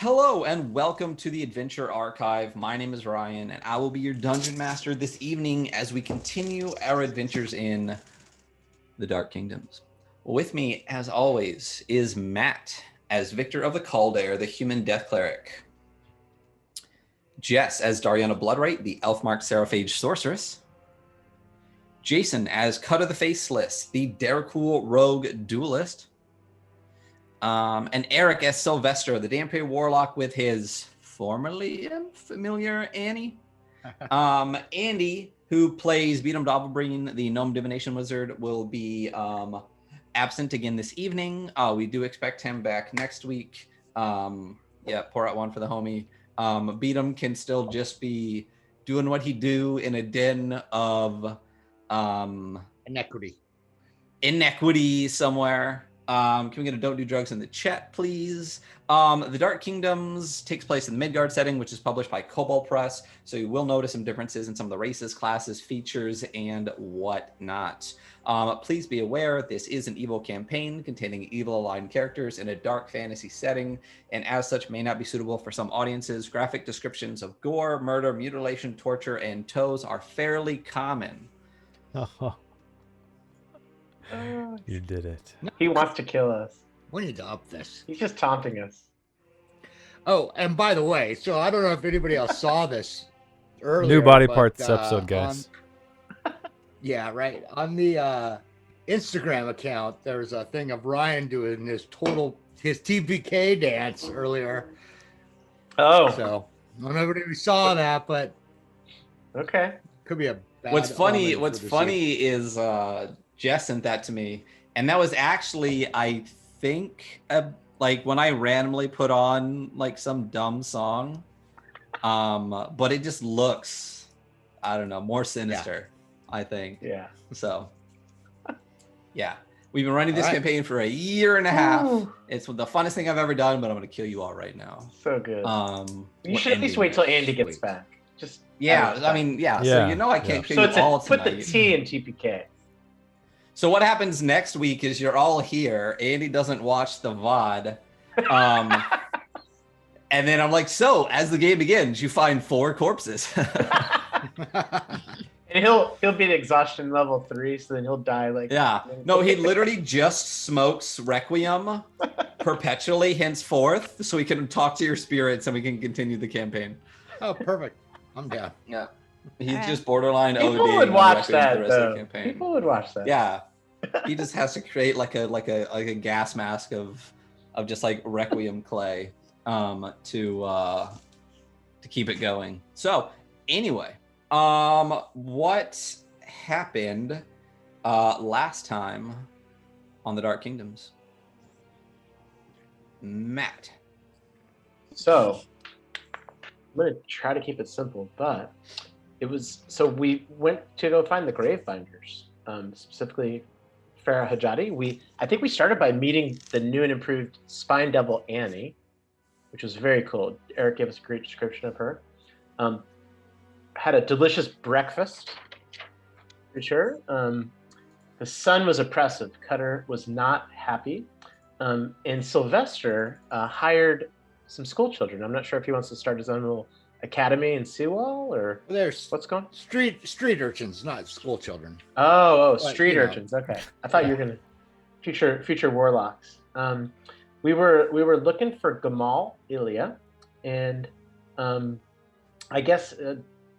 Hello and welcome to the Adventure Archive. My name is Ryan and I will be your dungeon master this evening as we continue our adventures in the Dark Kingdoms. With me, as always, is Matt as Victor of the Caldair, the human death cleric. Jess as Dariana Bloodright, the elf-marked Seraphage sorceress. Jason as Cut of the Faceless, the Daracool rogue duelist. And Eric as Sylvester, the Dampé Warlock with his formerly familiar Annie. Andy, who plays Beatum Doppelbrain, the Gnome Divination Wizard, will be absent again this evening. We do expect him back next week. Pour out one for the homie. Beatum can still just be doing what he do in a den of inequity somewhere. Can we get a don't do drugs in the chat, please? The Dark Kingdoms takes place in the Midgard setting, which is published by Kobold Press. So you will notice some differences in some of the races, classes, features, and whatnot. Please be aware this is an evil campaign containing evil-aligned characters in a dark fantasy setting, and as such may not be suitable for some audiences. Graphic descriptions of gore, murder, mutilation, torture, and toes are fairly common. You did it. He wants to kill us. We need to up this. He's just taunting us. Oh, and by the way, so I don't know if anybody else saw this earlier. New body parts episode, guys. Yeah, right. On the Instagram account, there's a thing of Ryan doing his TPK dance earlier. Oh. So I don't know if anybody saw that, but okay. Could be a bad What's funny is Jess sent that to me, and that was actually, I think, like when I randomly put on like some dumb song, but it just looks, I don't know, more sinister. Yeah. I think. Yeah. So, yeah, we've been running this campaign for a year and a half. Ooh. It's the funnest thing I've ever done, but I'm gonna kill you all right now. So good. You should at least wait till Andy gets back. Just I mean, so you know I can't kill you all tonight. Put the T in TPK. So what happens next week is you're all here. Andy doesn't watch the VOD. And then I'm like, so as the game begins, you find 4 corpses. And he'll be at exhaustion level 3, so then he'll die like... Yeah. No, he literally just smokes Requiem perpetually henceforth, so he can talk to your spirits and we can continue the campaign. Oh, perfect. I'm down. Yeah. He's just borderline OD. People would watch that, though. People would watch that. Yeah. He just has to create like a gas mask of just like Requiem clay to keep it going. So anyway, what happened last time on the Dark Kingdoms? Matt. So I'm gonna try to keep it simple, but it was we went to go find the Gravebinders, specifically Farah Hajati. I think we started by meeting the new and improved Spine Devil Annie, which was very cool. Eric gave us a great description of her. Had a delicious breakfast, for sure. The sun was oppressive. Cutter was not happy. And Sylvester hired some school children. I'm not sure if he wants to start his own little academy in Seawall or what's going on? Street urchins, not school children. Street urchins. Okay, I thought you were gonna future warlocks. We were looking for Gamal Ilya, and I guess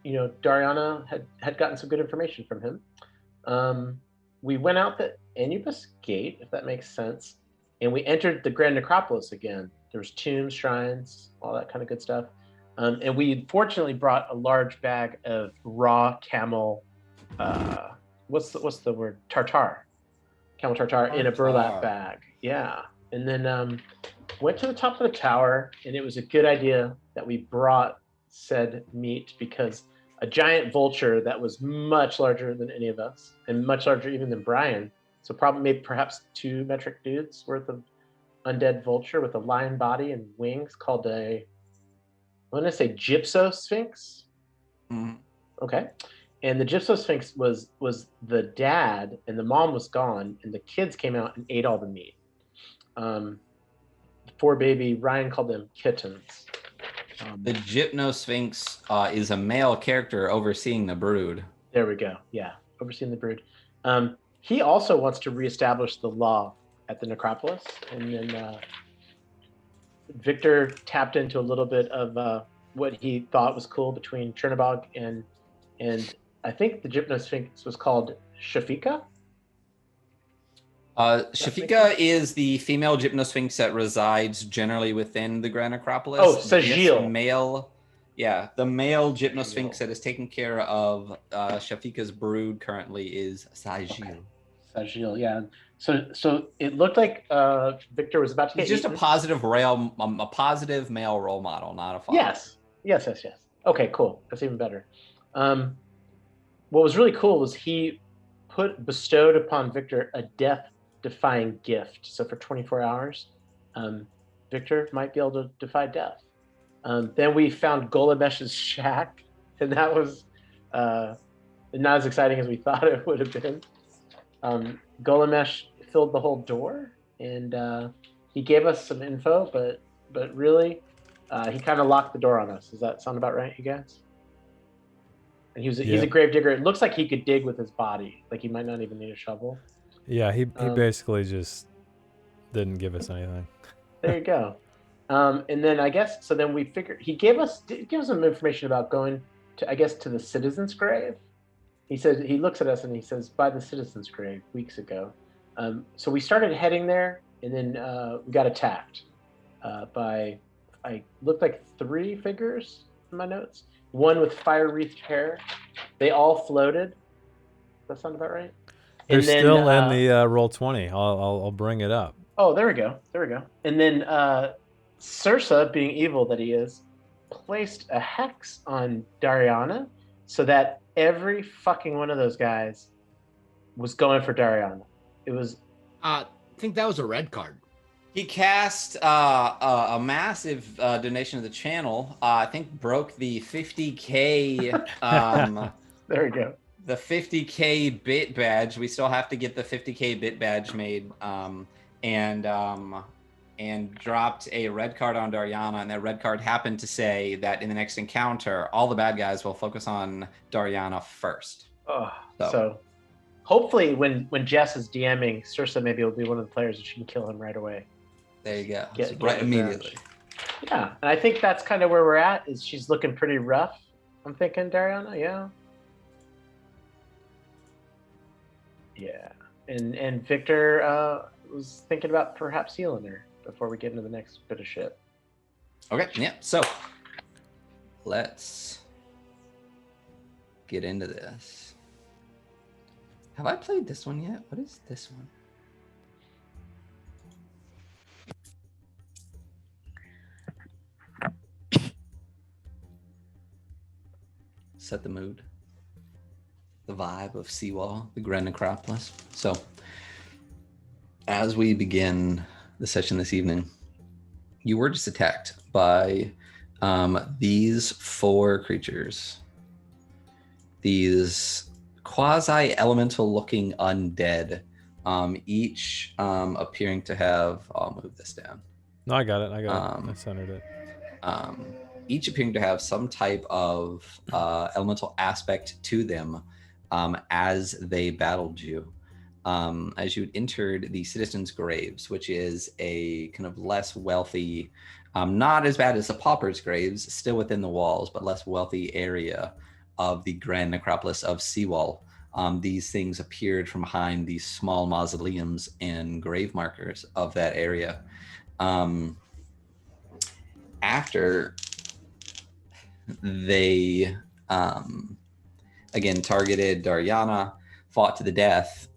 Dariana had gotten some good information from him. We went out the Anubis Gate, if that makes sense, and we entered the Grand Necropolis again. There was tombs, shrines, all that kind of good stuff. And we fortunately brought a large bag of raw camel, what's the word? Tartar. Camel tartar in a burlap bag. Yeah. And then went to the top of the tower, and it was a good idea that we brought said meat because a giant vulture that was much larger than any of us and much larger even than Brian. So perhaps 2 metric dudes worth of undead vulture with a lion body and wings called I'm going to say Gypso Sphinx. Mm-hmm. Okay. And the Gypso Sphinx was the dad, and the mom was gone, and the kids came out and ate all the meat. four baby. Ryan called them kittens. The Gypnosphinx is a male character overseeing the brood. There we go. Yeah, overseeing the brood. He also wants to reestablish the law at the necropolis, and then Victor tapped into a little bit of what he thought was cool between Chernobog and I think the Gypnosphinx was called Shafika. Shafika is the female Gypnosphinx that resides generally within the Grand Necropolis. Oh, Sajil. The male Gypnosphinx that is taking care of Shafika's brood currently is Sajil. Sajil, yeah. So it looked like Victor was about to get. He's just a positive male role model, not a father. Yes. Okay, cool. That's even better. What was really cool was he bestowed upon Victor a death-defying gift. So for 24 hours, Victor might be able to defy death. Then we found Golemesh's shack, and that was not as exciting as we thought it would have been. Golemesh filled the whole door, and he gave us some info, but really, he kind of locked the door on us. Does that sound about right, you guys? And he's a grave digger. It looks like he could dig with his body. Like he might not even need a shovel. Yeah, he basically just didn't give us anything. There you go. And then I guess so. Then we figured he gave us some information about going to the citizen's grave. He says he looks at us and he says by the citizen's grave weeks ago. So we started heading there, and then we got attacked by I looked like 3 figures in my notes. One with fire-wreathed hair. They all floated. Does that sound about right? They're still in the roll 20. I'll bring it up. Oh, there we go. And then Sursa, being evil that he is, placed a hex on Dariana so that every fucking one of those guys was going for Dariana. It was. I think that was a red card. He cast a massive donation to the channel. I think broke the 50K. There we go. The 50K bit badge. We still have to get the 50K bit badge made. And dropped a red card on Dariana, and that red card happened to say that in the next encounter, all the bad guys will focus on Dariana first. So hopefully when Jess is DMing, Sursa maybe will be one of the players and she can kill him right away. There you go. Right immediately. Yeah, and I think that's kind of where we're at, is she's looking pretty rough. I'm thinking Dariana, yeah. Yeah, and Victor was thinking about perhaps healing her before we get into the next bit of shit. Okay, yeah, so let's get into this. Have I played this one yet? What is this one? Set the mood. The vibe of Seawall, the Grand Necropolis. So, as we begin the session this evening, you were just attacked by these 4 creatures. These quasi-elemental looking undead, each appearing to have, I'll move this down. No, I got it. I centered it. Each appearing to have some type of elemental aspect to them as they battled you. As you entered the citizens' graves, which is a kind of less wealthy, not as bad as the paupers' graves, still within the walls, but less wealthy area of the Grand Necropolis of Seawall. These things appeared from behind these small mausoleums and grave markers of that area. After they, again, targeted Dariana, fought to the death,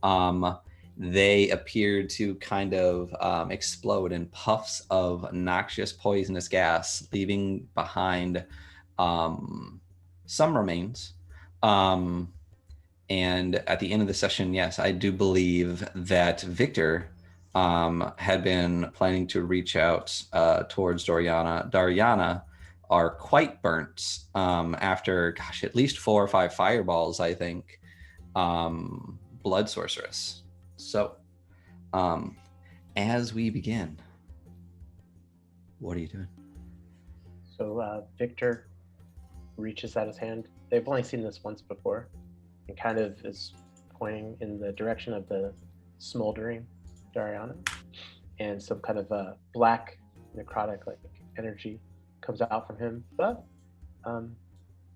they appeared to kind of explode in puffs of noxious poisonous gas, leaving behind some remains. And at the end of the session, yes, I do believe that Victor had been planning to reach out towards Dariana. Dariana are quite burnt after, at least 4 or 5 fireballs, I think. Blood sorceress. So, as we begin, What are you doing? So Victor reaches out his hand. They've only seen this once before, and kind of is pointing in the direction of the smoldering Dariana, and some kind of black necrotic like energy comes out from him, but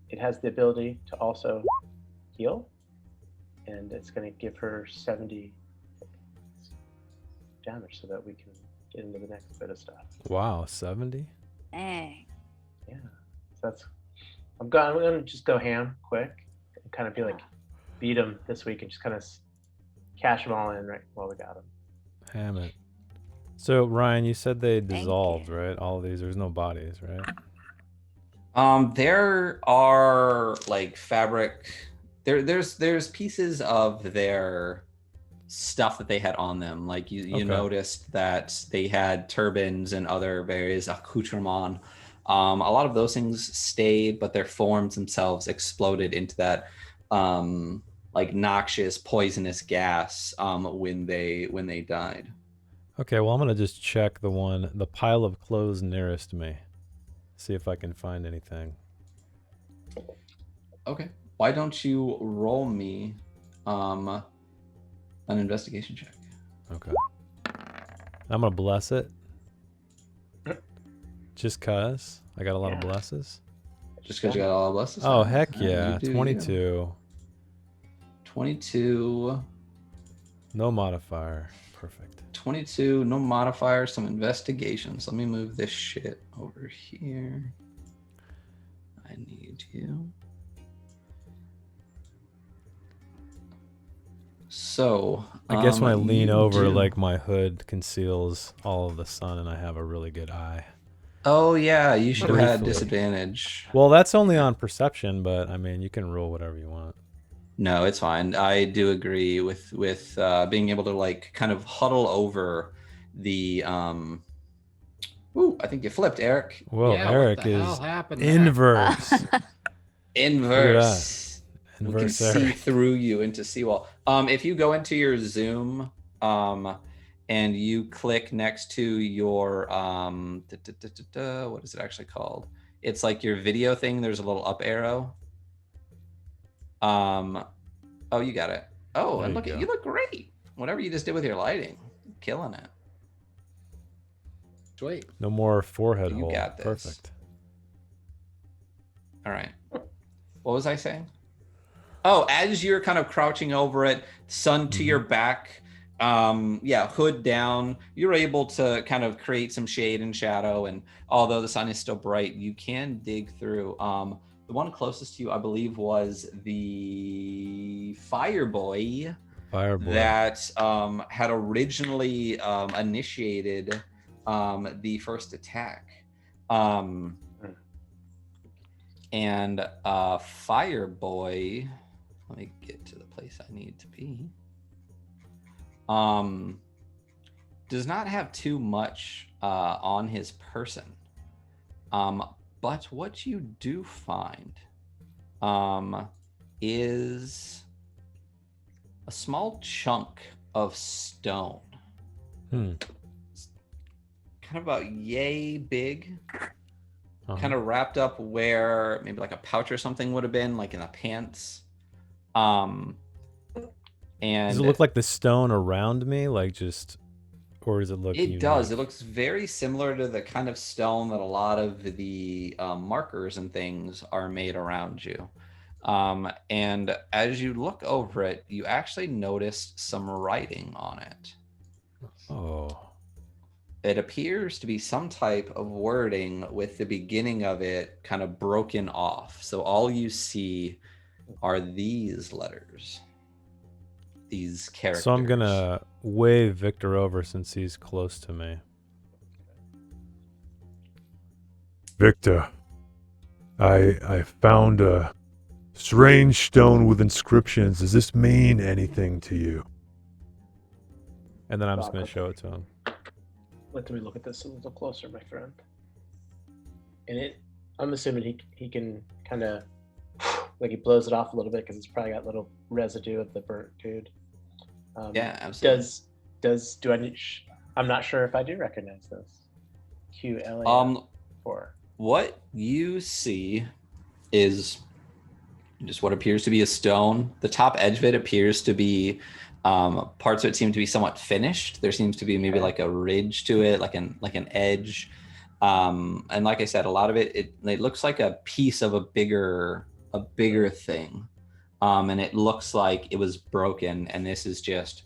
it has the ability to also heal, and it's going to give her 70 damage so that we can get into the next bit of stuff. Wow, 70? Dang. Yeah, so that's. I'm gonna just go ham quick and kind of be like, beat him this week and just kind of cash them all in right while we got them. Damn it. So Ryan, you said they Thank dissolved, you. right? All of these. There's no bodies, right? There are like fabric. There's pieces of their stuff that they had on them. Like you Okay. noticed that they had turbans and other various accoutrements. A lot of those things stayed, but their forms themselves exploded into that like noxious, poisonous gas when they died. Okay, well I'm gonna just check the pile of clothes nearest me. See if I can find anything. Okay. Why don't you roll me an investigation check? Okay. I'm gonna bless it. Just cause I got a lot of blesses. Just because you got all the blesses? Oh heck All right, yeah. you do 22. you. 22. No modifier. Perfect. 22, no modifier, some investigations. Let me move this shit over here. I need you. So, I guess when I lean you over, do- like my hood conceals all of the sun and I have a really good eye. Oh yeah, you should have had Briefly. disadvantage. Well, that's only on perception, but I mean, you can roll whatever you want. No, it's fine. I do agree with being able to like kind of huddle over the Ooh, I think you flipped, Eric. Whoa, Yeah, Eric what the hell is happened there? inverse. Inverse. We can Inverse see Eric. through you into Seawall. If you go into your Zoom and you click next to your what is it actually called? It's like your video thing. There's a little up arrow. Oh, you got it. Oh, There and you look, go. you look great. Whatever you just did with your lighting, killing it. Sweet. No more forehead You hole. got this. Perfect. All right. What was I saying? Oh, as you're kind of crouching over it, sun to your back, hood down, you're able to kind of create some shade and shadow. And although the sun is still bright, you can dig through. The one closest to you, I believe, was the Fireboy Fireboy. that had originally initiated the first attack. And Fireboy, let me get to the place I need to be. Does not have too much on his person. But what you do find is a small chunk of stone. Kind of about yay big. Kind of wrapped up where maybe like a pouch or something would have been, like in the pants. And does it look like the stone around me, like just, or does it look? It unique? does. It looks very similar to the kind of stone that a lot of the markers and things are made around you. And as you look over it, you actually notice some writing on it. Oh. It appears to be some type of wording with the beginning of it kind of broken off. So all you see are these letters, these characters. So I'm gonna wave Victor over since he's close to me. Victor, I found a strange stone with inscriptions. Does this mean anything to you? And then I'm just gonna show it to him. Let me look at this a little closer, my friend. And I'm assuming he can kind of, like he blows it off a little bit because it's probably got little residue of the burnt food. Yeah, absolutely. I'm not sure if I do recognize this. QLA for? What you see is just what appears to be a stone. The top edge of it appears to be parts of it seem to be somewhat finished. There seems to be maybe like a ridge to it, like an edge. And like I said, a lot of it looks like a piece of a bigger thing. And it looks like it was broken, and this is just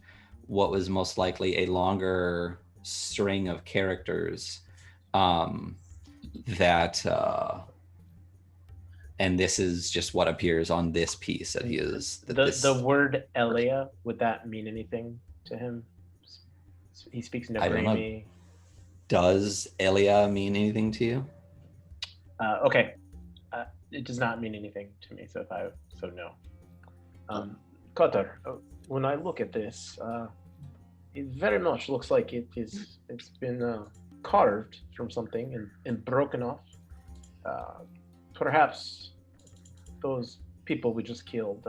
what was most likely a longer string of characters that and this is just what appears on this piece that he is. The word Elia, would that mean anything to him? He speaks Nebrimi. I don't know. Does Elia mean anything to you? Okay. It does not mean anything to me, so no. Cutter, when I look at this, it very much looks like it's been carved from something and broken off. Perhaps those people we just killed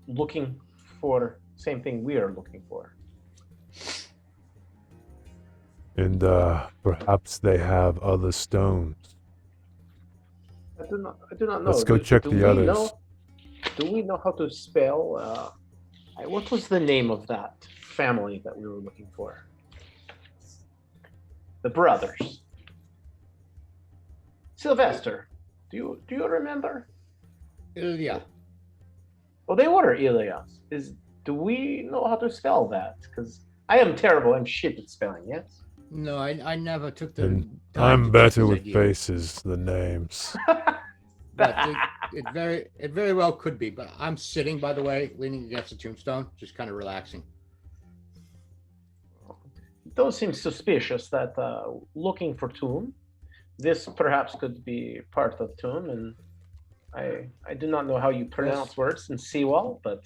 looking for same thing we are looking for. And perhaps they have other stones. I do not know. Let's go check the others. Do we know how to spell? What was the name of that family that we were looking for? The brothers. Sylvester, do you remember? Ilya. Oh, they were Ilias. Do we know how to spell that? Because I am terrible. I'm shit at spelling. Yes. No, I never took the. And time I'm to better check with these ideas. faces than names. But it very well could be. But I'm sitting, by the way, leaning against the tombstone, just kind of relaxing. Those seem suspicious. That looking for tomb. This perhaps could be part of tomb, and I do not know how you pronounce words in Seawall, but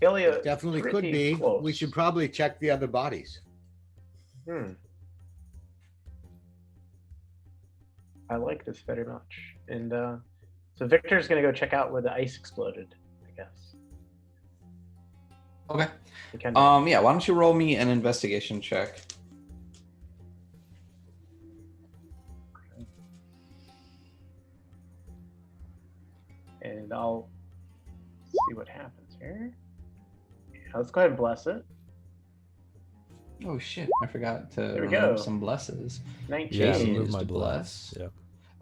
Ilya Definitely could pretty be. close. We should probably check the other bodies. I like this very much. And so Victor's going to go check out where the ice exploded, I guess. Okay. He kinda- Yeah, why don't you roll me an investigation check? And I'll see what happens here. Yeah, let's go ahead and bless it. Oh shit, I forgot to There we remove go. some blesses. 19. Yeah, Jason remove used my to bless. bless. Yeah.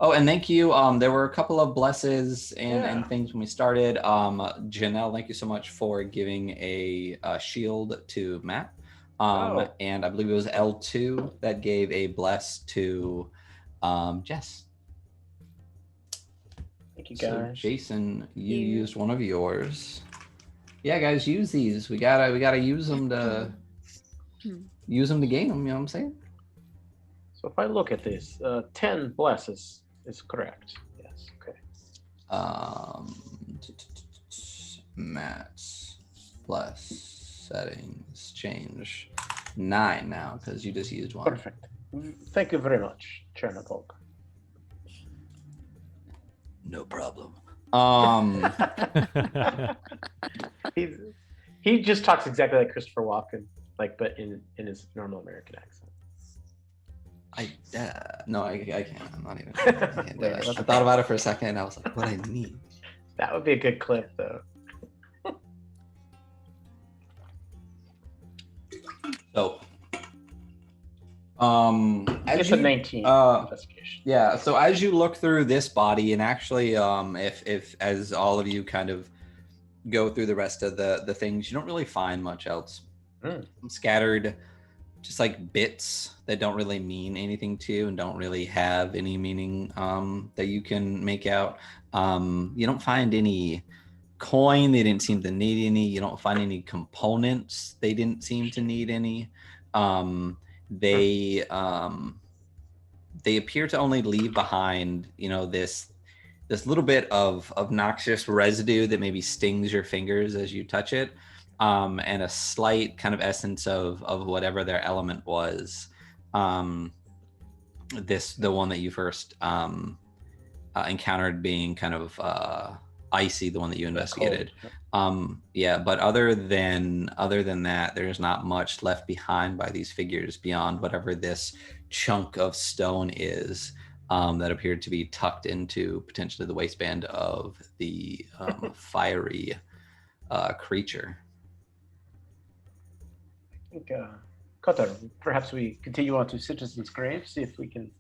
Oh, and thank you. There were a couple of blesses and Yeah. things when we started. Janelle, thank you so much for giving a shield to Matt. Oh. And I believe it was L2 that gave a bless to Jess. Thank you, So guys. Jason, you Yeah. used one of yours. Yeah, guys, use these. We gotta use them to use them to gain them. You know what I'm saying? So if I look at this, 10 blesses is correct. Yes. Okay. Matt's bless settings change 9 now because you just used one. Perfect. Thank you very much, Chernopolk. No problem. He just talks exactly like Christopher Walken, but in his normal American accent. No, I can't. I'm not even. I can't do it. I thought about it for a second, and I was like, "What I need." That would be a good clip, though. So, as It's a you- 19 uh, investigation. Yeah, so as you look through this body, and actually, if as all of you kind of go through the rest of the things, you don't really find much else. Scattered, just like bits that don't really mean anything to you and don't really have any meaning that you can make out. You don't find any coin. They didn't seem to need any. You don't find any components. They didn't seem to need any. They appear to only leave behind, this little bit of noxious residue that maybe stings your fingers as you touch it, and a slight kind of essence of whatever their element was. The one that you first encountered being kind of icy, the one that you investigated. Cold. Yeah, but other than that, there's not much left behind by these figures beyond whatever this chunk of stone is that appeared to be tucked into potentially the waistband of the fiery creature. I think, Kotar, perhaps we continue on to Citizen's Grave, see if we can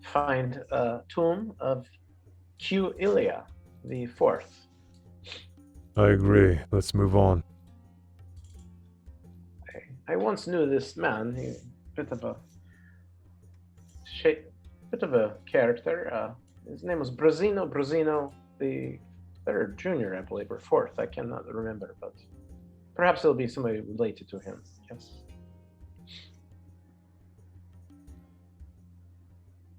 find a tomb of Q Ilia the Fourth. I agree. Let's move on. I once knew this man. He bit of a character. His name was Brazino the third junior, I believe, or fourth. I cannot remember, but perhaps it'll be somebody related to him. Yes.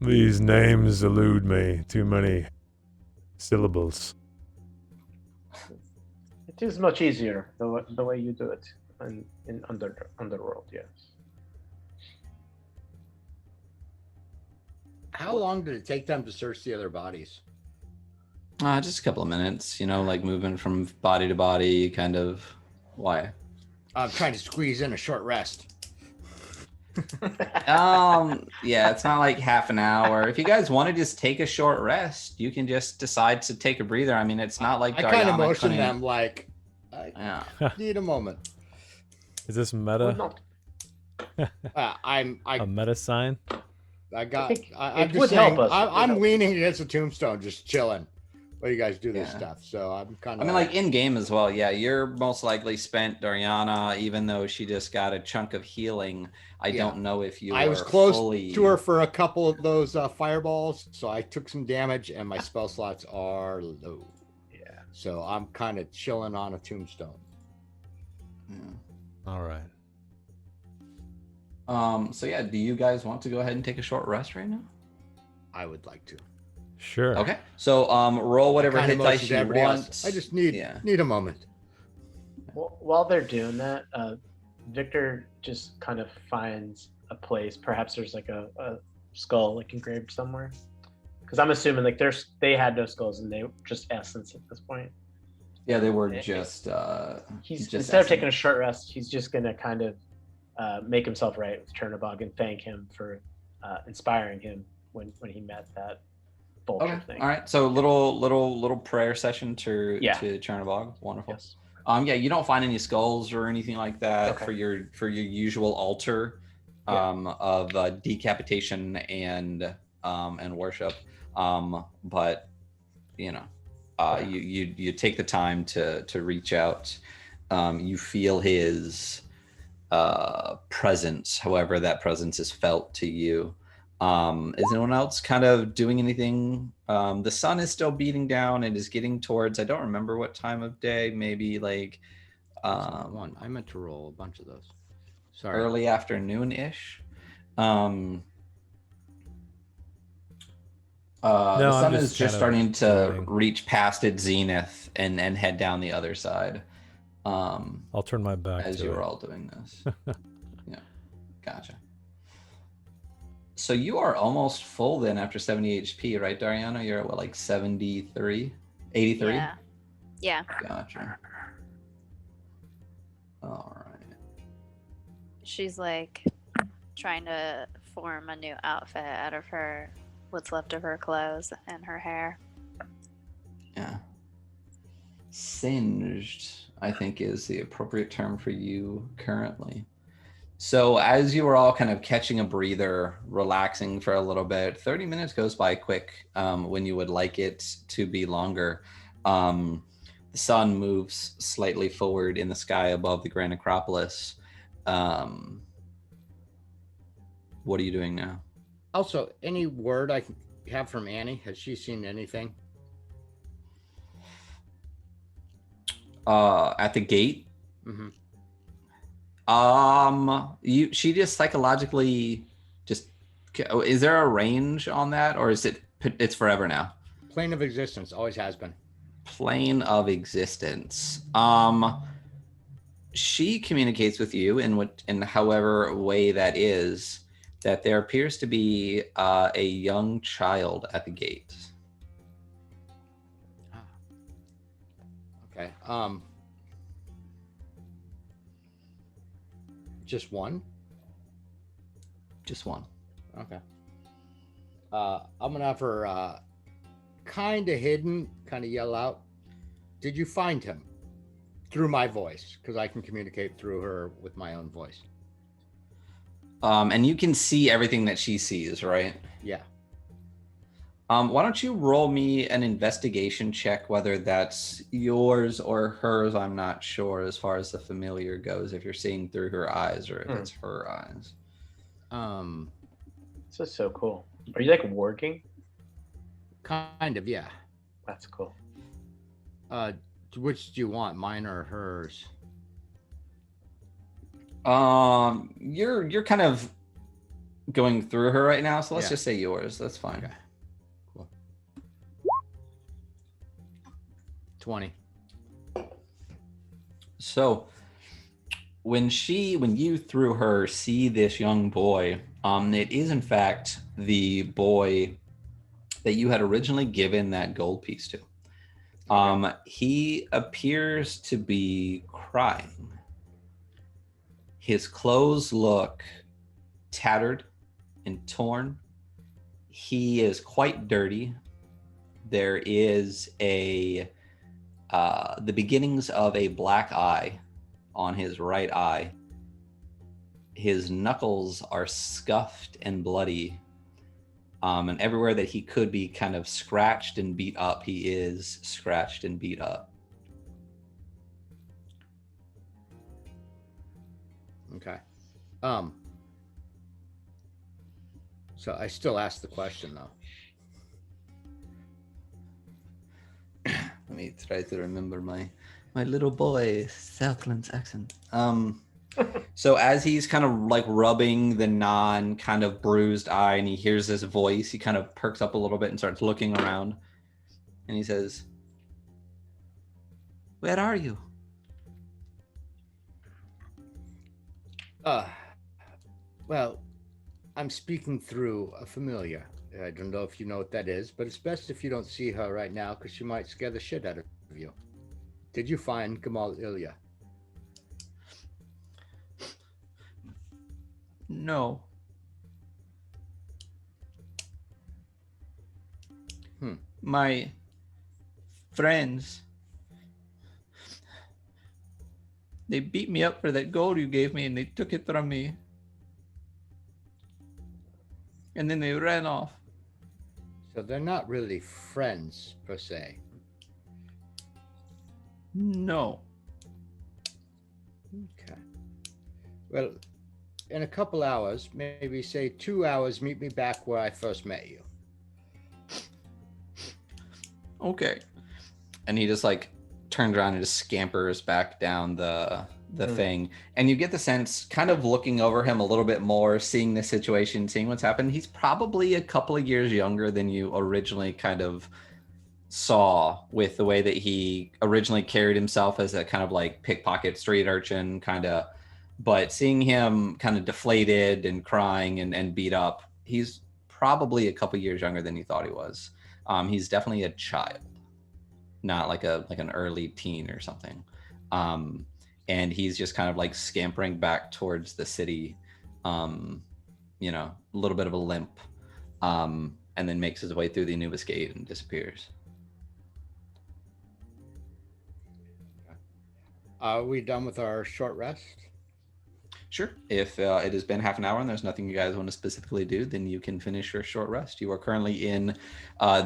These names elude me. Too many syllables. It is much easier the way you do it in Underworld. Yes. How long did it take them to search the other bodies? Just a couple of minutes, like moving from body to body, kind of. Why? I'm trying to squeeze in a short rest. Yeah, it's not like half an hour. If you guys want to just take a short rest, you can just decide to take a breather. I mean, it's not like I kind of motion them like, I need a moment. Is this meta? I'm a meta sign? I'm just would saying, help us. I'm leaning against a tombstone, just chilling while you guys do this stuff. So I'm kind of. I mean, like in game as well. Yeah, you're most likely spent, Dariana, even though she just got a chunk of healing. I don't know if you. I was close to her for a couple of those fireballs, so I took some damage, and my spell slots are low. Yeah. So I'm kind of chilling on a tombstone. Yeah. All right. So yeah, do you guys want to go ahead and take a short rest right now? I would like to. Sure. Okay. So roll whatever hit dice you want. Else. I just need a moment. Well, while they're doing that, Victor just kind of finds a place. Perhaps there's like a skull like engraved somewhere. Because I'm assuming like they had no skulls and they were just essence at this point. Yeah, they were just. He's just instead of taking a short rest, he's just gonna kind of make himself right with Chernobog and thank him for inspiring him when he met that vulture thing. All right. So little prayer session to Chernobog. Wonderful. Yes. Yeah, you don't find any skulls or anything like that for your usual altar of decapitation and worship. But you take the time to reach out. You feel his presence, however that presence is felt to you. Is anyone else kind of doing anything? The sun is still beating down. It is getting towards, I don't remember what time of day, maybe like one. I meant to roll a bunch of those. Sorry. Early afternoon-ish. The sun is just starting to reach past its zenith and head down the other side. I'll turn my back as to you it. were all doing this. Yeah, gotcha. So you are almost full then after 70 HP, right, Dariana? You're at what, like 73? 83? Yeah. Gotcha. All right. She's like trying to form a new outfit out of what's left of her clothes and her hair. Yeah. Singed, I think, is the appropriate term for you currently. So as you were all kind of catching a breather, relaxing for a little bit, 30 minutes goes by quick when you would like it to be longer. The sun moves slightly forward in the sky above the Grand Acropolis. What are you doing now? Also, any word I have from Annie? Has she seen anything? At the gate? Mm-hmm. She just psychologically just, is there a range on that, or is it's forever now? Plane of existence, always has been. Plane of existence. She communicates with you in however way that is, that there appears to be a young child at the gate. Okay. Just one? Just one. Okay. I'm gonna have her kind of hidden, kind of yell out. Did you find him? Through my voice, because I can communicate through her with my own voice. And you can see everything that she sees, right? Yeah. Why don't you roll me an investigation check, whether that's yours or hers? I'm not sure as far as the familiar goes, if you're seeing through her eyes or if it's her eyes. This is so cool. Are you like working? Kind of, yeah. That's cool. Which do you want, mine or hers? You're kind of going through her right now, so let's Yeah. just say yours. That's fine. Okay. Cool. 20. So when you through her see this young boy, it is in fact the boy that you had originally given that gold piece to. He appears to be crying. His clothes look tattered and torn. He is quite dirty. There is the beginnings of a black eye on his right eye. His knuckles are scuffed and bloody. And everywhere that he could be kind of scratched and beat up, he is scratched and beat up. Okay. So I still ask the question though. Let me try to remember my little boy Southland's accent. So as he's kind of like rubbing the kind of bruised eye and he hears this voice, he kind of perks up a little bit and starts looking around. And he says, "Where are you?" Well, I'm speaking through a familiar. I don't know if you know what that is, but it's best if you don't see her right now because she might scare the shit out of you. Did you find Gamal Ilya? No. My friends, they beat me up for that gold you gave me and they took it from me. And then they ran off. So they're not really friends per se. No. Okay. Well, in a couple hours, maybe say 2 hours, meet me back where I first met you. Okay. And he just like turns around and just scampers back down the thing. And you get the sense, kind of looking over him a little bit more, seeing the situation, seeing what's happened, he's probably a couple of years younger than you originally kind of saw, with the way that he originally carried himself as a kind of like pickpocket street urchin kind of. But seeing him kind of deflated and crying and beat up, he's probably a couple years younger than you thought he was. He's definitely a child, not like an early teen or something. And he's just kind of like scampering back towards the city, a little bit of a limp, and then makes his way through the Anubis Gate and disappears. Are we done with our short rest? Sure. If it has been half an hour and there's nothing you guys want to specifically do, then you can finish your short rest. You are currently in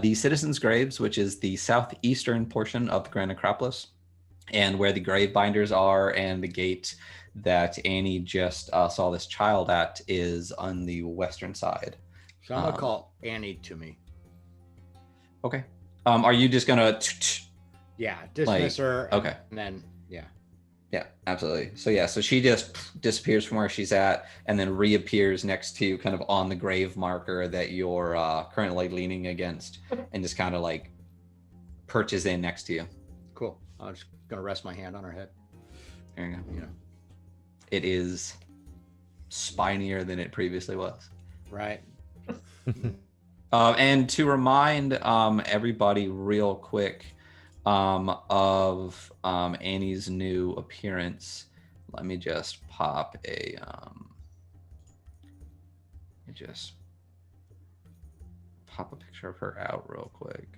the Citizens' Graves, which is the southeastern portion of the Grand Necropolis, and where the grave binders are and the gate that Annie just saw this child at is on the western side. So I'm going to call Annie to me. Okay. Are you just going to... Yeah, dismiss her. Okay. And then, yeah. Yeah, absolutely. So she just disappears from where she's at and then reappears next to you, kind of on the grave marker that you're currently leaning against, and just kind of like perches in next to you. Cool. I'm just going to rest my hand on her head. There you go. You know. It is spinier than it previously was. Right. And to remind everybody real quick, of Annie's new appearance. Let me just pop a picture of her out real quick.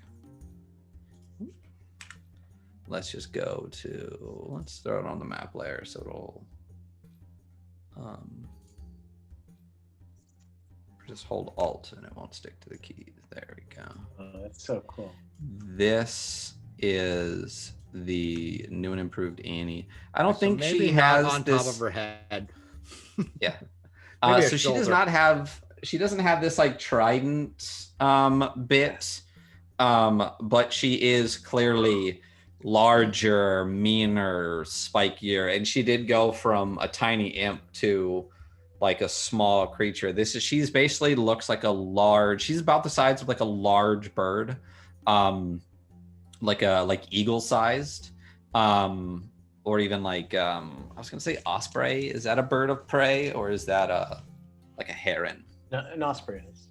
Let's just go to, let's throw it on the map layer so it'll just hold Alt and it won't stick to the keys. There we go. Oh, that's so cool. This is the new and improved Annie. I don't think maybe she not has on this top of her head. Yeah. Maybe a So she does shoulder. not have, she doesn't have this like trident bit, but she is clearly larger, meaner, spikier, and she did go from a tiny imp to like a small creature. She's basically looks like a large, she's about the size of like a large bird, like eagle sized, or even like I was gonna say osprey. Is that a bird of prey or is that like a heron? No, an osprey is.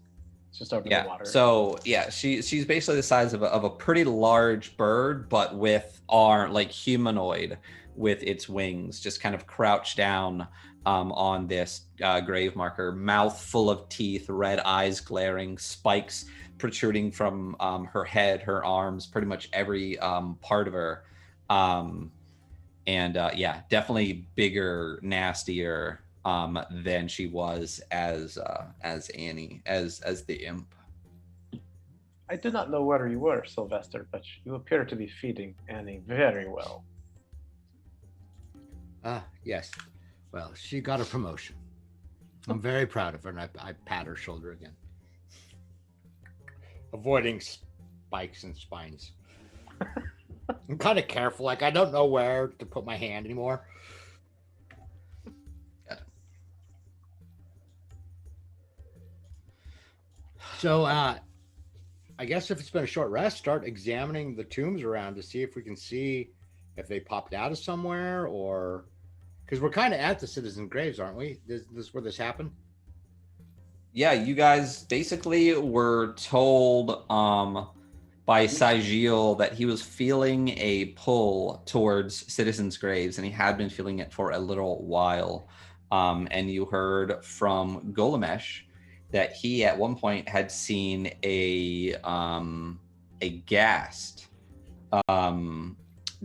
It's just over Yeah. the water. So yeah, she's basically the size of a pretty large bird, but with like humanoid with its wings, just kind of crouched down on this grave marker, mouth full of teeth, red eyes glaring, spikes protruding from her head, her arms, pretty much every part of her. And yeah, definitely bigger, nastier than she was as Annie, as the imp. I do not know where you were, Sylvester, but you appear to be feeding Annie very well. Yes. Well, she got a promotion. I'm very proud of her, and I pat her shoulder again. Avoiding spikes and spines. I'm kind of careful. Like, I don't know where to put my hand anymore. So, I guess if it's been a short rest, start examining the tombs around to see if we can see if they popped out of somewhere, or because we're kind of at the citizen graves, aren't we? This is where this happened. Yeah, you guys basically were told by Sigil that he was feeling a pull towards citizens' graves, and he had been feeling it for a little while. And you heard from Golamesh that he at one point had seen a ghast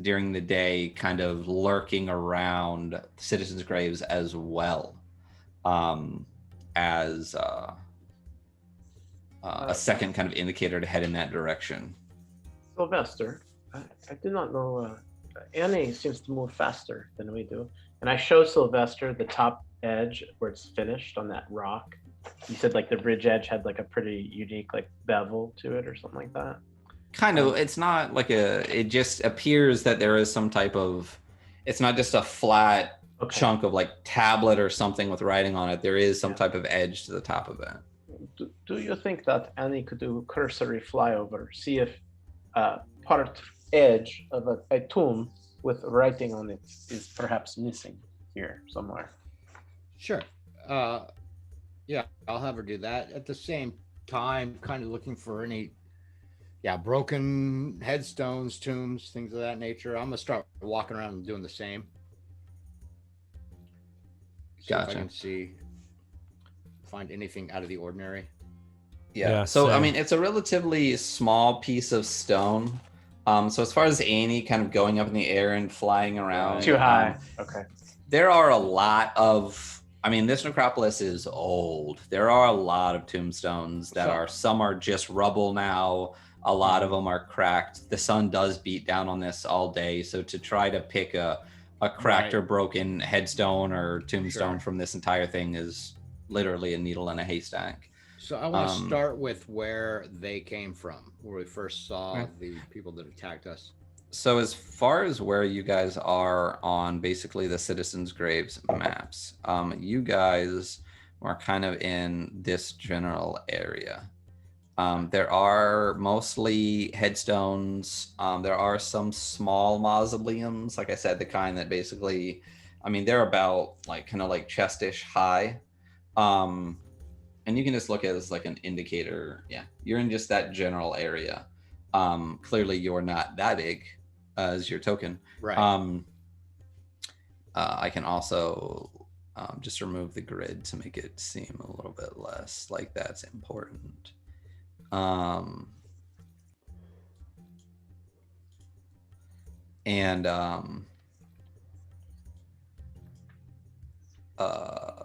during the day, kind of lurking around citizens' graves as well, as a second kind of indicator to head in that direction. Sylvester, I do not know. Annie seems to move faster than we do. And I show Sylvester the top edge where it's finished on that rock. You said like the ridge edge had like a pretty unique like bevel to it or something like that. Kind of, it's not like it just appears that there is some type of, it's not just a flat chunk of like tablet or something with writing on it. There is some type of edge to the top of it. Do you think that Annie could do cursory flyover, see if part edge of a tomb with writing on it is perhaps missing here somewhere? Sure. Yeah, I'll have her do that. At the same time, kind of looking for any, broken headstones, tombs, things of that nature. I'm gonna start walking around and doing the same. Gotcha. If I can find anything out of the ordinary. Yeah. So I mean, it's a relatively small piece of stone. So as far as Annie kind of going up in the air and flying around, too high. Okay. There are a lot of. I mean, this necropolis is old. There are a lot of tombstones that some are just rubble now. A lot of them are cracked. The sun does beat down on this all day. So to try to pick a cracked or broken headstone or tombstone from this entire thing is literally a needle in a haystack. So I want to start with where they came from, where we first saw the people that attacked us. So as far as where you guys are on basically the citizens' graves maps, you guys are kind of in this general area. There are mostly headstones. There are some small mausoleums, like I said, the kind that basically, I mean, they're about like kind of like chestish high. And you can just look at it as like an indicator. Yeah, you're in just that general area. Clearly you're not that big. as your token. Right. I can also just remove the grid to make it seem a little bit less like that's important.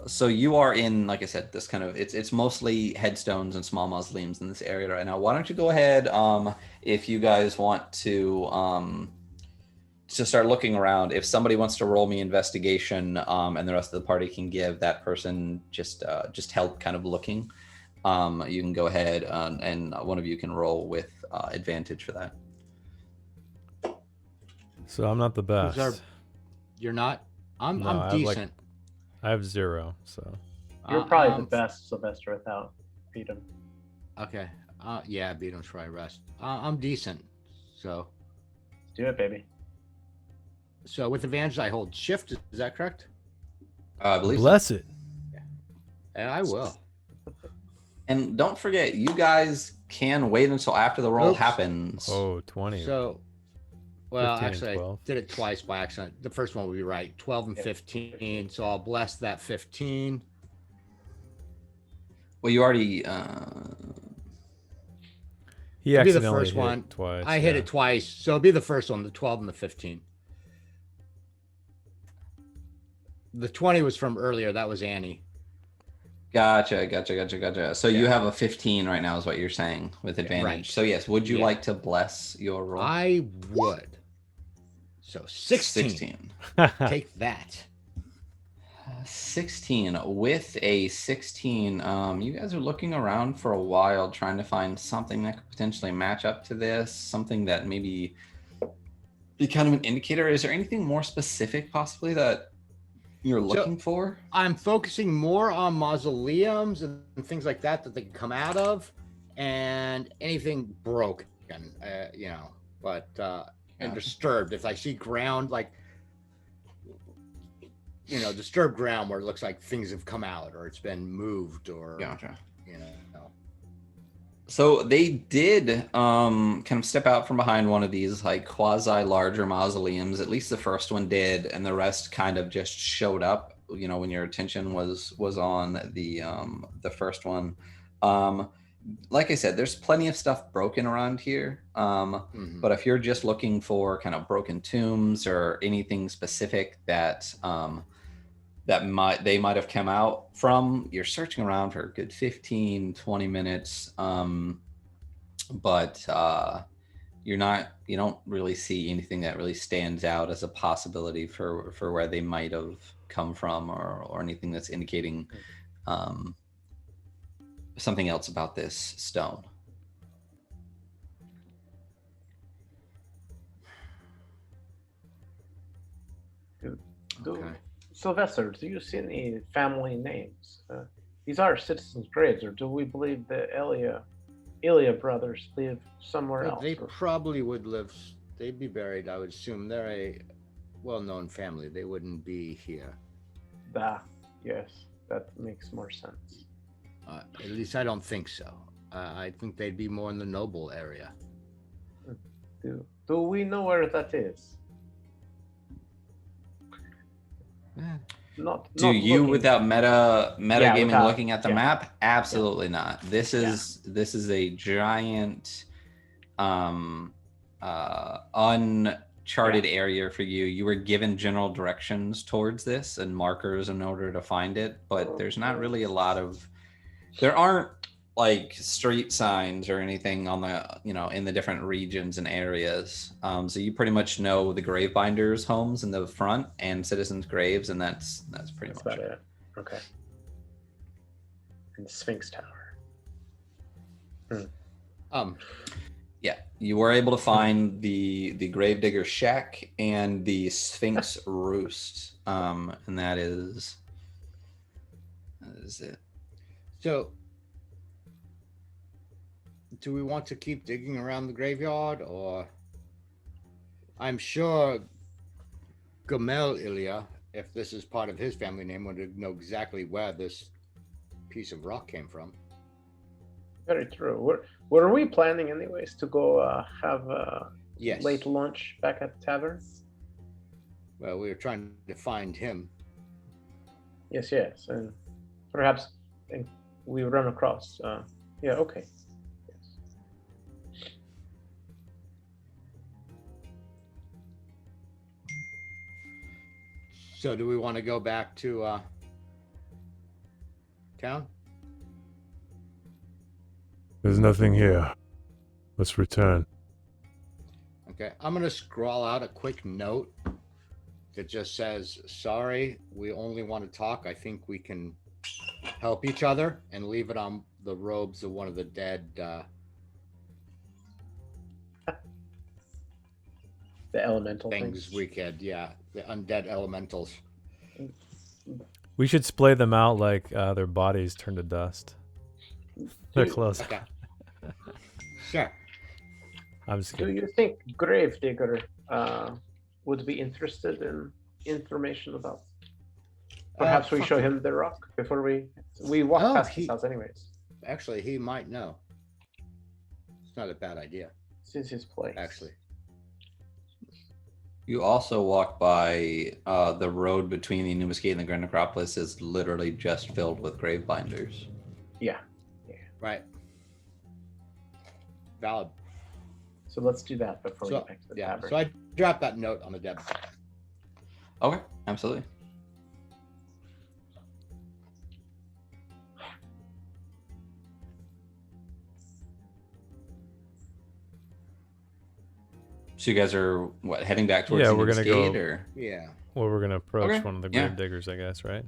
So you are in, like I said, this kind of it's mostly headstones and small mausoleums in this area right now. Why don't you go ahead, if you guys want to start looking around. If somebody wants to roll me investigation, and the rest of the party can give that person just help kind of looking, you can go ahead and one of you can roll with advantage for that. So I'm not the best. You're not? I'm No, I have, like, decent. I have 0, so. You're probably the best, Sylvester, without Beatum. Okay. Yeah, Beatum's probably rest. I'm decent. So. Let's do it, baby. So with advantage, I hold shift. Is that correct? I believe Bless so. it. And I will. And don't forget, you guys can wait until after the roll Oops. happens. Oh, 20. So, well, 15 and actually, I 12. did it twice by accident. The first one will be right. 12 and 15. So I'll bless that 15. Well, you already. He It'll be the accidentally first hit one. it twice. I hit it twice. So it'll be the first one, the 12 and the 15. The 20 was from earlier. That was Annie. Gotcha. So you have a 15 right now, is what you're saying, with advantage. Right. So yes, would you Yeah. like to bless your roll? I would. So 16. 16. Take that. 16. With a 16, you guys are looking around for a while, trying to find something that could potentially match up to this, something that maybe be kind of an indicator. Is there anything more specific, possibly, that you're looking for? I'm focusing more on mausoleums and things like that they can come out of, and anything broken, and disturbed. If I see ground, like, disturbed ground where it looks like things have come out or it's been moved or, Gotcha. No. So they did kind of step out from behind one of these like quasi larger mausoleums. At least the first one did, and the rest kind of just showed up. When your attention was on the first one. Like I said, there's plenty of stuff broken around here. But if you're just looking for kind of broken tombs or anything specific that they might have come out from, you're searching around for a good 15, 20 minutes. But you don't really see anything that really stands out as a possibility for where they might have come from, or anything that's indicating something else about this stone. Okay. Sylvester, do you see any family names? These are citizens' graves, or do we believe the Ilya brothers live somewhere else? They probably would live. They'd be buried, I would assume. They're a well-known family. They wouldn't be here. Yes, that makes more sense. At least I don't think so. I think they'd be more in the noble area. Do we know where that is? Do you, without meta gaming, looking at the map? Absolutely not. This is a giant uncharted area for you. You were given general directions towards this and markers in order to find it, but there's not really there aren't like street signs or anything on the in the different regions and areas. So you pretty much know the gravebinders' homes in the front and citizens' graves, and that's pretty much about it. Okay. And the Sphinx Tower. Yeah, you were able to find the Gravedigger Shack and the Sphinx Roost, and that is it. So, do we want to keep digging around the graveyard, or I'm sure Gamel Ilya, if this is part of his family name, would know exactly where this piece of rock came from. Very true. What are we planning anyways? To go have Yes. late lunch back at the tavern? Well, we were trying to find him. Yes, and perhaps we run across. Yeah, okay. Yes. So, do we want to go back to town? There's nothing here. Let's return. Okay, I'm gonna scroll out a quick note that just says, "Sorry, we only want to talk. I think we can help each other," and leave it on the robes of one of the dead. The elemental Things we could, yeah, the undead elementals. We should splay them out like their bodies turn to dust. They're close. Okay. Sure. I'm just Do kidding. you think Gravedigger would be interested in information about? Perhaps we fuck show it. him the rock before we walk Oh, past his house anyways. Actually, he might know. It's not a bad idea, Since his place. actually. You also walk by the road between the Anubis Gate and the Grand Necropolis is literally just filled with grave binders. Yeah. Right. Valid. So let's do that before we So, get back to the yeah. tavern. So I dropped that note on the dead. Okay, absolutely. So you guys are what heading back towards Yeah, the we're Anubis gonna Gate, go- or Yeah. Well, we're gonna approach Okay, one of the yeah. grave diggers, I guess, right?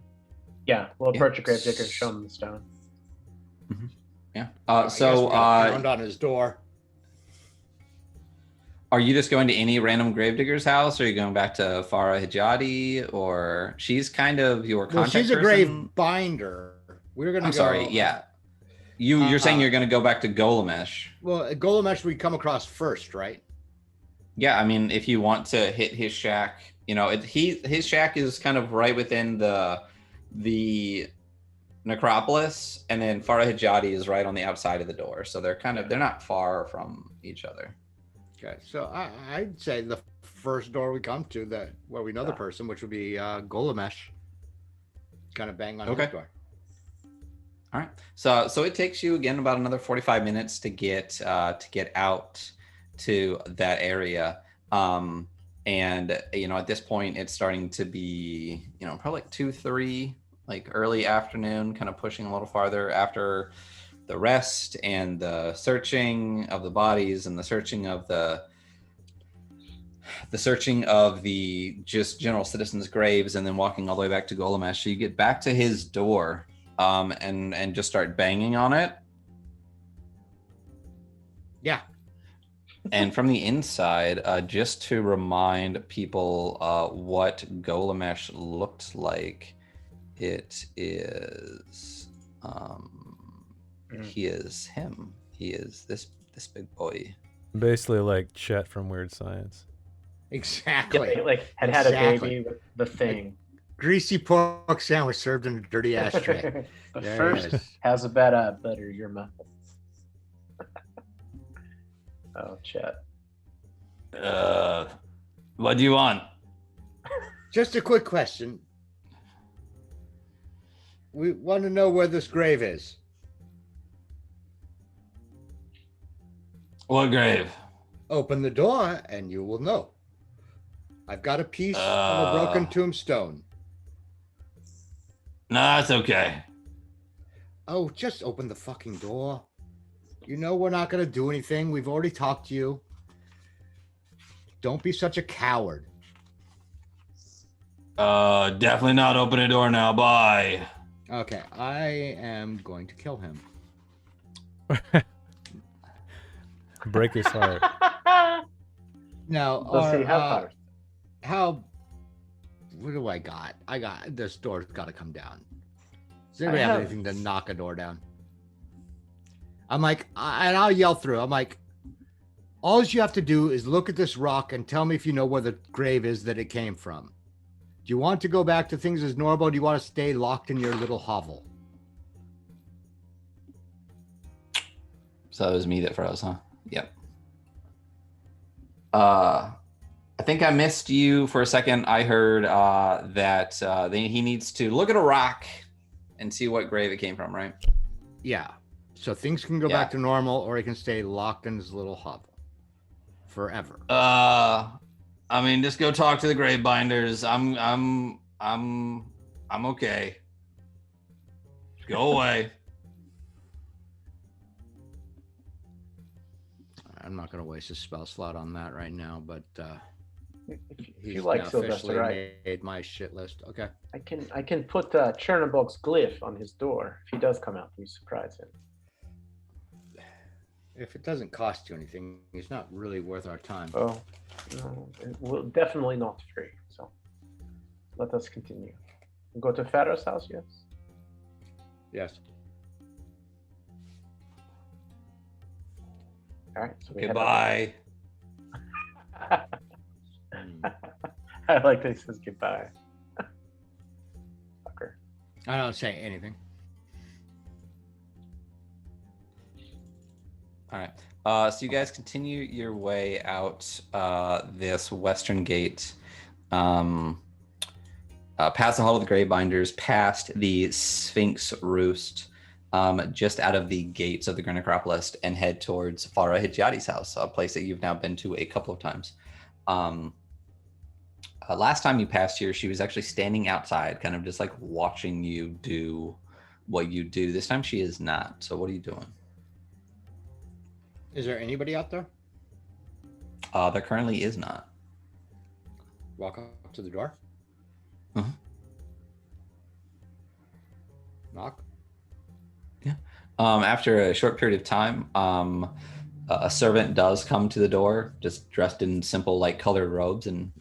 Yeah, we'll Yeah. approach a Gravedigger, show him the stone. yeah. I guess So we gotta pound on his door. are you just going to any random gravedigger's house, or are you going back to Farah Hijadi, or she's kind of your Well, contact she's a person? grave binder. We're gonna I'm go. sorry, yeah. You're saying Uh-uh. you're going to go back to Golomesh. Well, Golomesh we come across first, right? Yeah, I mean, if you want to hit his shack, his shack is kind of right within the necropolis, and then Farah Hijadi is right on the outside of the door. So they're not far from each other. Okay, so I'd say the first door we come to where we know the person, which would be Golomesh, kind of bang on Okay. his door. All right. So it takes you again about another 45 minutes to get out to that area. And at this point it's starting to be, probably like 2-3, like early afternoon, kind of pushing a little farther after the rest and the searching of the bodies and the searching of the just general citizens' graves, and then walking all the way back to Golomesh. So you get back to his door, and just start banging on it. Yeah. And from the inside, just to remind people what Golomesh looked like, it is he is him. He is this big boy. Basically, like Chet from Weird Science. Exactly. Yeah, like had a Exactly. baby with the thing. Greasy pork sandwich served in a dirty ashtray. But There first, it is. how's about butter your muffins? Oh, Chet. What do you want? Just a quick question. We want to know where this grave is. What grave? Open the door and you will know. I've got a piece of a broken tombstone. No, it's okay. Oh, just open the fucking door. You know we're not going to do anything. We've already talked to you. Don't be such a coward. Definitely not open a door now. Bye. Okay, I am going to kill him. Break his heart. Now, Let's see how what do I got? This door's got to come down. Does anybody have anything to knock a door down? I'm like, and I'll yell through. I'm like, all you have to do is look at this rock and tell me if you know where the grave is that it came from. Do you want to go back to things as normal? Or do you want to stay locked in your little hovel? So it was me that froze, huh? Yep. I think I missed you for a second. I heard that he needs to look at a rock and see what grave it came from, right? Yeah. So things can go back to normal, or he can stay locked in his little hovel forever. I mean, just go talk to the grave binders. I'm okay. Go away. I'm not going to waste a spell slot on that right now, but If you he's like now Sylvester, officially right? made my shit list. Okay. I can put Chernobog's glyph on his door. If he does come out, you surprise him. If it doesn't cost you anything, it's not really worth our time. Oh, no, definitely not free. So let us continue. Go to Pharaoh's house, yes? Yes. All right. So we Goodbye. I like that he says goodbye. Fucker. I don't say anything. All right. So you guys continue your way out this western gate, past the Hall of the Gravebinders, past the Sphinx Roost, just out of the gates of the Grand Necropolis, and head towards Farah Hijati's house, a place that you've now been to a couple of times. Last time you passed here, she was actually standing outside, kind of just like watching you do what you do. This time she is not. So what are you doing? Is there anybody out there? There currently is not. Walk up to the door. Mhm. Knock. Yeah. After a short period of time, a servant does come to the door, just dressed in simple, light colored robes. And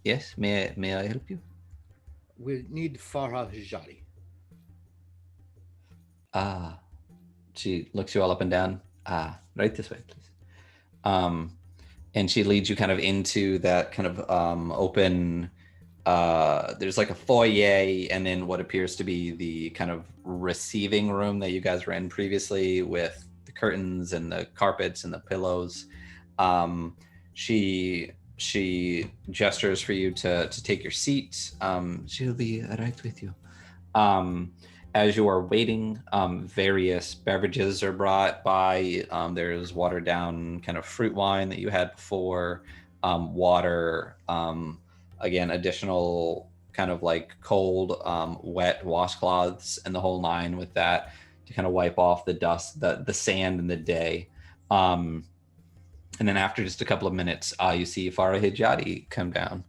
yes, may I help you? We need Farah Hijati. She looks you all up and down. Right this way, please. And she leads you kind of into that kind of open. There's like a foyer, and then what appears to be the kind of receiving room that you guys were in previously, with the curtains and the carpets and the pillows. She gestures for you to take your seat. She'll be right with you. As you are waiting, various beverages are brought by. There's watered down kind of fruit wine that you had before, water, again, additional kind of like cold, wet washcloths and the whole nine with that to kind of wipe off the dust, the sand in the day. And then after just a couple of minutes, you see Farah Hijati come down.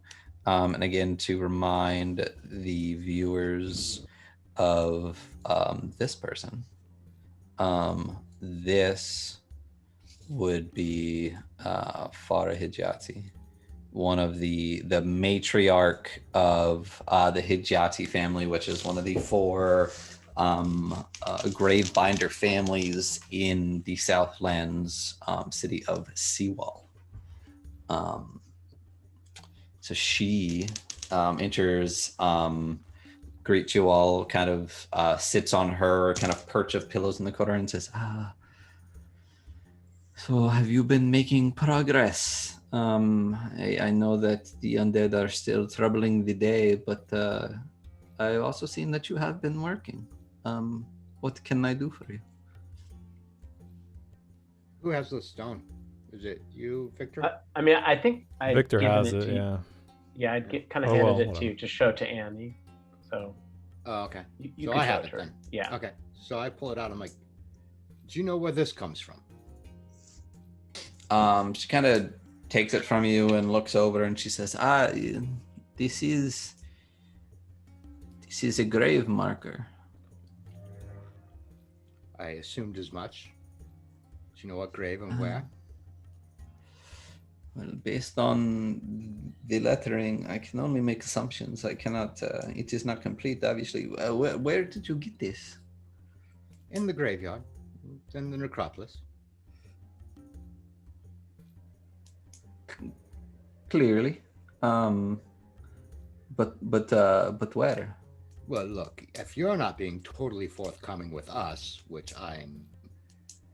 And again, to remind the viewers of this person, this would be Farah Hijati, one of the matriarch of the Hijati family, which is one of the four gravebinder families in the Southlands city of Seawall. So she enters, greets you all, kind of sits on her kind of perch of pillows in the corner and says, so have you been making progress? I know that the undead are still troubling the day, but I've also seen that you have been working. What can I do for you? Who has the stone? Is it you, Victor? I mean, I think Victor has it, yeah. Yeah, I'd kind of handed it to you to show to Annie. So. Oh, okay. You so can I show have it it to her. then. Yeah. Okay. So I pull it out. I'm like, do you know where this comes from? She kind of takes it from you and looks over, and she says, this is a grave marker. I assumed as much. Do you know what grave and where? Well, based on the lettering, I can only make assumptions. I cannot, it is not complete, obviously. Where did you get this? In the graveyard. It's in the necropolis. Clearly. But where? Well, look, if you're not being totally forthcoming with us, which I'm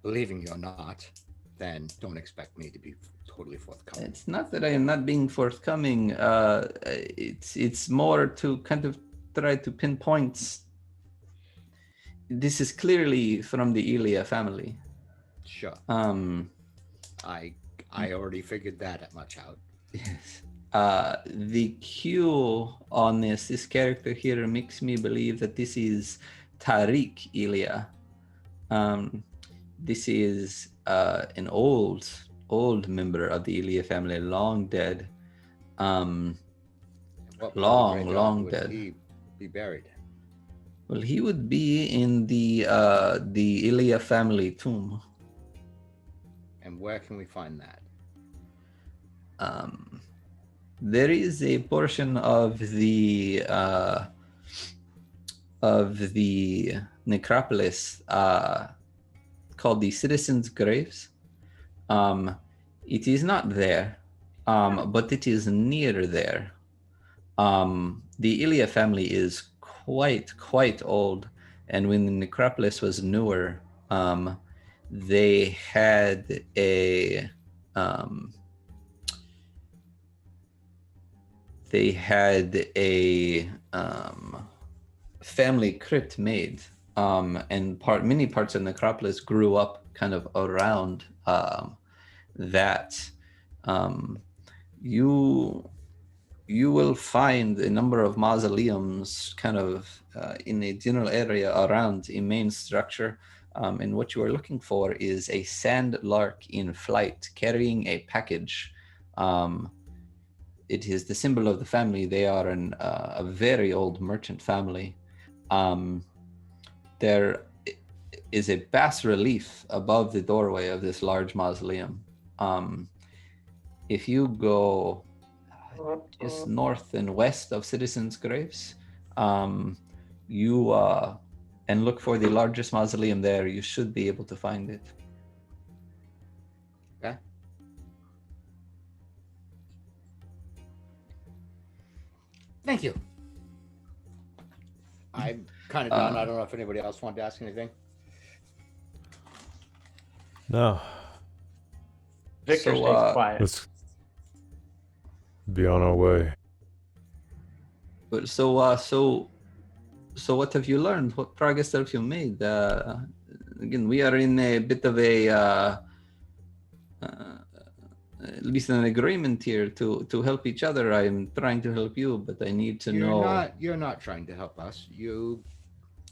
believing you're not, then don't expect me to be totally forthcoming. It's not that I am not being forthcoming. It's more to kind of try to pinpoint. This is clearly from the Elia family. Sure. Um, I already figured that much out. Yes. The Q on this character here makes me believe that this is Tariq Elia. This is an old member of the Elia family, long dead. What Long would dead. he be buried? Well, he would be in the Elia family tomb. And where can we find that? There is a portion of the necropolis called the Citizens' Graves. It is not there, but it is near there. The Ilia family is quite old, and when the necropolis was newer, they had a family crypt made, and many parts of necropolis grew up kind of around that. You will find a number of mausoleums kind of in a general area around a main structure. And what you are looking for is a sand lark in flight carrying a package. It is the symbol of the family. They are a very old merchant family. There is a bas relief above the doorway of this large mausoleum. If you go just north and west of Citizens' Graves, and look for the largest mausoleum there, you should be able to find it. Okay. Thank you. I'm kind of done. I don't know if anybody else wanted to ask anything. No. Victor stays quiet. Let's be on our way. But so what have you learned? What progress have you made? Again, we are in a bit of at least an agreement here to help each other. I am trying to help you, but I need to know. You're not trying to help us.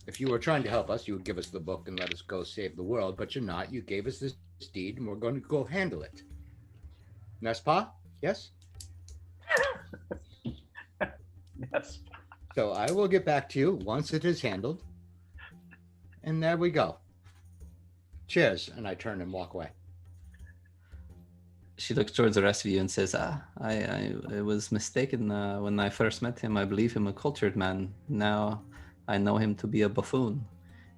If you were trying to help us, you would give us the book and let us go save the world, but you're not. You gave us this deed, and we're going to go handle it. N'est-ce pas? Yes? Yes. So I will get back to you once it is handled. And there we go. Cheers. And I turn and walk away. She looks towards the rest of you and says, I was mistaken when I first met him. I believe him a cultured man. Now I know him to be a buffoon.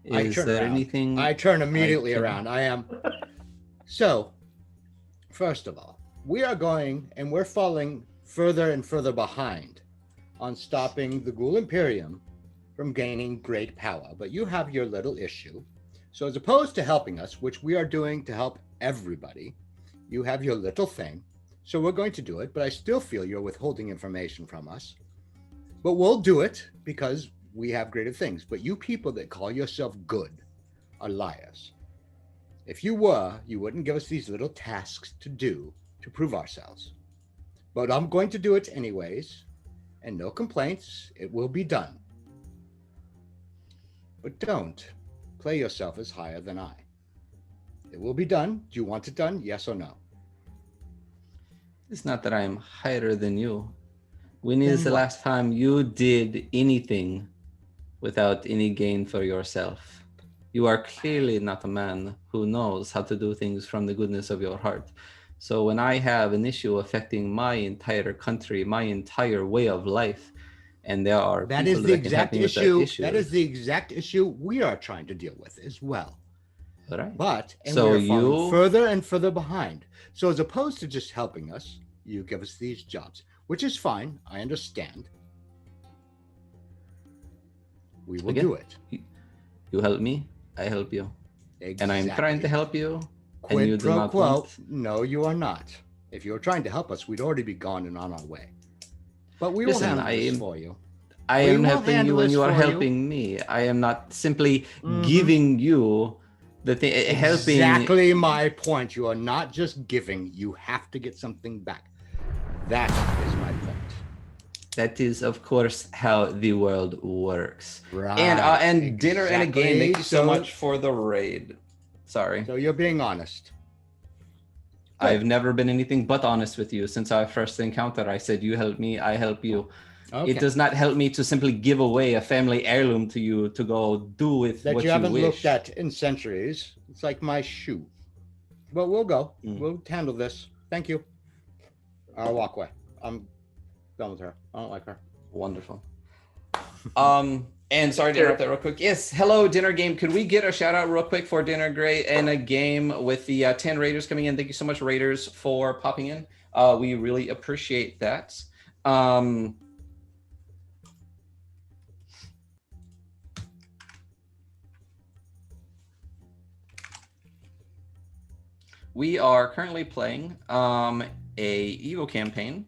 Is there anything? I turn immediately around. I am. So, first of all, we are going and we're falling further and further behind on stopping the Ghoul Imperium from gaining great power. But you have your little issue. So as opposed to helping us, which we are doing to help everybody, you have your little thing. So we're going to do it, but I still feel you're withholding information from us. But we'll do it because we have greater things. But you people that call yourself good are liars. If you were, you wouldn't give us these little tasks to do to prove ourselves. But I'm going to do it anyways. And no complaints, it will be done. But don't play yourself as higher than I. It will be done. Do you want it done? Yes or no? It's not that I'm higher than you. When is the last time you did anything without any gain for yourself? You are clearly not a man who knows how to do things from the goodness of your heart. So when I have an issue affecting my entire country, my entire way of life, and there are that people is the that can help exact me with issue. That is the exact issue we are trying to deal with as well. All right. But so we're falling further and further behind. So as opposed to just helping us, you give us these jobs, which is fine. I understand. We will do it. You help me, I help you. Exactly. And I'm trying to help you. And you Quid do pro not quo. want? No, you are not. If you were trying to help us, we'd already be gone and on our way. But we will Listen, handle this for you. I We am will helping handle you and this you are for you. helping me. I am not simply Mhm. giving you the thing. Helping. Exactly my point. You are not just giving. You have to get something back. That is my point. That is, of course, how the world works. Right. And dinner and a game. Thank you so Exactly. much for the raid. Sorry. So you're being honest. I've never been anything but honest with you since our first encounter. I said, you help me, I help you. Okay. It does not help me to simply give away a family heirloom to you to go do with That what you you haven't wish. looked at in centuries. It's like my shoe. But we'll go. We'll handle this. Thank you. I'll walk away. I'm done with her. I don't like her. Wonderful. And sorry to interrupt that real quick. Yes, hello, Dinner Game. Could we get a shout out real quick for Dinner Gray and a game with the 10 Raiders coming in? Thank you so much, Raiders, for popping in. We really appreciate that. We are currently playing a Evo campaign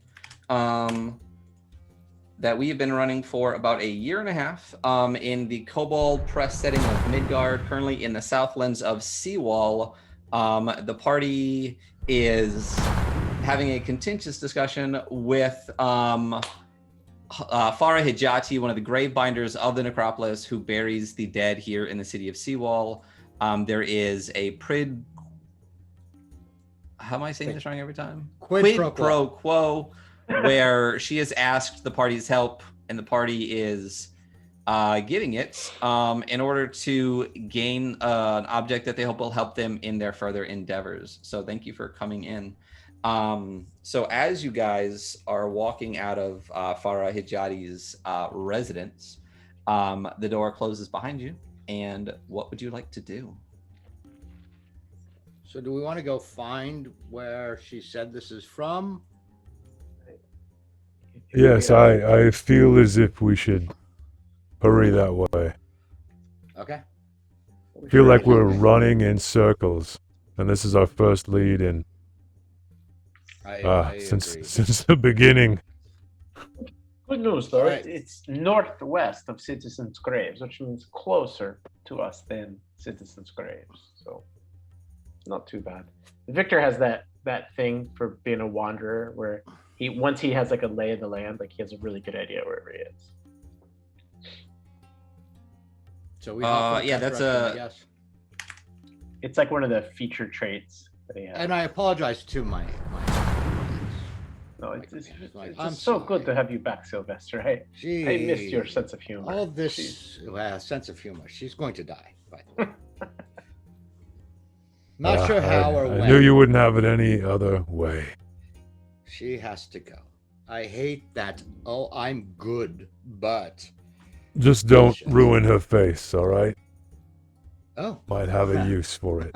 that we have been running for about a year and a half in the Kobold Press setting of Midgard, currently in the Southlands of Seawall. The party is having a contentious discussion with Farah Hijati, one of the gravebinders of the necropolis, who buries the dead here in the city of Seawall. There is a how am I saying this wrong every time? Quid pro quo, where she has asked the party's help, and the party is giving it in order to gain an object that they hope will help them in their further endeavors. So thank you for coming in. So as you guys are walking out of Farah Hijati's residence, the door closes behind you. And what would you like to do? So do we want to go find where she said this is from? Yes, I feel as if we should hurry that way. Okay. I feel like we're running in circles, and this is our first lead in I since agree. the beginning. Good news, though. Right. It's northwest of Citizens' Graves, which means closer to us than Citizens' Graves. So, not too bad. Victor has that thing for being a wanderer, where once he has like a lay of the land, like he has a really good idea wherever he is. So we yeah, that's a. Yes. It's like one of the feature traits that he has. And I apologize to my No, it's like, just so good to have you back, Sylvester. I missed your sense of humor. All this sense of humor. She's going to die, by the way. Not sure how or when. I knew you wouldn't have it any other way. She has to go. I hate that. Oh, I'm good, but Just don't ruin her face, all right? oh, Might have a use for it.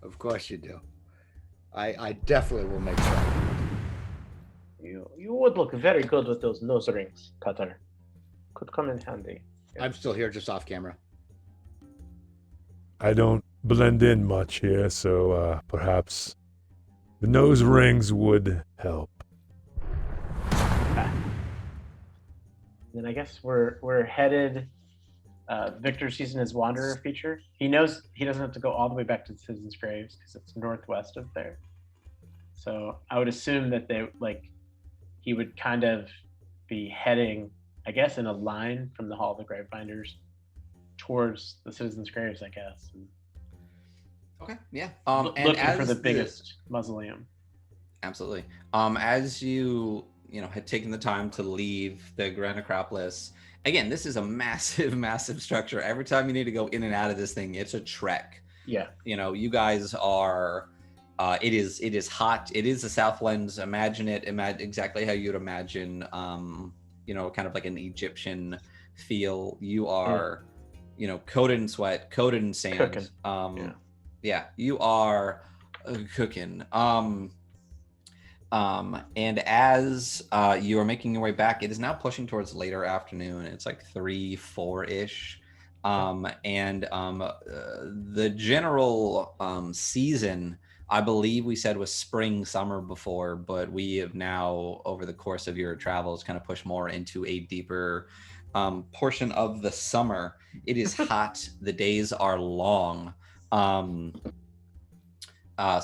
of course you do. I definitely will make sure. You would look very good with those nose rings, Cutter. Could come in handy. Yeah. I'm still here, just off camera. I don't blend in much here, so perhaps the nose rings would help. Then I guess we're headed. Victor's using his Wanderer feature. He knows he doesn't have to go all the way back to the Citizens' Graves because it's northwest of there. So I would assume that he would kind of be heading, I guess, in a line from the Hall of the Gravebinders towards the Citizens' Graves, I guess. Okay, yeah. Looking for the biggest mausoleum. Absolutely. As you had taken the time to leave the Grand Necropolis, again, this is a massive, massive structure. Every time you need to go in and out of this thing, it's a trek. Yeah. You guys are. It is hot. It is the Southlands. Imagine exactly how you'd imagine. Kind of like an Egyptian feel. You are, coated in sweat, coated in sand. Cooking. Yeah, you are cooking. And as you are making your way back, it is now pushing towards later afternoon. It's like 3-4-ish. The general season, I believe we said was spring, summer before, but we have now, over the course of your travels, kind of pushed more into a deeper portion of the summer. It is hot. The days are long. So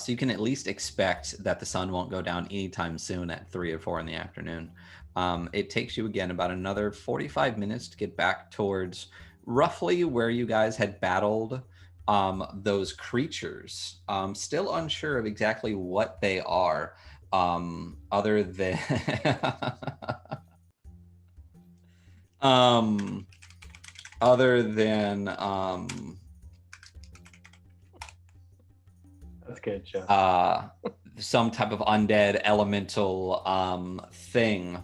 you can at least expect that the sun won't go down anytime soon at 3 or 4 in the afternoon. It takes you, again, about another 45 minutes to get back towards roughly where you guys had battled those creatures. Still unsure of exactly what they are, other than other than That's good, Joe. some type of undead elemental thing.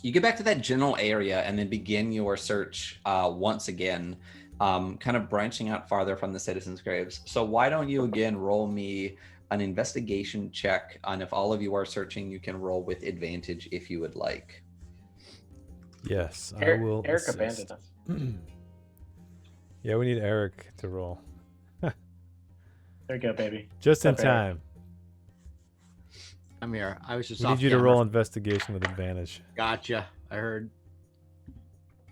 You get back to that general area and then begin your search once again, kind of branching out farther from the citizens' graves. So why don't you again roll me an investigation check, and if all of you are searching, you can roll with advantage if you would like. Yes, I will. Eric assist. abandoned us. Yeah, we need Eric to roll. There you go, baby. Just in What's up, Eric? time. I'm here. I was just We off need you to camera. roll investigation with advantage. Gotcha. I heard.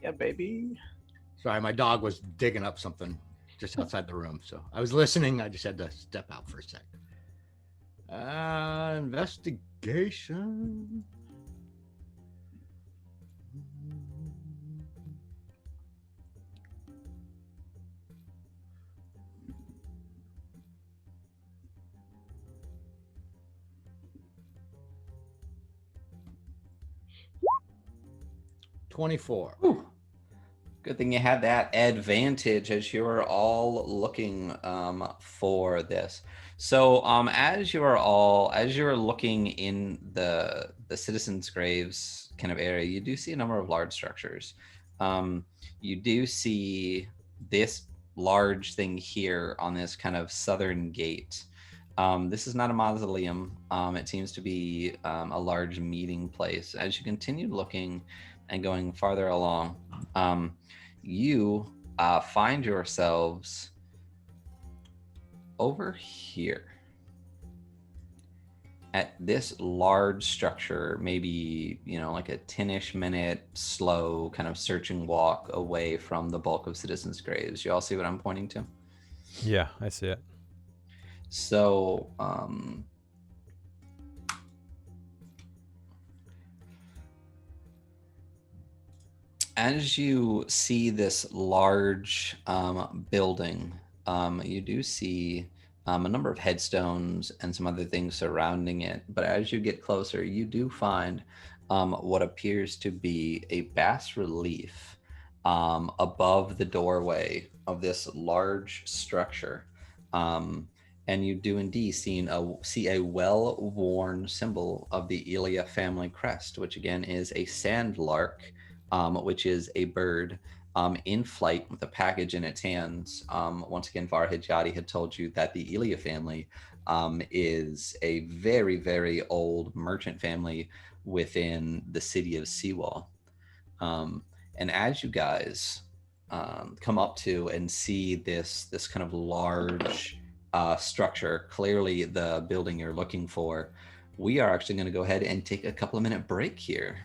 Yeah, baby. Sorry, my dog was digging up something just outside the room. So I was listening. I just had to step out for a sec. Investigation. $24. Whew. Good thing you had that advantage as you're all looking for this. So as you're looking in the citizens' graves kind of area, you do see a number of large structures. You do see this large thing here on this kind of southern gate. This is not a mausoleum. It seems to be a large meeting place. As you continue looking and going farther along, you find yourselves over here at this large structure, maybe, like a 10-ish minute slow kind of searching walk away from the bulk of citizens' graves. You all see what I'm pointing to? Yeah, I see it. So, as you see this large building, you do see a number of headstones and some other things surrounding it. But as you get closer, you do find what appears to be a bas relief above the doorway of this large structure. And you do indeed see a well-worn symbol of the Elia family crest, which again is a sandlark, which is a bird in flight with a package in its hands. Once again, Varhijati had told you that the Elia family is a very, very old merchant family within the city of Seawall. And as you guys come up to and see this kind of large structure, clearly the building you're looking for, we are actually going to go ahead and take a couple of minute break here.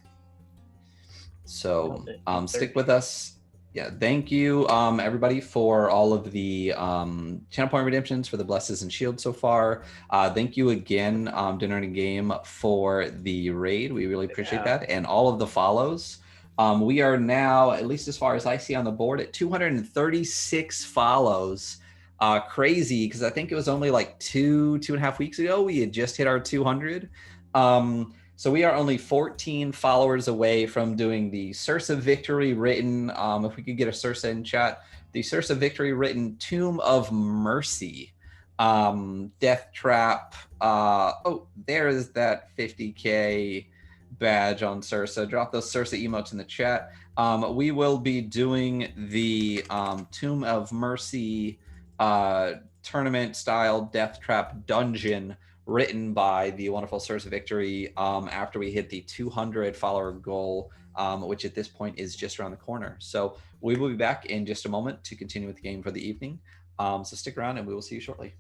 So stick with us. Yeah, thank you everybody for all of the channel point redemptions for the blesses and shields so far. Thank you again, Dinner and Game, for the raid. We really appreciate that, and all of the follows. We are now, at least as far as I see on the board, at 236 follows. Crazy, because I think it was only like two and a half weeks ago we had just hit our 200. So we are only 14 followers away from doing the Sursa Victory written, if we could get a Sursa in chat, the Sursa Victory written Tomb of Mercy, Death Trap. Oh, there is that 50K badge on Sursa. Drop those Sursa emotes in the chat. We will be doing the Tomb of Mercy tournament style Death Trap dungeon written by the wonderful Source of Victory after we hit the 200 follower goal, which at this point is just around the corner. So We will be back in just a moment to continue with the game for the evening. So stick around and we will see you shortly.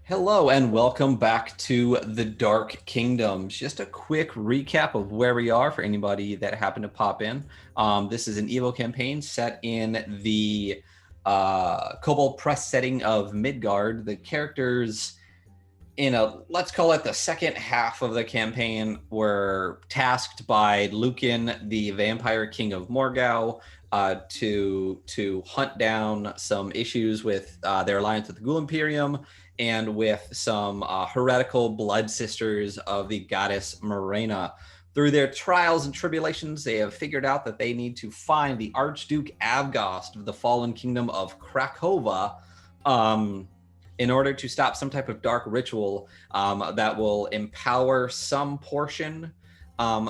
Hello and welcome back to the Dark Kingdoms. Just a quick recap of where we are for anybody that happened to pop in. This is an Evo campaign set in the Kobold Press setting of Midgard. The characters in let's call it the second half of the campaign, were tasked by Lucan, the Vampire King of Morgau, to hunt down some issues with their alliance with the Ghoul Imperium and with some heretical blood sisters of the goddess Morena. Through their trials and tribulations, they have figured out that they need to find the Archduke Avgost of the fallen kingdom of Krakova in order to stop some type of dark ritual that will empower some portion,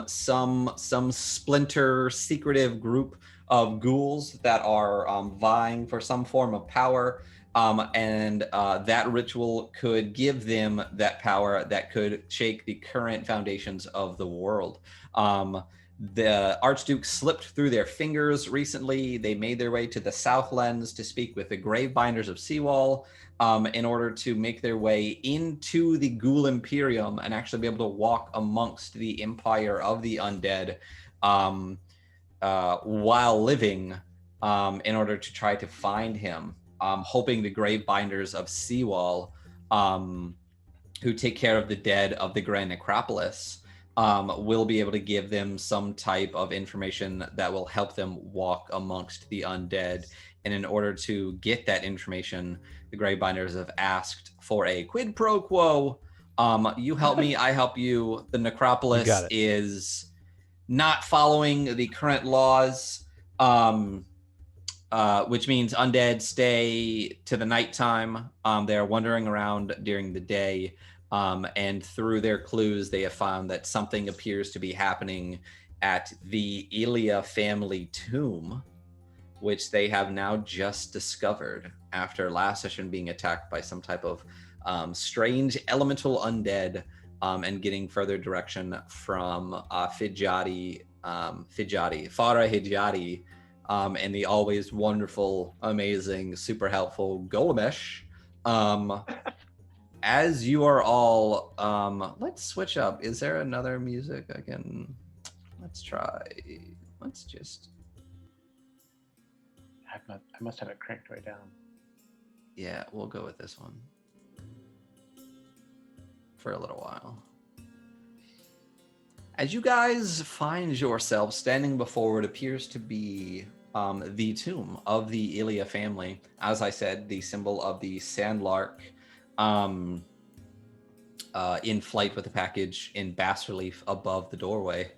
some splinter secretive group of ghouls that are vying for some form of power. And that ritual could give them that power that could shake the current foundations of the world. The Archduke slipped through their fingers recently. They made their way to the Southlands to speak with the Gravebinders of Seawall in order to make their way into the Ghoul Imperium and actually be able to walk amongst the Empire of the Undead while living in order to try to find him. Hoping the Gravebinders of Seawall, who take care of the dead of the Grand Necropolis, will be able to give them some type of information that will help them walk amongst the undead. And in order to get that information, the Gravebinders have asked for a quid pro quo. You help me, I help you. The Necropolis is not following the current laws. Which means undead stay to the nighttime. They're wandering around during the day, and through their clues, they have found that something appears to be happening at the Ilia family tomb, which they have now just discovered after last session being attacked by some type of strange elemental undead, and getting further direction from Farah Hijati, and the always wonderful, amazing, super helpful Golomesh. As you are all, let's switch up. Is there another music I can? Let's try. Let's just. I must have it cranked way down. Yeah, we'll go with this one for a little while. As you guys find yourselves standing before what appears to be the tomb of the Ilia family, as I said, the symbol of the Sandlark, in flight with a package in bas relief above the doorway.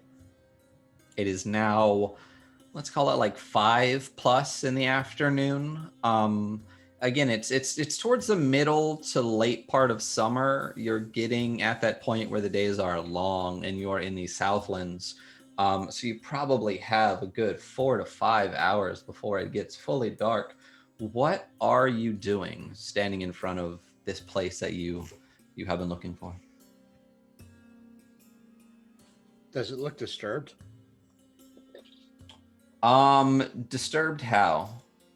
It is now, let's call it like 5+ in the afternoon. Again, it's towards the middle to late part of summer. You're getting at that point where the days are long and you're in the Southlands. So you probably have a good 4 to 5 hours before it gets fully dark. What are you doing standing in front of this place that you have been looking for? Does it look disturbed? Disturbed how?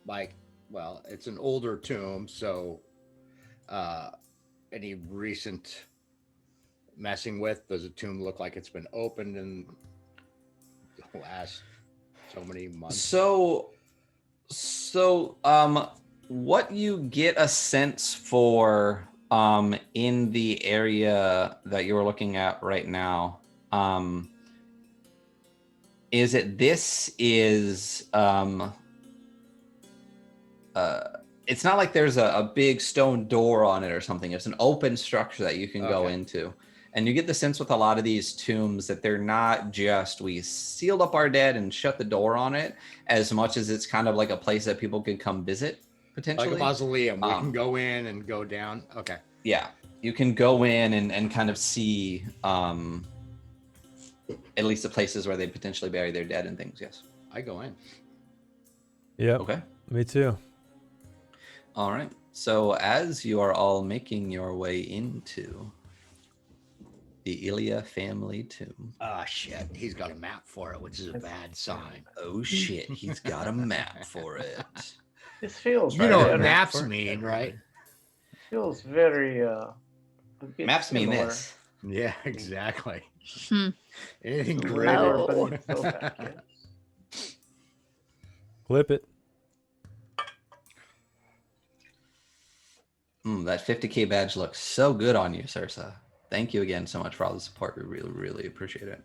Like, well, it's an older tomb, so any recent messing with, does the tomb look like it's been opened in the last so many months? So what you get a sense for in the area that you're looking at right now, is that this is it's not like there's a big stone door on it or something. It's an open structure that you can go into. And you get the sense with a lot of these tombs that they're not just, we sealed up our dead and shut the door on it, as much as it's kind of like a place that people could come visit, potentially. Like a mausoleum. We can go in and go down. Okay. Yeah. You can go in and kind of see at least the places where they potentially bury their dead and things, yes. I go in. Yeah. Okay. Me too. All right. So as you are all making your way into the Ilia family tomb. Ah, shit. He's got a map for it, which is a bad sign. Oh, shit. He's got a map for it. This feels You know right. what maps mean, right? Feels very a bit Maps mean similar this. Yeah, exactly. Hmm. Anything to greater? where Oh. beneath Zovac, yes. Clip it. That 50K badge looks so good on you, Sursa. Thank you again so much for all the support. We really, really appreciate it.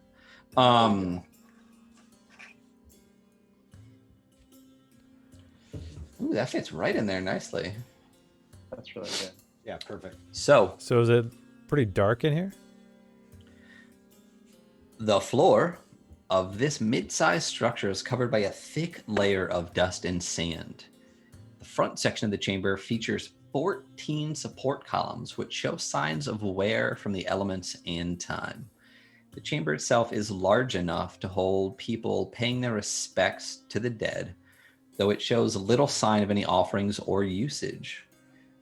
Ooh, that fits right in there nicely. That's really good. Yeah, perfect. So So is it pretty dark in here? the floor of this mid-sized structure is covered by a thick layer of dust and sand. The front section of the chamber features 14 support columns, which show signs of wear from the elements and time. The chamber itself is large enough to hold people paying their respects to the dead, though it shows little sign of any offerings or usage.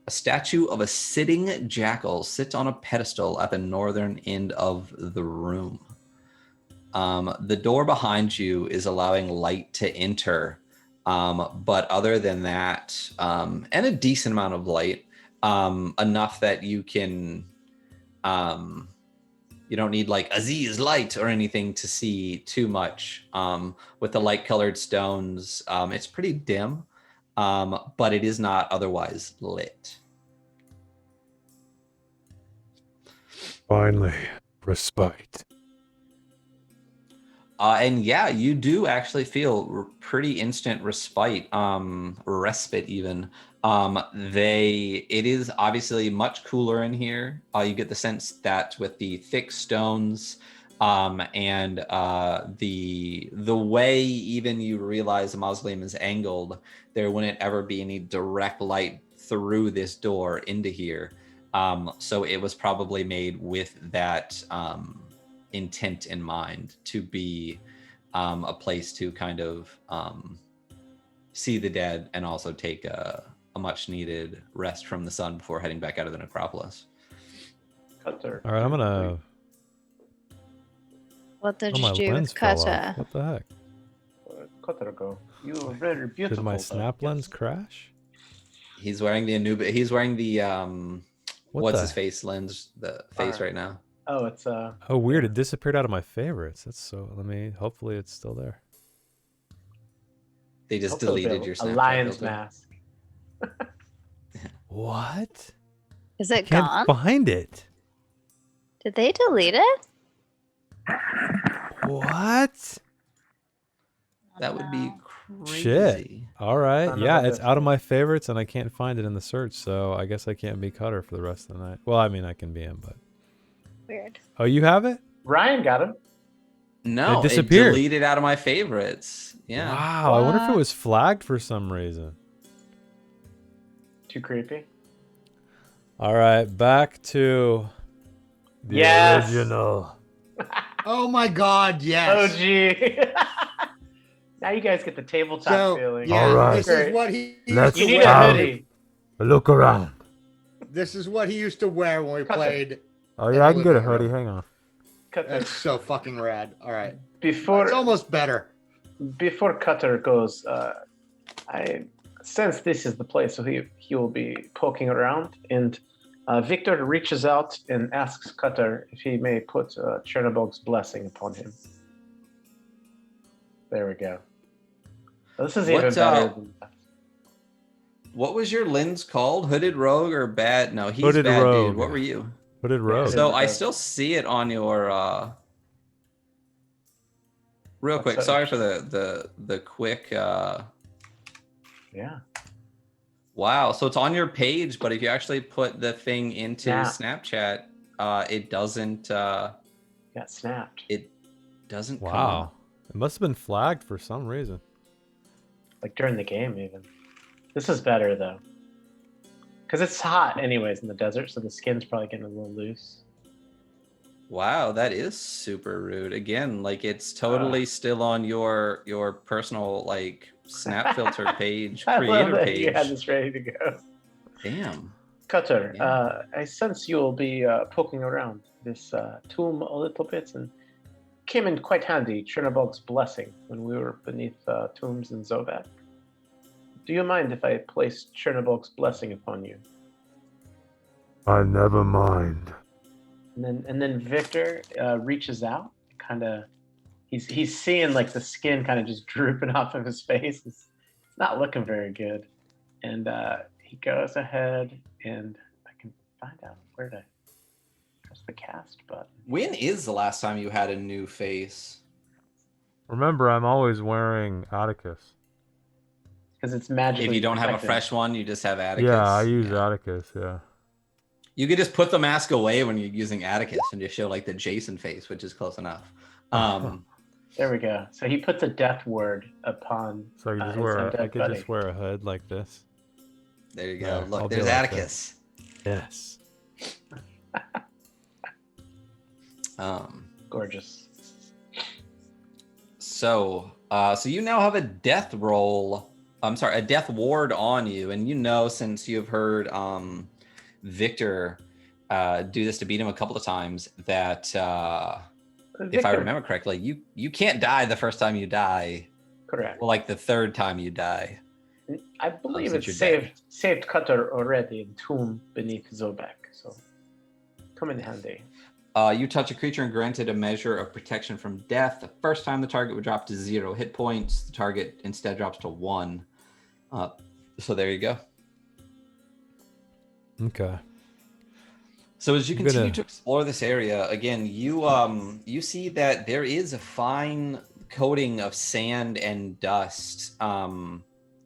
A statue of a sitting jackal sits on a pedestal at the northern end of the room. The door behind you is allowing light to enter, but other than that, and a decent amount of light, enough that you can, you don't need like Aziz light or anything to see too much. With the light-colored stones, it's pretty dim, but it is not otherwise lit. Finally, respite. And yeah, you do actually feel pretty instant respite, respite even. It is obviously much cooler in here. You get the sense that with the thick stones, and the way even you realize the mausoleum is angled, there wouldn't ever be any direct light through this door into here. So it was probably made with that intent in mind to be a place to kind of see the dead and also take a much needed rest from the sun before heading back out of the necropolis. Cutter. All right, I'm gonna. What did Oh, you my do lens with fell Kata? off. What the heck? Cutter go. You are very beautiful. Did my though. snap lens Yes. crash? He's wearing the Anubis. He's wearing the What what's the- his face lens? The face right now. Oh, it's Oh, weird! yeah. It disappeared out of my favorites. That's so. Hopefully, it's still there. They just Hopefully it'll deleted be your a Snapchat lion's filter. mask. What? Is I it can't gone? find it. Did they delete it? What? That would be No. crazy. Shit. All right. Son of Yeah, a it's out of biscuit. my favorites, and I can't find it in the search. So I guess I can't be Cutter for the rest of the night. Well, I mean, I can be him, but. Weird. Oh, you have it? Ryan got him. No, It it disappeared. deleted out of my favorites. Yeah. Wow. I wonder if it What? was flagged for some reason. Too creepy. All right, back to the Yes! original. Oh my God! Oh, Yes. gee. Now you guys get the tabletop So feeling. yeah, All right. this is what he Let's used You to need a wear. hoodie. Look around. This is what he used to wear when we played. Oh In yeah, I the can get a living room. hoodie. Hang on. Cutter. That's so fucking rad. All right, Before it's almost better. before Cutter goes, I sense this is the place, so he will be poking around, and Victor reaches out and asks Cutter if he may put Chernobog's blessing upon him. There we go. This is even What, better than that. What was your lens called? Hooded Rogue or Bad? No, he's Hooded Bad Rogue. Dude. What were you? What did Rogue? So Hooded I Rogue. still see it on your real What's quick. that? Sorry for the quick Yeah. wow. So it's on your page, but if you actually put the thing into Yeah. Snapchat, it doesn't Got snapped. it doesn't come Wow. up. It must have been flagged for some reason. Like during the game, even. This is better though, because it's hot anyways in the desert, so the skin's probably getting a little loose. Wow, that is super rude. Again, like it's totally still on your personal like snap filter page, I love creator that page. you had this ready to go. Damn. Cutter, Yeah. I sense you'll be poking around this tomb a little bit, and came in quite handy, Chernobog's blessing, when we were beneath tombs in Zovac. Do you mind if I place Chernobog's blessing upon you? I never mind. And then Victor reaches out, kind of. He's seeing like the skin kind of just drooping off of his face. It's not looking very good, and he goes ahead and I can find out where to press the cast button. When is the last time you had a new face? Remember, I'm always wearing Atticus. Because it's magically. If you don't have a protected. fresh one, you just have Atticus. Yeah, I use Atticus, yeah. You could just put the mask away when you're using Atticus and just show like the Jason face, which is close enough. There we go. So he puts a death word upon. So I could just wear a hood like this. There you go. Yeah, Look, I'll there's do like Atticus. Yes. Gorgeous. So you now have a death roll. I'm sorry, a death ward on you, and you know since you've heard Victor do this to beat him a couple of times that if I remember correctly, you can't die the first time you die. Correct. Well, like the third time you die. I believe since it's you're saved Cutter already in Tomb beneath Zobek, so come in handy. You touch a creature and granted a measure of protection from death. The first time the target would drop to 0 hit points. The target instead drops to 1. So there you go. Okay. So as you continue to explore this area, again, you see that there is a fine coating of sand and dust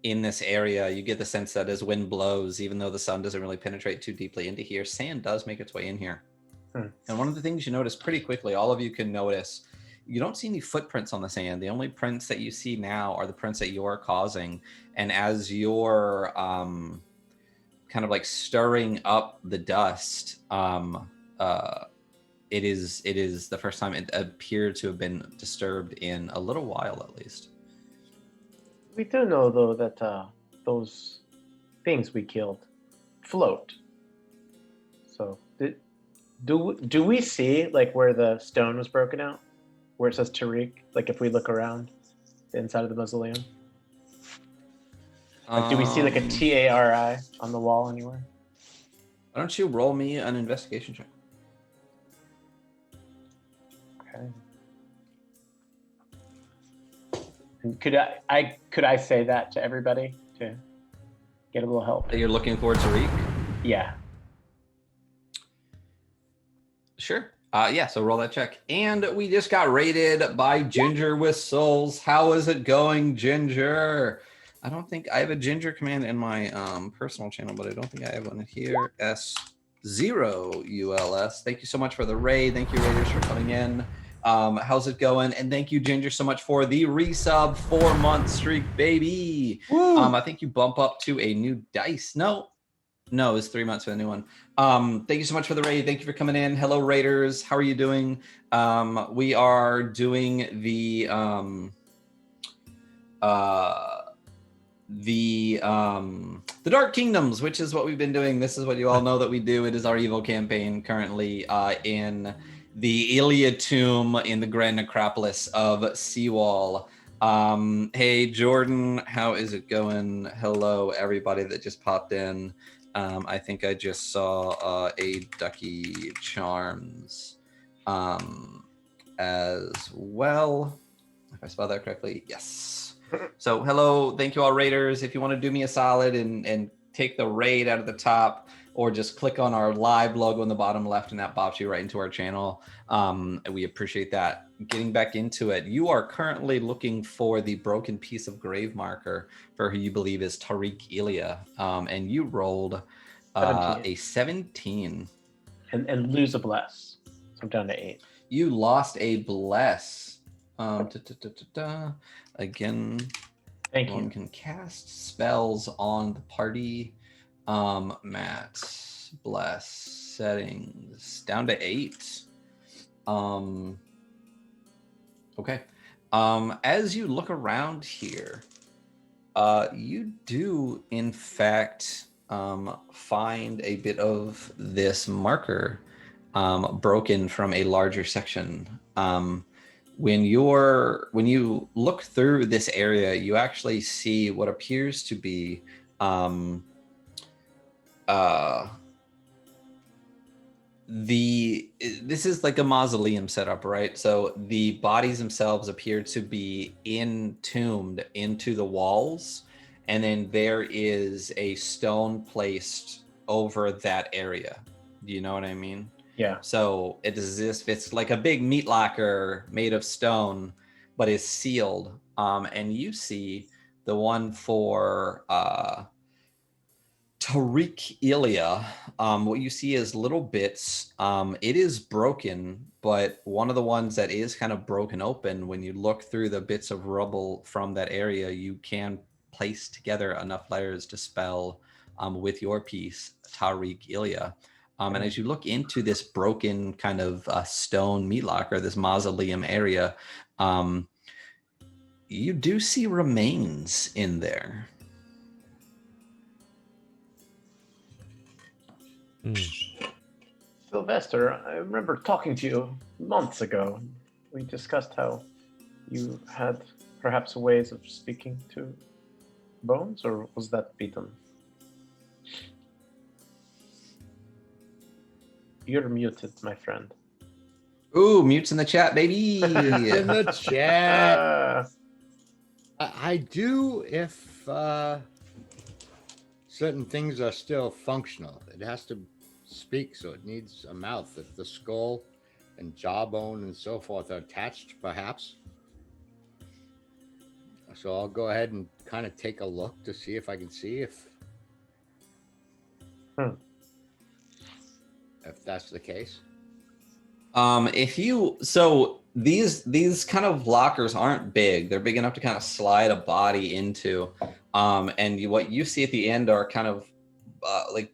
in this area. You get the sense that as wind blows, even though the sun doesn't really penetrate too deeply into here, sand does make its way in here. And one of the things you notice pretty quickly, all of you can notice, you don't see any footprints on the sand. The only prints that you see now are the prints that you're causing. And as you're kind of like stirring up the dust, it is the first time it appeared to have been disturbed in a little while, at least. We do know, though, that those things we killed float. So do we see like where the stone was broken out, where it says Tariq? Like if we look around the inside of the mausoleum, like do we see like a TARI on the wall anywhere? Why don't you roll me an investigation check? Okay. And could I say that to everybody to get a little help? That you're looking for Tariq? Yeah. Sure. Yeah, so roll that check. And we just got raided by Ginger with Souls. How is it going, Ginger? I don't think I have a Ginger command in my personal channel, but I don't think I have one here. S0ULS. Thank you so much for the raid. Thank you, Raiders, for coming in. How's it going? And thank you, Ginger, so much for the resub 4-month streak, baby. I think you bump up to a new dice. No, it's 3 months for the new one. Thank you so much for the raid. Thank you for coming in. Hello, Raiders. How are you doing? We are doing the Dark Kingdoms, which is what we've been doing. This is what you all know that we do. It is our evil campaign currently in the Iliad tomb in the Grand Necropolis of Seawall. Hey, Jordan, how is it going? Hello, everybody that just popped in. I think I just saw a Ducky Charms as well. If I spelled that correctly, yes. So hello, thank you all, Raiders. If you want to do me a solid and take the raid out of the top, or just click on our live logo in the bottom left and that pops you right into our channel. We appreciate that. Getting back into it, you are currently looking for the broken piece of grave marker for who you believe is Tariq Ilya, and you rolled 17. a 17. And lose a bless. So I'm down to 8. You lost a bless. Again, Thank you. one can cast spells on the party. Matt, bless, settings, down to 8. Okay. As you look around here, you do in fact find a bit of this marker broken from a larger section. When you look through this area, you actually see what appears to be This is like a mausoleum setup, right? So the bodies themselves appear to be entombed into the walls, and then there is a stone placed over that area. Do you know what I mean? Yeah. So it is as if it's like a big meat locker made of stone, but is sealed. And you see the one for Tariq Ilya, what you see is little bits. It is broken, but one of the ones that is kind of broken open, when you look through the bits of rubble from that area, you can place together enough letters to spell with your piece, Tariq Ilya. And as you look into this broken kind of stone meat locker, this mausoleum area, you do see remains in there. Sylvester, I remember talking to you months ago. We discussed how you had perhaps ways of speaking to bones, or was that beaten? You're muted, my friend. Ooh, mutes in the chat, baby. In the chat. I do if certain things are still functional. It has to speak, so it needs a mouth. If the skull and jawbone and so forth are attached, perhaps. So I'll go ahead and kind of take a look to see if I can see if that's the case. These kind of lockers aren't big. They're big enough to kind of slide a body into. What you see at the end are kind of like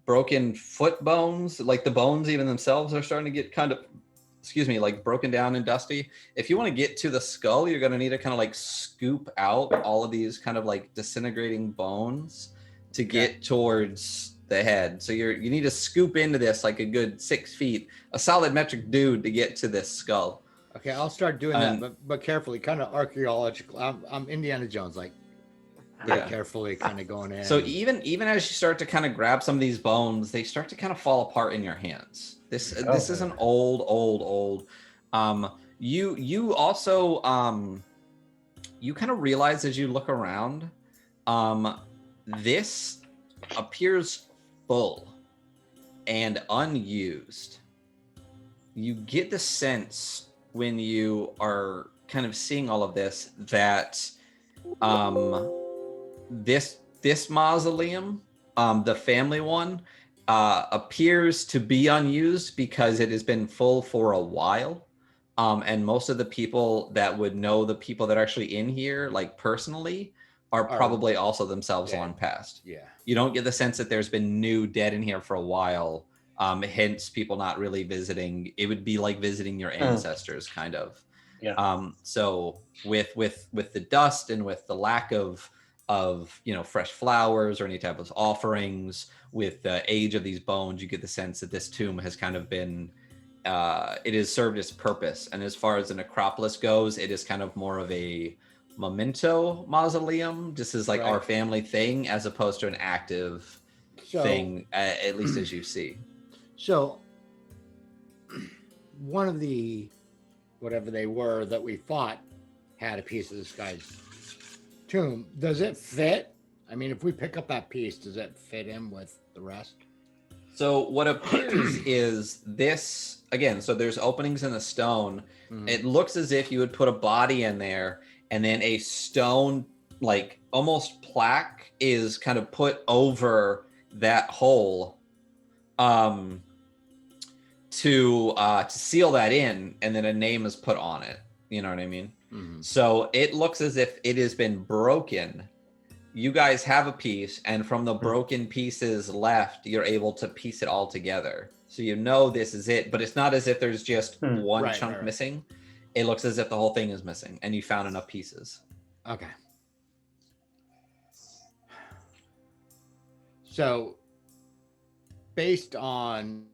broken foot bones. Like the bones even themselves are starting to get kind of, like broken down and dusty. If you want to get to the skull, you're going to need to kind of like scoop out all of these kind of like disintegrating bones to get towards the head. So you need to scoop into this like a good 6 feet, a solid metric dude to get to this skull. Okay, I'll start doing that, but carefully, kind of archaeological. I'm Indiana Jones, like carefully kind of going in. So even as you start to kind of grab some of these bones, they start to kind of fall apart in your hands. This is an old. You also you kind of realize as you look around, this appears full and unused. You get the sense when you are kind of seeing all of this that this mausoleum, the family one, appears to be unused because it has been full for a while. And most of the people that would know the people that are actually in here, like personally, are probably also themselves long past. Yeah. You don't get the sense that there's been new dead in here for a while. Hence people not really visiting. It would be like visiting your ancestors kind of. Yeah. So with the dust and with the lack of fresh flowers or any type of offerings, with the age of these bones, you get the sense that this tomb has kind of been it has served its purpose. And as far as the necropolis goes, it is kind of more of a memento mausoleum, just as like our family thing, as opposed to an active thing, at least as you see. So one of the whatever they were that we fought had a piece of this guy's tomb. Does it fit? I mean, if we pick up that piece, does it fit in with the rest? So what appears is this, again, so there's openings in the stone. Mm-hmm. It looks as if you would put a body in there and then a stone, like almost plaque, is kind of put over that hole to seal that in, and then a name is put on it. You know what I mean? Mm-hmm. So it looks as if it has been broken. You guys have a piece, and from the broken pieces left, you're able to piece it all together. So you know this is it, but it's not as if there's just one chunk missing. It looks as if the whole thing is missing, and you found enough pieces. Okay. So, based on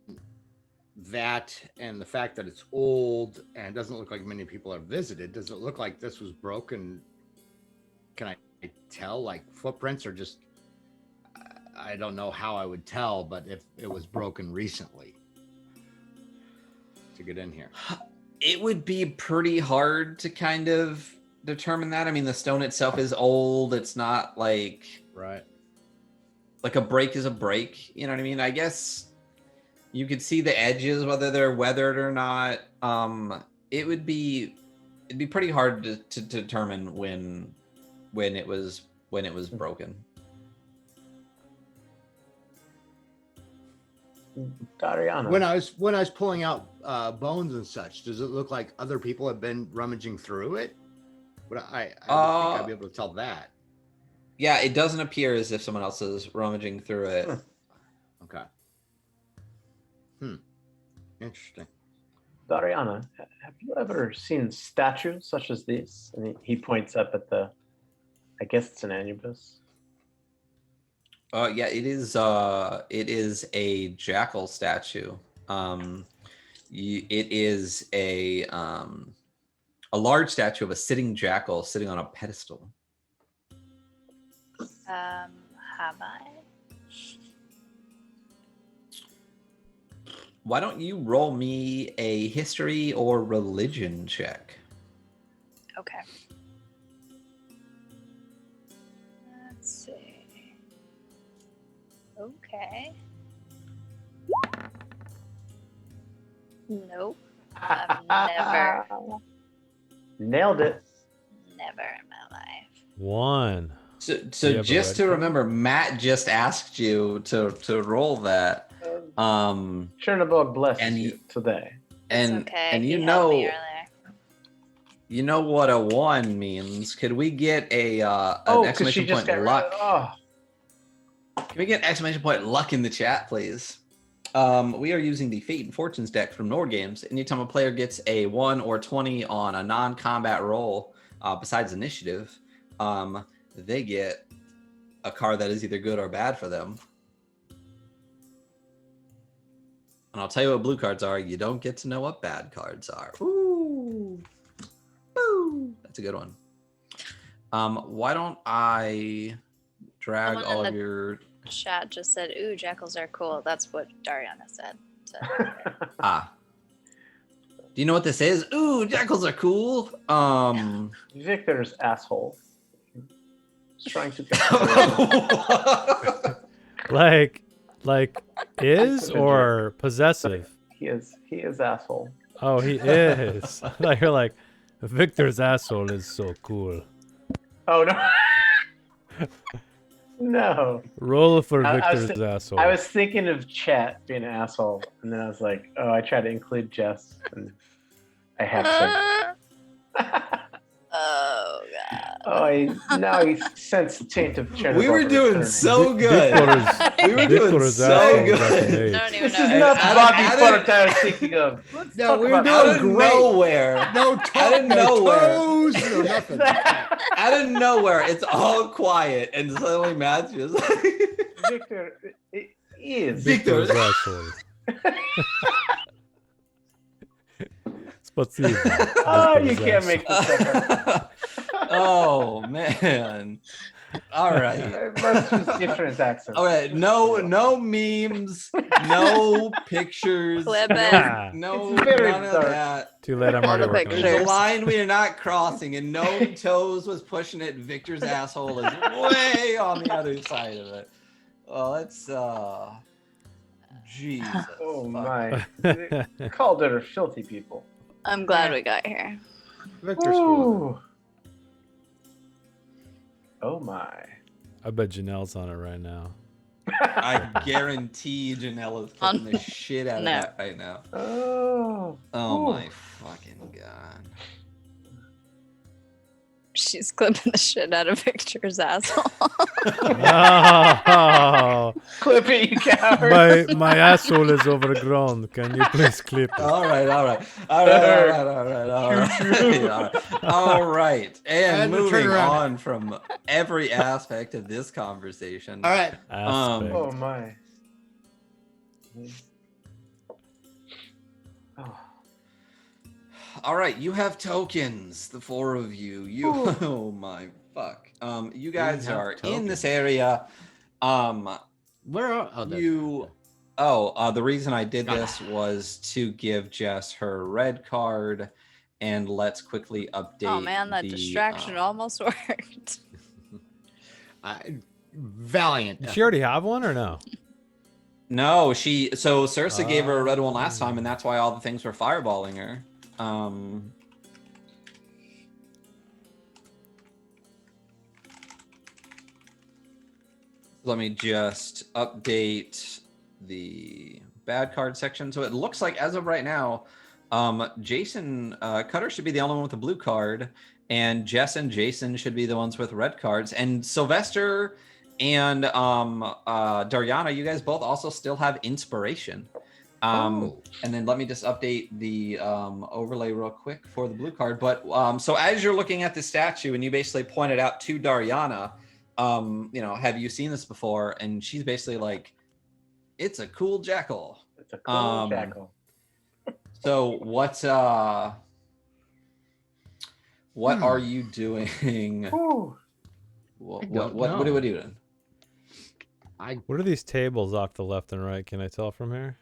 that and the fact that it's old and doesn't look like many people have visited, does it look like this was broken? Can I tell, like, footprints, or just, I don't know how I would tell, but if it was broken recently? to get in here? It would be pretty hard to kind of determine that. I mean, the stone itself is old. It's not like Right. a break is a break. You know what I mean? I guess you could see the edges, whether they're weathered or not. It'd be pretty hard to determine when it was broken. Dariana. When I was pulling out bones and such, does it look like other people have been rummaging through it? But I would think I'd be able to tell that. Yeah, it doesn't appear as if someone else is rummaging through it. Okay. Interesting. Dariana, have you ever seen statues such as these? And he points up at I guess it's an anubis. Yeah, it is a jackal statue. It is a large statue of a sitting jackal sitting on a pedestal. Have I? Why don't you roll me a history or religion check? Okay. Let's see. Okay. Nope. I've never Nailed it. in my life. 1. So you have a just red to card? remember, Matt just asked you to roll that. Chernobog bless And you today. And It's okay. and he you helped me know earlier. what a 1 means. Could we get an Because she exclamation just point got luck? Oh, Can we get exclamation point luck in the chat, please? We are using the Fate and Fortunes deck from Nord Games. Anytime a player gets a 1 or 20 on a non-combat roll, besides initiative, they get a card that is either good or bad for them. And I'll tell you what blue cards are. You don't get to know what bad cards are. Ooh. Ooh. That's a good one. Why don't I drag Someone all in of the your... Chat just said, "Ooh, jackals are cool." That's what Dariana said. So, Do you know what this is? Ooh, jackals are cool. Victor's asshole. He's trying to get Like is or possessive? He is asshole. Oh, he is. Like you're like, Victor's asshole is so cool. Oh no. No. Roll for I was Victor's asshole. I was thinking of Chet being an asshole, and then I was like, oh, I tried to include Jess, and I have to. oh god. Oh, now he sensed the taint of Chernobyl. We were doing returning. so good. We were doing Victor's so asshole good. got an eight. I don't even This know. is not the Out of- Bobby out of- Fart I was thinking of. Let's No, talk we were about Out doing of great. nowhere. No Out of nowhere. toes, no nothing. Out of nowhere, it's all quiet, and suddenly Matt's just Victor is. Victor. Victor's asshole. Spasibo. Oh, you Victor's can't make this up. Oh man. All right. Let's use different accents. All right. No memes, no pictures. Clip no, it. no It's very none of dark. that. Too late, I'm All already the working on There's it. a pictures. line we are not crossing, and no toes was pushing it. Victor's asshole is way on the other side of it. Well, that's Jesus. Oh fuck. my. They called it filthy people. I'm glad we got here. Victor's cool. Ooh. Oh my. I bet Janelle's on it right now. I guarantee Janelle is putting the shit out of No. that right now. Oh. Oh Ooh. my fucking god. She's clipping the shit out of Victor's asshole. No, Clip it, you coward. my asshole is overgrown. Can you please clip it? All right. All right. And And to turn moving around. on from every aspect of this conversation. All right. Aspect. Oh my. Oh. All right, you have tokens, the 4 of you. Ooh. Oh my fuck. You guys have are in tokens. this area. Where are? Oh, there. You The reason I did this was to give Jess her red card, and let's quickly update. Oh man, that distraction almost worked. Valiant. Did she already have one or no? No, so Cersei gave her a red one last time, and that's why all the things were fireballing her. Let me just update the bad card section. So it looks like as of right now, Jason Cutter should be the only one with a blue card, and Jess and Jason should be the ones with red cards. And Sylvester and Dariana, you guys both also still have inspiration. And then let me just update the overlay real quick for the blue card. But so as you're looking at the statue, and you basically pointed out to Dariana, have you seen this before? And she's basically like, it's a cool jackal. It's a cool jackal. So what are you doing? What are you doing? What are these tables off the left and right? Can I tell from here?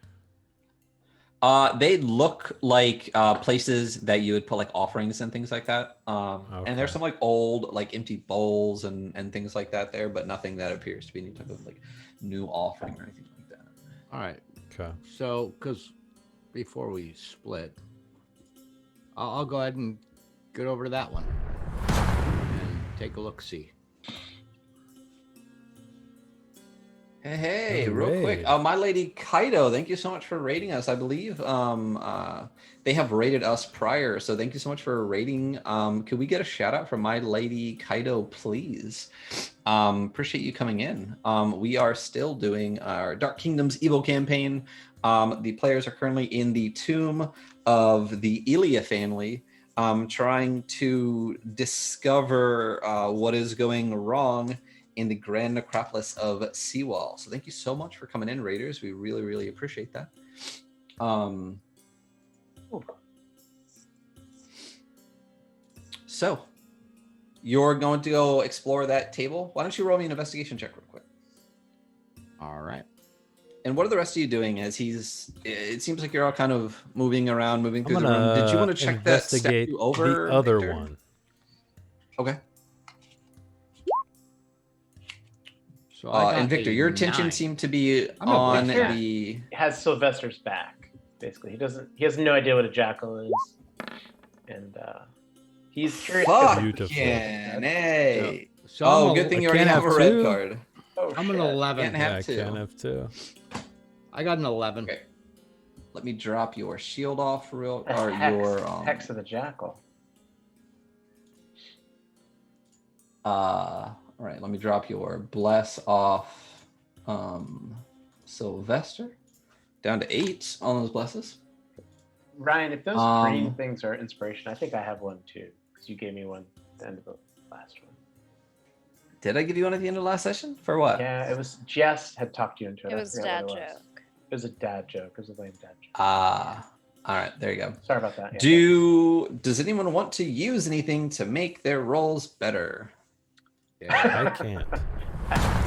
They look like places that you would put like offerings and things like that. And there's some like old like empty bowls and things like that there, but nothing that appears to be any type of like new offering or anything like that. All right. Okay. So, because before we split, I'll go ahead and get over to that one and take a look. See. Hey, real quick. My lady Kaido, thank you so much for rating us. I believe they have rated us prior, so thank you so much for rating. Could we get a shout out from my lady Kaido, please? Appreciate you coming in. We are still doing our Dark Kingdoms Evil campaign. The players are currently in the tomb of the Ilia family, trying to discover what is going wrong in the Grand Necropolis of Seawall. So thank you so much for coming in, Raiders. We really, really appreciate that. So you're going to go explore that table. Why don't you roll me an investigation check real quick? All right. And what are the rest of you doing as it seems like you're all kind of moving around, moving through the room. Did you want to check that statue over? The other Victor? one. Okay. So and Victor, your attention seemed to be on the. Has Sylvester's back. Basically, he has no idea what a jackal is, and he's curious. Hey. So good thing you already have a red card. I'm an 11. Can't have two. Can't have two. I got an 11. Okay. Let me drop your shield off your hex of the jackal. All right, let me drop your bless off Sylvester down to 8 on those blesses. Ryan, if those green things are inspiration, I think I have one too, because you gave me one at the end of the last one. Did I give you one at the end of the last session? For what? Yeah, it was Jess had talked you into it. It was a dad joke. It was a dad joke. It was a lame dad joke. All right, there you go. Sorry about that. Yeah. Does anyone want to use anything to make their rolls better? Yeah, I can't.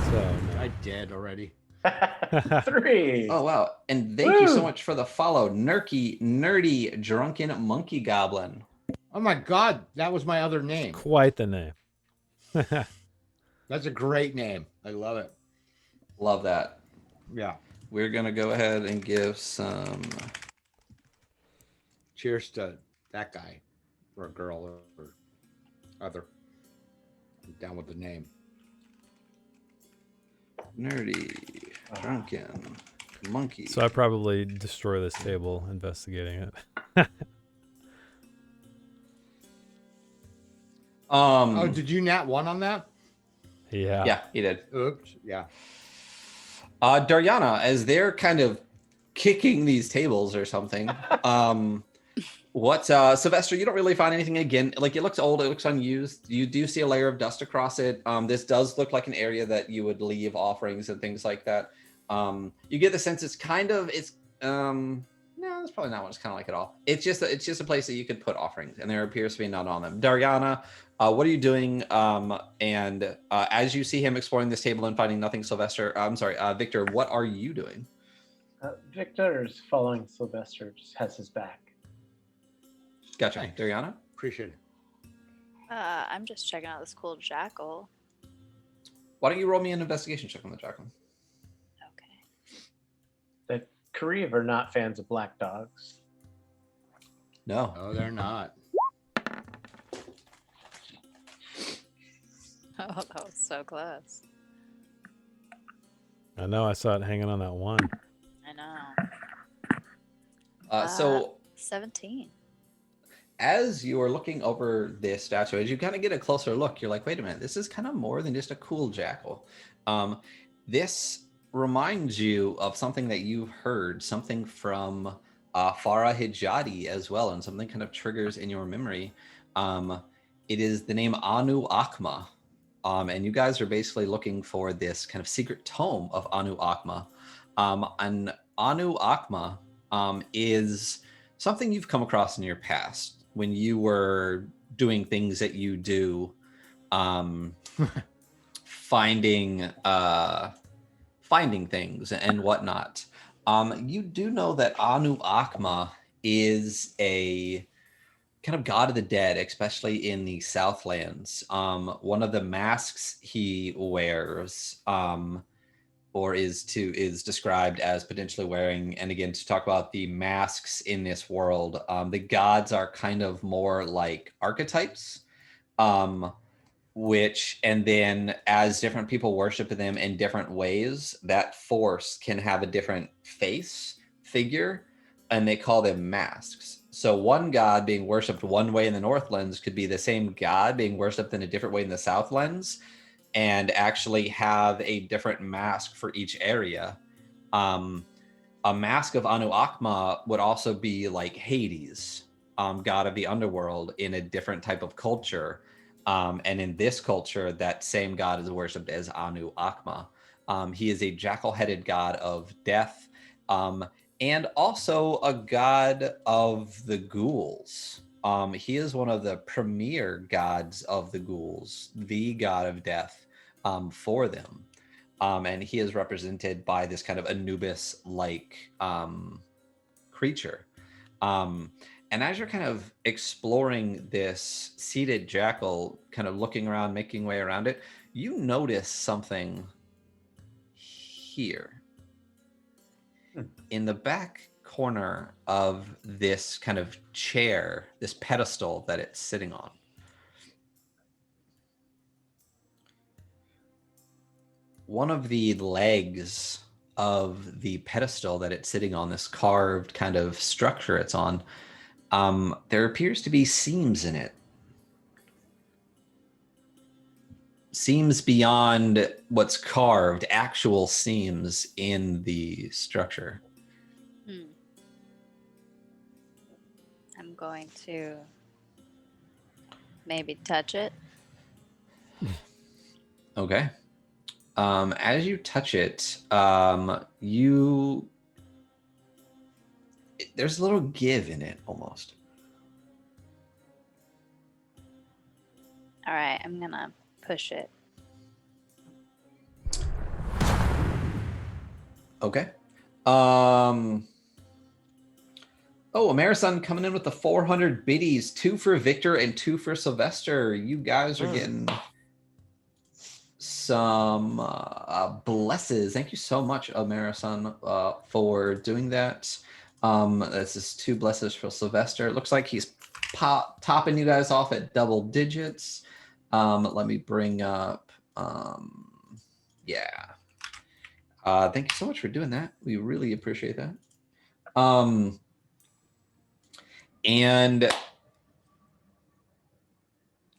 So I did already. 3. Oh wow! And thank you so much for the follow, nerdy drunken monkey goblin. Oh my God, that was my other name. Quite the name. That's a great name. I love it. Love that. Yeah. We're gonna go ahead and give some. Cheers to that guy, or a girl, or other. I'm down with the name. Nerdy drunken monkey. So I probably destroy this table investigating it. Oh, did you nat 1 on that? Yeah. Yeah, he did. Oops. Yeah. Dariana, as they're kind of kicking these tables or something, Sylvester, you don't really find anything again. Like, it looks old, it looks unused. You do see a layer of dust across it. This does look like an area that you would leave offerings and things like that. You get the sense it's no, that's probably not what it's kind of like at all. It's just a place that you could put offerings, and there appears to be none on them. Dariana, what are you doing? And as you see him exploring this table and finding nothing, Victor, what are you doing? Victor is following Sylvester, just has his back. Gotcha. Thanks. Dariana? Appreciate it. I'm just checking out this cool jackal. Why don't you roll me an investigation check on the jackal? Okay. The Kareev are not fans of black dogs. No. No, they're not. Oh, that was so close. I know. I saw it hanging on that one. I know. So 17. as you are looking over this statue, as you kind of get a closer look, you're like, wait a minute, this is kind of more than just a cool jackal. This reminds you of something that you've heard, something from Farah Hijadi as well, and something kind of triggers in your memory. It is the name Anu Akma. And you guys are basically looking for this kind of secret tome of Anu Akma. And Anu Akma is something you've come across in your past when you were doing things that you do, finding things and whatnot. You do know that Anu Akma is a kind of god of the dead, especially in the Southlands. One of the masks he wears, or is described as potentially wearing, and again, to talk about the masks in this world, the gods are kind of more like archetypes, which, and then as different people worship them in different ways, that force can have a different face figure, and they call them masks. So one god being worshipped one way in the Northlands could be the same god being worshipped in a different way in the Southlands, and actually have a different mask for each area. A mask of Anu Akma would also be like Hades, god of the underworld, in a different type of culture. And in this culture, that same god is worshipped as Anu Akma. He is a jackal-headed god of death, and also a god of the ghouls. He is one of the premier gods of the ghouls, the god of death for them. And he is represented by this kind of Anubis-like creature. And as you're kind of exploring this seated jackal, kind of looking around, making way around it, you notice something here. In the back corner of this kind of chair, this pedestal that it's sitting on, one of the legs of the pedestal that it's sitting on, this carved kind of structure it's on, there appears to be seams in it. Seams beyond what's carved, actual seams in the structure. I'm going to maybe touch it. Okay. As you touch it, there's a little give in it almost. All right, I'm gonna push it. Okay. Oh, Amerison coming in with the 400 biddies, 2 for Victor and 2 for Sylvester. You guys are getting some blesses. Thank you so much, Amerison, for doing that. This is 2 blesses for Sylvester. It looks like he's topping you guys off at double digits. Let me bring up, yeah. Thank you so much for doing that. We really appreciate that. And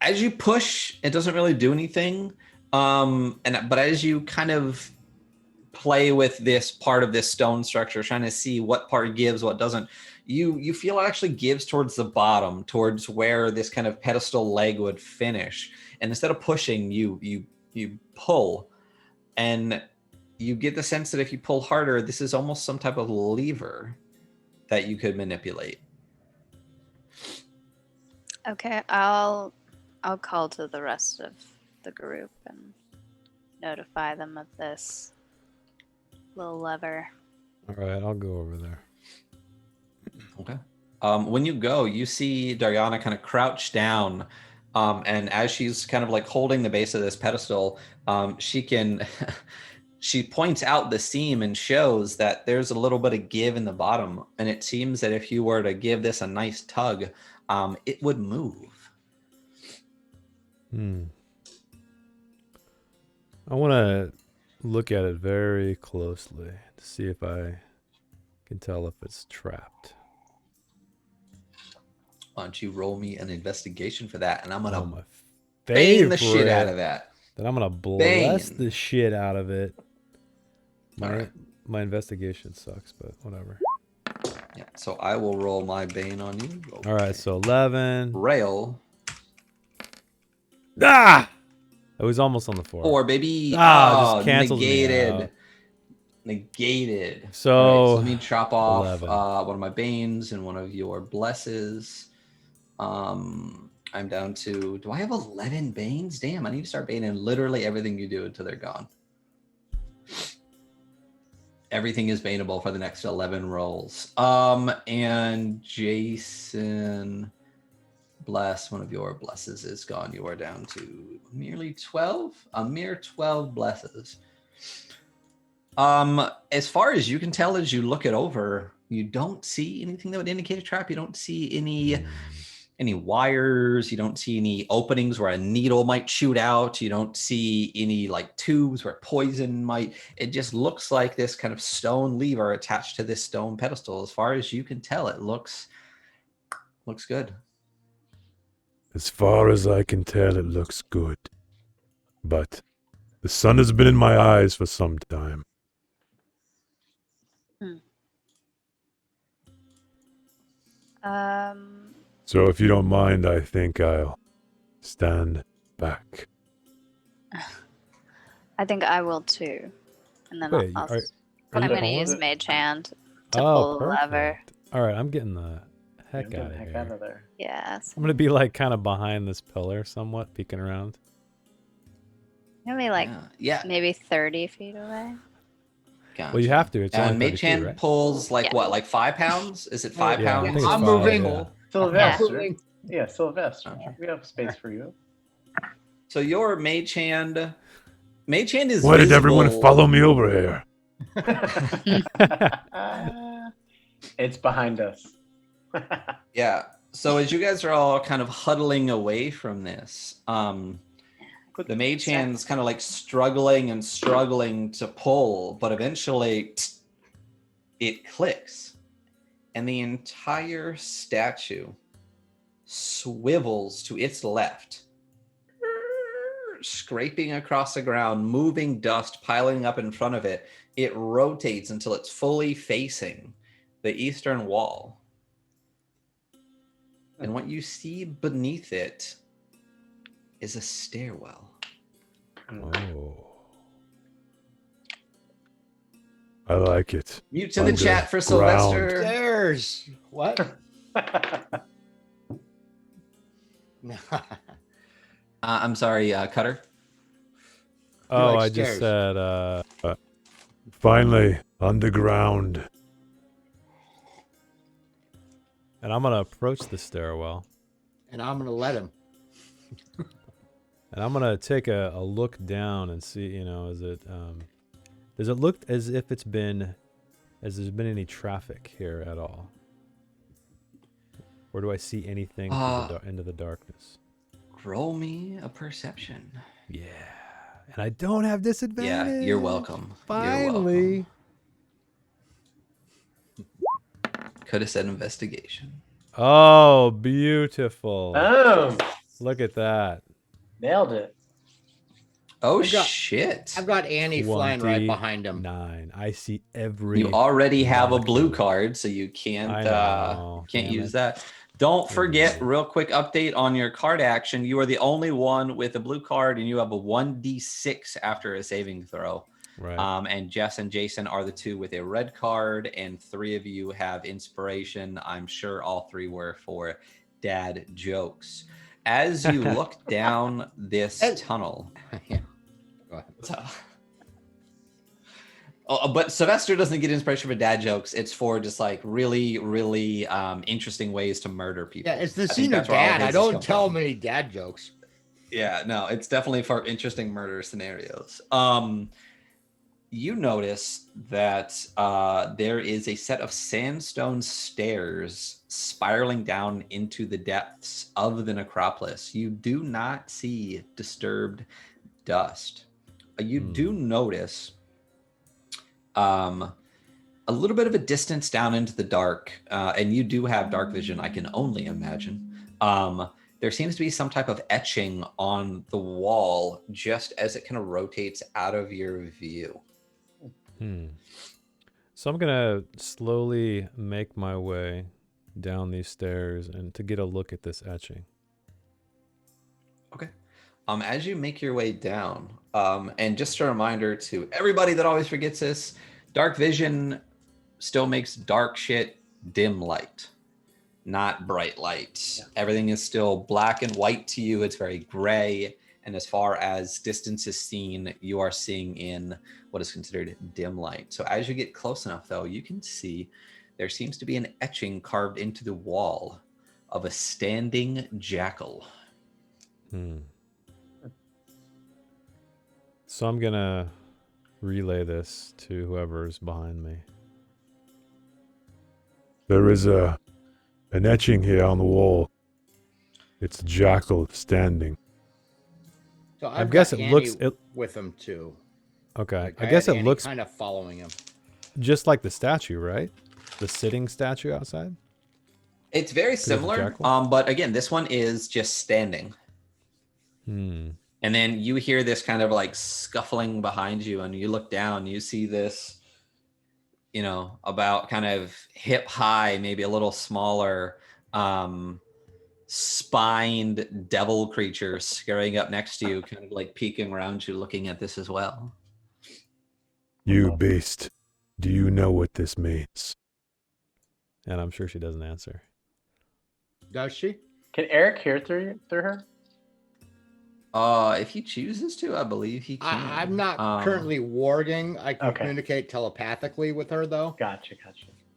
as you push, it doesn't really do anything. But as you kind of play with this part of this stone structure, trying to see what part gives, what doesn't, you feel it actually gives towards the bottom, towards where this kind of pedestal leg would finish. And instead of pushing, you pull, and you get the sense that if you pull harder, this is almost some type of lever that you could manipulate. Okay, I'll call to the rest of the group and notify them of this little lever. All right, I'll go over there. Okay. When you go, you see Dariana kind of crouch down, and as she's kind of like holding the base of this pedestal, she can she points out the seam and shows that there's a little bit of give in the bottom, and it seems that if you were to give this a nice tug, it would move. I want to look at it very closely to see if I can tell if it's trapped. Why don't you roll me an investigation for that, and I'm gonna my bang the shit favorite. out of that. Then I'm gonna bless Bang. the shit out of it. All right. My investigation sucks, but whatever. Yeah. So I will roll my bane on you. All right, so 11. Rail. Ah! It was almost on the 4. 4, baby. Just cancels negated. me out. Negated. So, all right, so let me chop off 11. one of my banes and one of your blesses. I'm down to. Do I have 11 banes? Damn, I need to start baning literally everything you do until they're gone. Everything is baneable for the next 11 rolls. And Jason, bless, one of your blesses is gone. You are down to merely 12. A mere 12 blesses. As far as you can tell, as you look it over, you don't see anything that would indicate a trap. You don't see any wires. You don't see any openings where a needle might shoot out. You don't see any like tubes where poison might. It just looks like this kind of stone lever attached to this stone pedestal. As far as you can tell, it looks good. As far as I can tell, it looks good. But the sun has been in my eyes for some time. So if you don't mind, I think I'll stand back. I think I will too. And then Wait, I'm you going to pulling use it? Mage Hand to pull the lever. All right, I'm getting the heck Get out the of heck here. out of there. Yes. I'm going to be like kind of behind this pillar somewhat, peeking around. Maybe like Yeah. maybe 30 feet away. Gotcha. Well, you have to. It's only And Mage 32, Hand right? pulls like Yeah. what, like 5 pounds? Is it 5 Yeah, I pounds? think it's I'm 5, moving. yeah. Sylvester. Moving. Yeah, Sylvester. We have space for you. So your Mage Hand is Why did everyone visible- follow me over here? It's behind us. Yeah. So as you guys are all kind of huddling away from this, the Mage Hand's kind of like struggling to pull, but eventually it clicks, and the entire statue swivels to its left, scraping across the ground, moving dust piling up in front of it. It rotates until it's fully facing the eastern wall. And what you see beneath it is a stairwell. Oh. I like it. Mute to the chat for Underground. Sylvester. Stairs. What? I'm sorry, Cutter. Oh, like I just stairs. said, Finally, underground. and I'm going to approach the stairwell. And I'm going to let him. And I'm going to take a look down and see, is it, does it look as if there's been any traffic here at all? Or do I see anything into the darkness? Roll me a perception. Yeah. And I don't have disadvantage. Yeah, you're welcome. Finally. Could have said investigation. Oh, beautiful. Oh, Look at that. nailed it. Oh, I've got- shit. I've got Annie flying right behind him. 9. I see every. You already have a marker. blue card, so you can't I know. can't Damn use it. that. Don't forget, real quick update on your card action. You are the only one with a blue card, and you have a 1d6 after a saving throw. Right. And Jess and Jason are the 2 with a red card, and 3 of you have inspiration. I'm sure all 3 were for dad jokes. As you look down this tunnel, Yeah. Go ahead. But Sylvester doesn't get inspiration for dad jokes. It's for just like really, really interesting ways to murder people. Yeah, it's the I think scene of that's where all dad. I his don't come tell from. many dad jokes. Yeah, no, it's definitely for interesting murder scenarios. You notice that there is a set of sandstone stairs spiraling down into the depths of the necropolis. You do not see disturbed dust. You do notice a little bit of a distance down into the dark, and you do have dark vision, I can only imagine. There seems to be some type of etching on the wall just as it kind of rotates out of your view. So I'm gonna slowly make my way down these stairs and to get a look at this etching. Okay. As you make your way down, and just a reminder to everybody that always forgets this, dark vision still makes dark shit dim light, not bright light. Yeah. Everything is still black and white to you. It's very gray. And as far as distance is seen, you are seeing in what is considered dim light. So as you get close enough, though, you can see there seems to be an etching carved into the wall of a standing jackal. So I'm gonna relay this to whoever's behind me. There is an etching here on the wall. It's a jackal standing. So I guess it looks with him too. Okay, Like, I guess it Annie looks kind of following him, just like the statue, right? The sitting statue outside. It's very similar, but again, this one is just standing. And then you hear this kind of like scuffling behind you, and you look down, you see this, you know, about kind of hip high, maybe a little smaller, spined devil creature scurrying up next to you, kind of like peeking around you, looking at this as well. You beast, do you know what this means? And I'm sure she doesn't answer. Does she? Can Eric hear through her? If he chooses to, I believe he can. I'm not currently warging. I can communicate telepathically with her, though. Gotcha.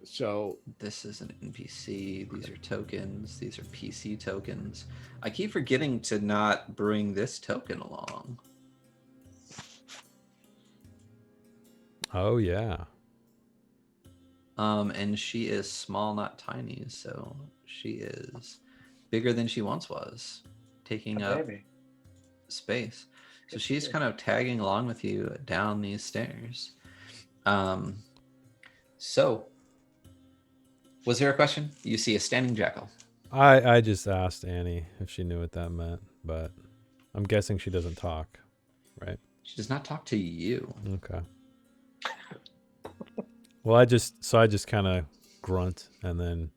So this is an NPC. These are tokens. These are PC tokens. I keep forgetting to not bring this token along. Oh, yeah. And she is small, not tiny. So she is bigger than she once was, taking up space. So she's kind of tagging along with you down these stairs. So was there a question? You see a standing jackal. I just asked Annie if she knew what that meant, but I'm guessing she doesn't talk, right? She does not talk to you. Okay. Well, I just kind of grunt and then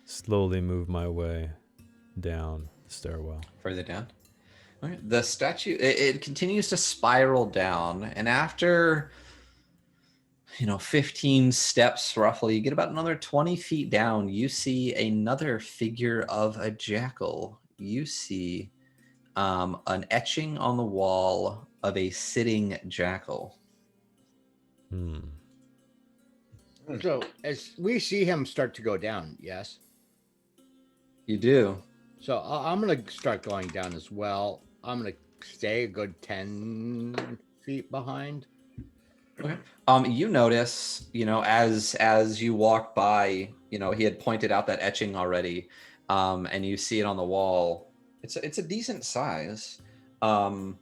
slowly move my way down the stairwell. Further down. Okay. The statue, it continues to spiral down, and after 15 steps roughly, you get about another 20 feet down, you see another figure of a jackal. You see an etching on the wall of a sitting jackal. So as we see him start to go down, yes? You do. So I'm going to start going down as well. I'm going to stay a good 10 feet behind. Okay. You notice, as you walk by, he had pointed out that etching already, and you see it on the wall. It's a decent size. Do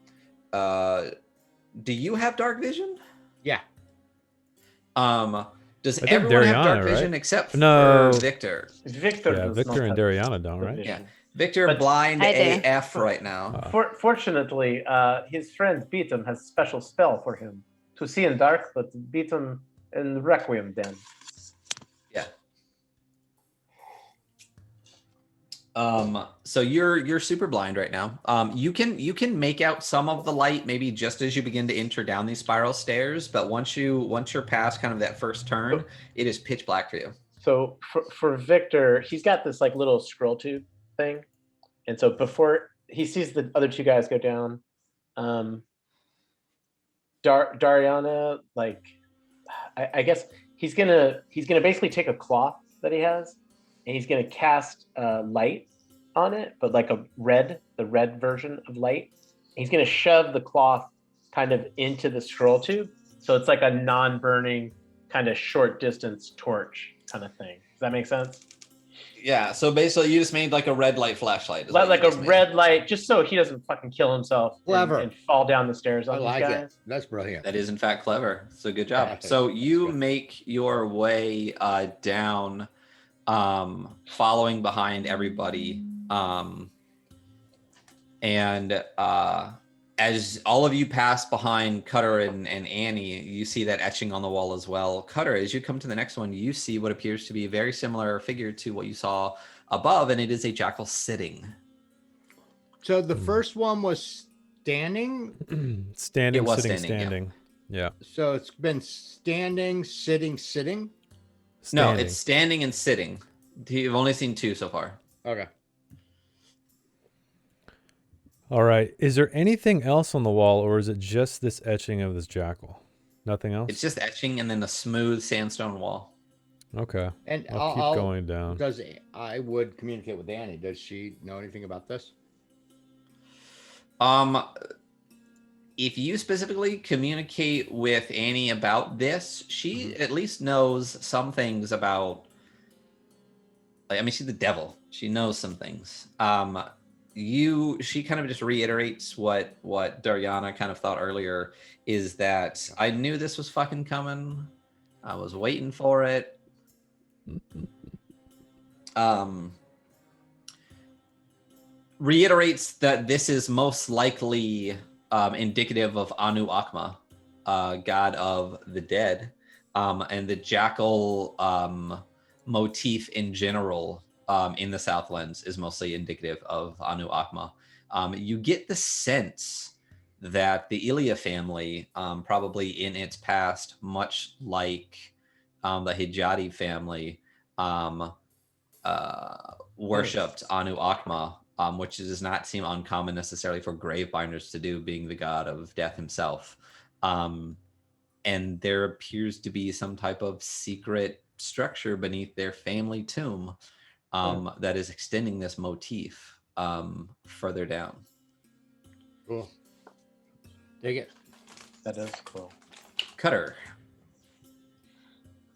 you have dark vision? Yeah. Does everyone have dark vision except for Victor? Victor and Dariana don't, right? Yeah. Victor blind AF right now. Fortunately, his friend Beatum has a special spell for him to see in dark, but Beatum in Requiem then. Yeah. So you're super blind right now. You can make out some of the light maybe just as you begin to enter down these spiral stairs, but once you're past kind of that first turn, it is pitch black for you. So for Victor, he's got this like little scroll tube thing, and so before he sees the other two guys go down, Dariana like I guess he's gonna basically take a cloth that he has, and he's gonna cast light on it, but like the red version of light. He's gonna shove the cloth kind of into the scroll tube, so it's like a non-burning kind of short distance torch kind of thing. Does that make sense? Yeah, so basically you just made like a red light flashlight. Like a red light, just so he doesn't fucking kill himself and fall down the stairs on I these like guys. it. That's brilliant. That is in fact clever. So good job. Yeah, So you good. make your way down, following behind everybody. And as all of you pass behind Cutter and Annie, you see that etching on the wall as well. Cutter, as you come to the next one, you see what appears to be a very similar figure to what you saw above, and it is a jackal sitting. So the first one was standing. Standing, It was sitting, standing, standing. Yeah. So it's been standing, sitting, sitting. No, Standing. it's standing and sitting. You've only seen two so far. Okay. All right. Is there anything else on the wall, or is it just this etching of this jackal? Nothing else? It's just etching and then the smooth sandstone wall. Okay. And I'll keep going down. I would communicate with Annie. Does she know anything about this? If you specifically communicate with Annie about this, she at least knows some things about. I mean, she's the devil. She knows some things. She kind of just reiterates what Dariana kind of thought earlier, is that I knew this was fucking coming. I was waiting for it. Reiterates that this is most likely indicative of Anu Akma, god of the dead, and the jackal motif in general in the Southlands is mostly indicative of Anu Akma. You get the sense that the Ilya family, probably in its past, much like the Hijadi family, worshipped Anu Akma, which does not seem uncommon necessarily for gravebinders to do, being the god of death himself. And there appears to be some type of secret structure beneath their family tomb that is extending this motif further down. Cool. Dig it. That is cool. Cutter,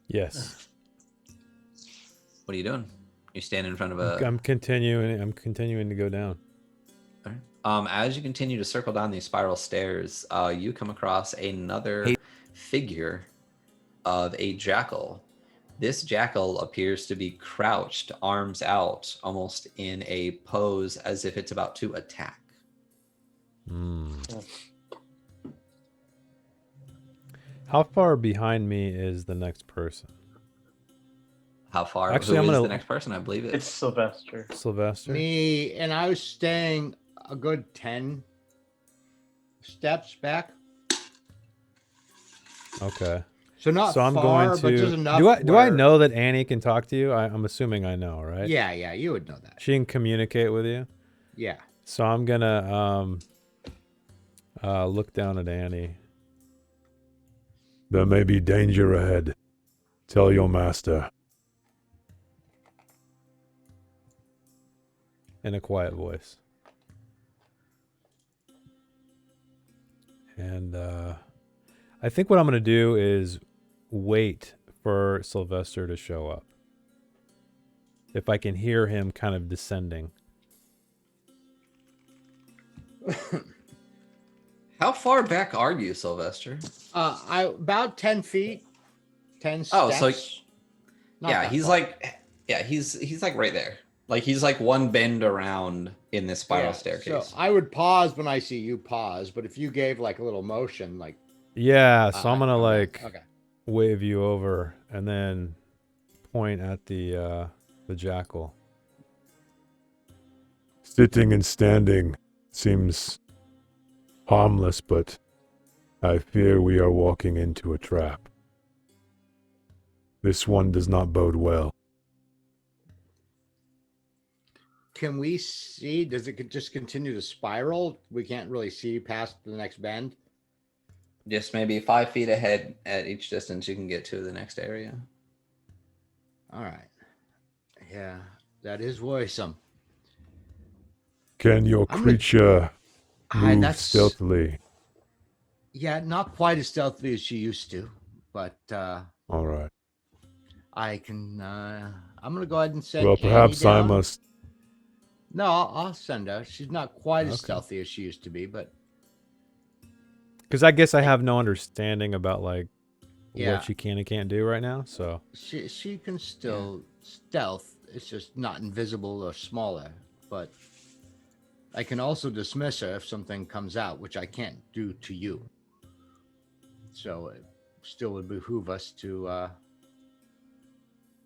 Yes. what are you doing? You're standing in front of a... I'm continuing to go down. As you continue to circle down these spiral stairs, you come across another figure of a jackal. This jackal appears to be crouched, arms out, almost in a pose as if it's about to attack. How far behind me is the next person? How far? Actually, Who I'm is gonna- the next person? I believe It's Sylvester. Sylvester? Me, and I was staying a good 10 steps back. Okay. So not So I'm far, going but just to... enough. Do I where- know that Annie can talk to you? I'm assuming I know, right? Yeah, you would know that. She can communicate with you? Yeah. So I'm gonna look down at Annie. There may be danger ahead. Tell your master. In a quiet voice. And I think what I'm going to do is wait for Sylvester to show up. If I can hear him kind of descending. How far back are you, Sylvester? I about 10 feet. 10 steps. Oh, so Not yeah, that he's far. he's like right there. Like he's like one bend around in this spiral Yeah, staircase. So I would pause when I see you pause, but if you gave like a little motion, like Yeah, so I'm going to okay. like wave you over and then point at the jackal. Sitting and standing seems harmless, but I fear we are walking into a trap. This one does not bode well. Can we see? Does it just continue to spiral? We can't really see past the next bend. Just maybe 5 feet ahead at each distance you can get to the next area. All right. Yeah, that is worrisome. Can your I'm gonna- creature move that's stealthily? yeah, not quite as stealthy as she used to, but All right. I can. I'm gonna go ahead and send Well, Annie perhaps I down. must. No, I'll send her. She's not quite as Okay. stealthy as she used to be, but Because I guess I have no understanding about like yeah, what she can and can't do right now. So she can still stealth. It's just not invisible or smaller. But I can also dismiss her if something comes out, which I can't do to you. So it still would behoove us to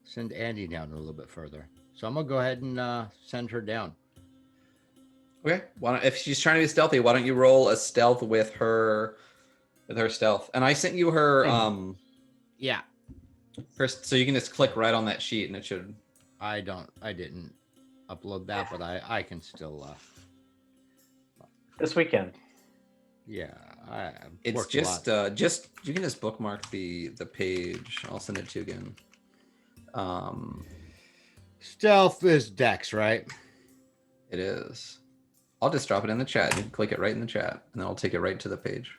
send Andy down a little bit further. So I'm gonna go ahead and send her down. Okay. If she's trying to be stealthy, why don't you roll a stealth with her stealth? And I sent you her Yeah, first, so you can just click right on that sheet and it should. I didn't upload that, but I can still. This weekend. Yeah, I It's worked a lot. just you can just bookmark the page. I'll send it to you again. Stealth is Dex, right? It is. I'll just drop it in the chat. You can click it right in the chat, and then I'll take it right to the page.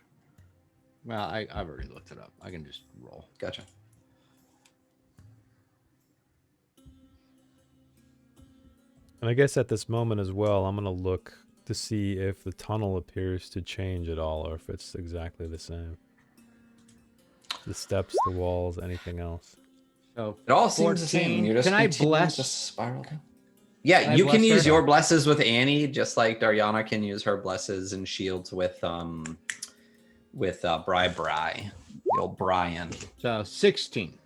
Well, I've already looked it up. I can just roll. Gotcha. And I guess at this moment as well, I'm gonna look to see if the tunnel appears to change at all, or if it's exactly the same. The steps, the walls, anything else. So It all seems the same. You're just Can I continuing bless? to spiral down. Yeah, Can I you can bless use her? your blesses with Annie, just like Daryana can use her blesses and shields with Bri, the old Brian. So 16.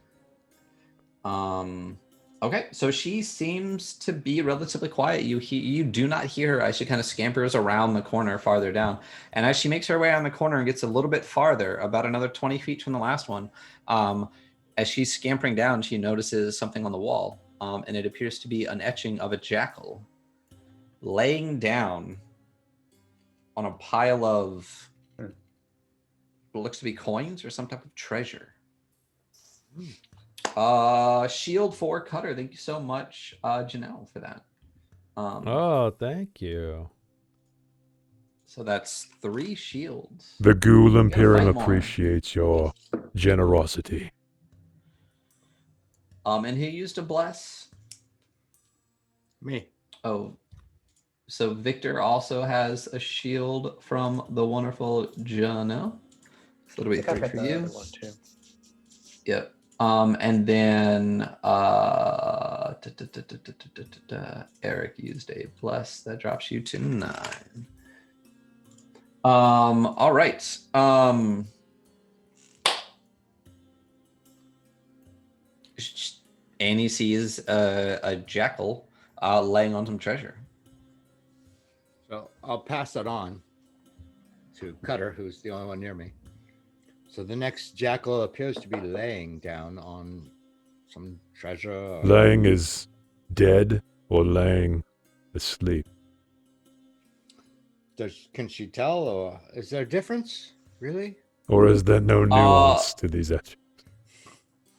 Okay, so she seems to be relatively quiet. You do not hear her as she kind of scampers around the corner farther down. And as she makes her way around the corner and gets a little bit farther, about another 20 feet from the last one, as she's scampering down, she notices something on the wall. And it appears to be an etching of a jackal laying down on a pile of what looks to be coins or some type of treasure. Shield 4 Cutter. Thank you so much, Janelle, for that. Oh, thank you. So that's 3 shields. The Ghoul gotta Imperium fight more. appreciates your generosity. And who used a bless? Me. Oh, so Victor also has a shield from the wonderful Janelle. So it'll be I think 3 I've got for the you. other one too. Yep. And then Eric used a plus that drops you to 9. All right. Annie sees a jackal laying on some treasure. So I'll pass that on to Cutter, who's the only one near me. So the next jackal appears to be laying down on some treasure. Or... Laying is dead or laying asleep. Can she tell, or is there a difference? Really? Or is there no nuance to these etchings?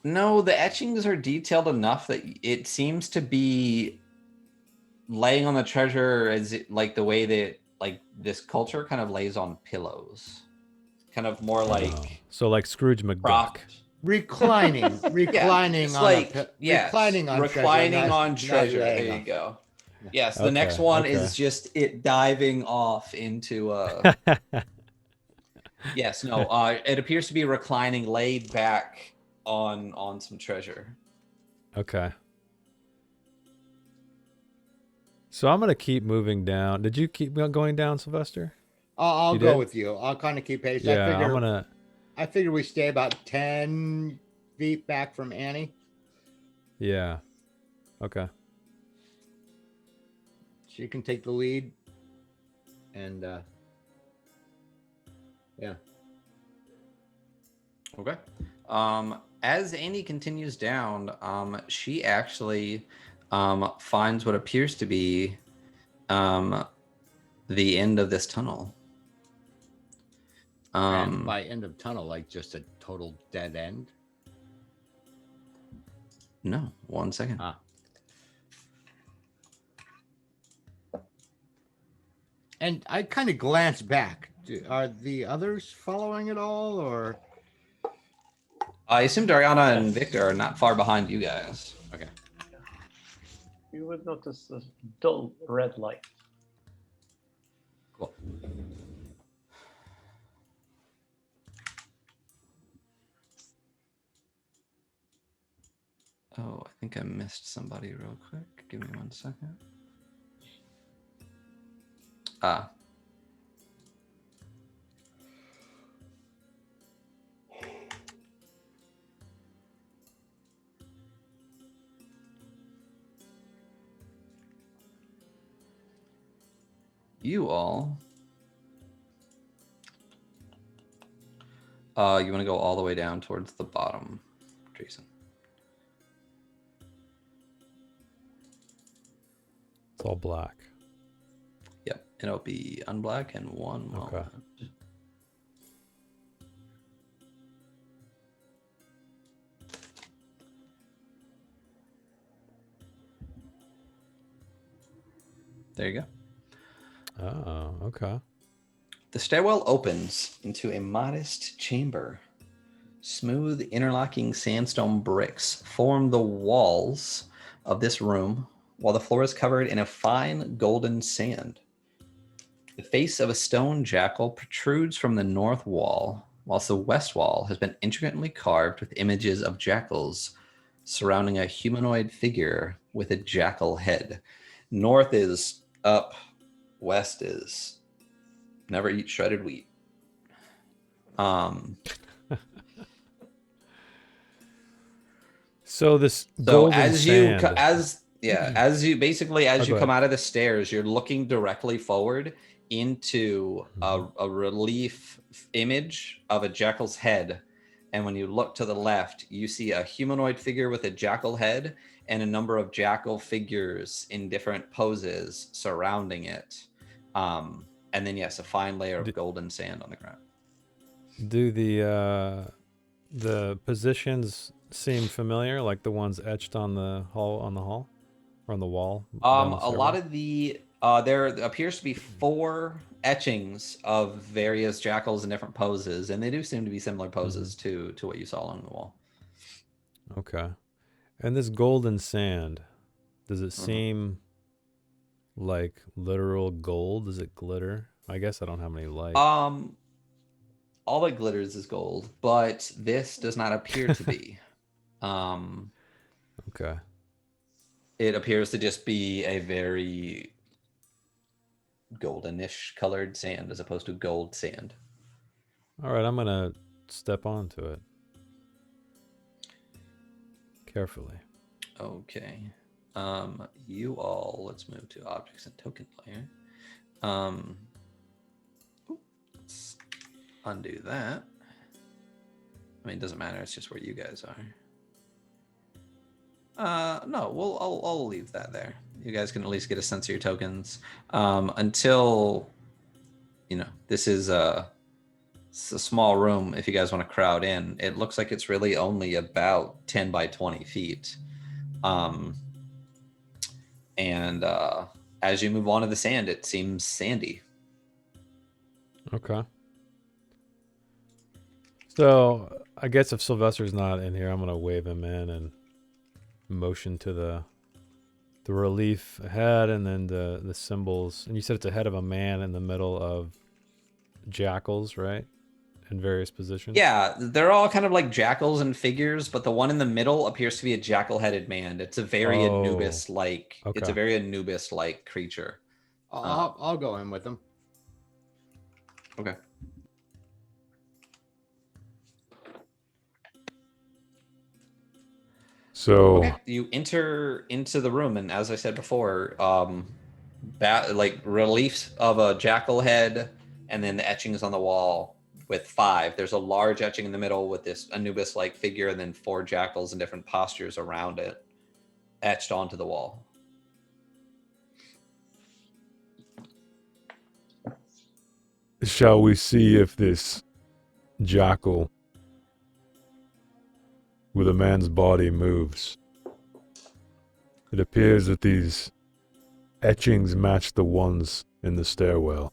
No, the etchings are detailed enough that it seems to be laying on the treasure as like the way that like this culture kind of lays on pillows. Kind of more like So like Scrooge McDuck. propped. Reclining It's on like reclining on reclining treasure, on not treasure. There laying you on. go. Yes, the Okay, next one okay. is just it diving off into Yes, no. It appears to be reclining, laid back on some treasure. Okay. So I'm gonna keep moving down. Did you keep going down, Sylvester? I'll You go did? with you. I'll kind of keep pace. Yeah, I'm gonna. I figure we stay about 10 feet back from Annie. Yeah. Okay. She can take the lead. And yeah. Okay. As Annie continues down, she actually finds what appears to be the end of this tunnel. And by end of tunnel, like just a total dead end? No, 1 second. Ah. And I kind of glance back. Are the others following at all, or? I assume Dariana and Victor are not far behind you guys. Okay. You would notice this dull red light. Cool. Oh, I think I missed somebody real quick. Give me 1 second. Ah. You all. You want to go all the way down towards the bottom, Jason. It's all black. Yep, it'll be unblack in one moment. Okay. There you go. Oh, okay. The stairwell opens into a modest chamber. Smooth interlocking sandstone bricks form the walls of this room, while the floor is covered in a fine golden sand. The face of a stone jackal protrudes from the north wall, whilst the west wall has been intricately carved with images of jackals surrounding a humanoid figure with a jackal head. North is up, west is never eat shredded wheat. So this So golden as sand. as you basically as you go come ahead. out of the stairs, you're looking directly forward into a relief image of a jackal's head. And when you look to the left, you see a humanoid figure with a jackal head and a number of jackal figures in different poses surrounding it. And then, yes, a fine layer of golden sand on the ground. Do the positions seem familiar, like the ones etched on the hall or on the wall? down the A lot stairwell? of the there appears to be 4 etchings of various jackals in different poses, and they do seem to be similar poses to what you saw along the wall. Okay. And this golden sand, does it seem like literal gold? Does it glitter? I guess I don't have any light. All that glitters is gold, but this does not appear to be. Okay. It appears to just be a very goldenish colored sand as opposed to gold sand. All right, I'm gonna step onto it carefully. Okay. You all, let's move to objects and token layer. Let's undo that. I mean, it doesn't matter. It's just where you guys are. No, I'll leave that there. You guys can at least get a sense of your tokens. Until, this is it's a small room. If you guys want to crowd in, it looks like it's really only about 10 by 20 feet. And as you move on to the sand, it seems sandy. Okay. So I guess if Sylvester's not in here, I'm gonna wave him in and motion to the relief head, and then the symbols. And you said it's a head of a man in the middle of jackals, right? In various positions. Yeah, they're all kind of like jackals and figures, but the one in the middle appears to be a jackal-headed man. It's a very Anubis-like. Okay. It's a very Anubis-like creature. I'll go in with them. Okay. So Okay. You enter into the room, and as I said before, like reliefs of a jackal head, and then the etchings on the wall with 5. There's a large etching in the middle with this Anubis-like figure, and then 4 jackals in different postures around it, etched onto the wall. shall we see if this jackal with a man's body moves. It appears that these etchings match the ones in the stairwell.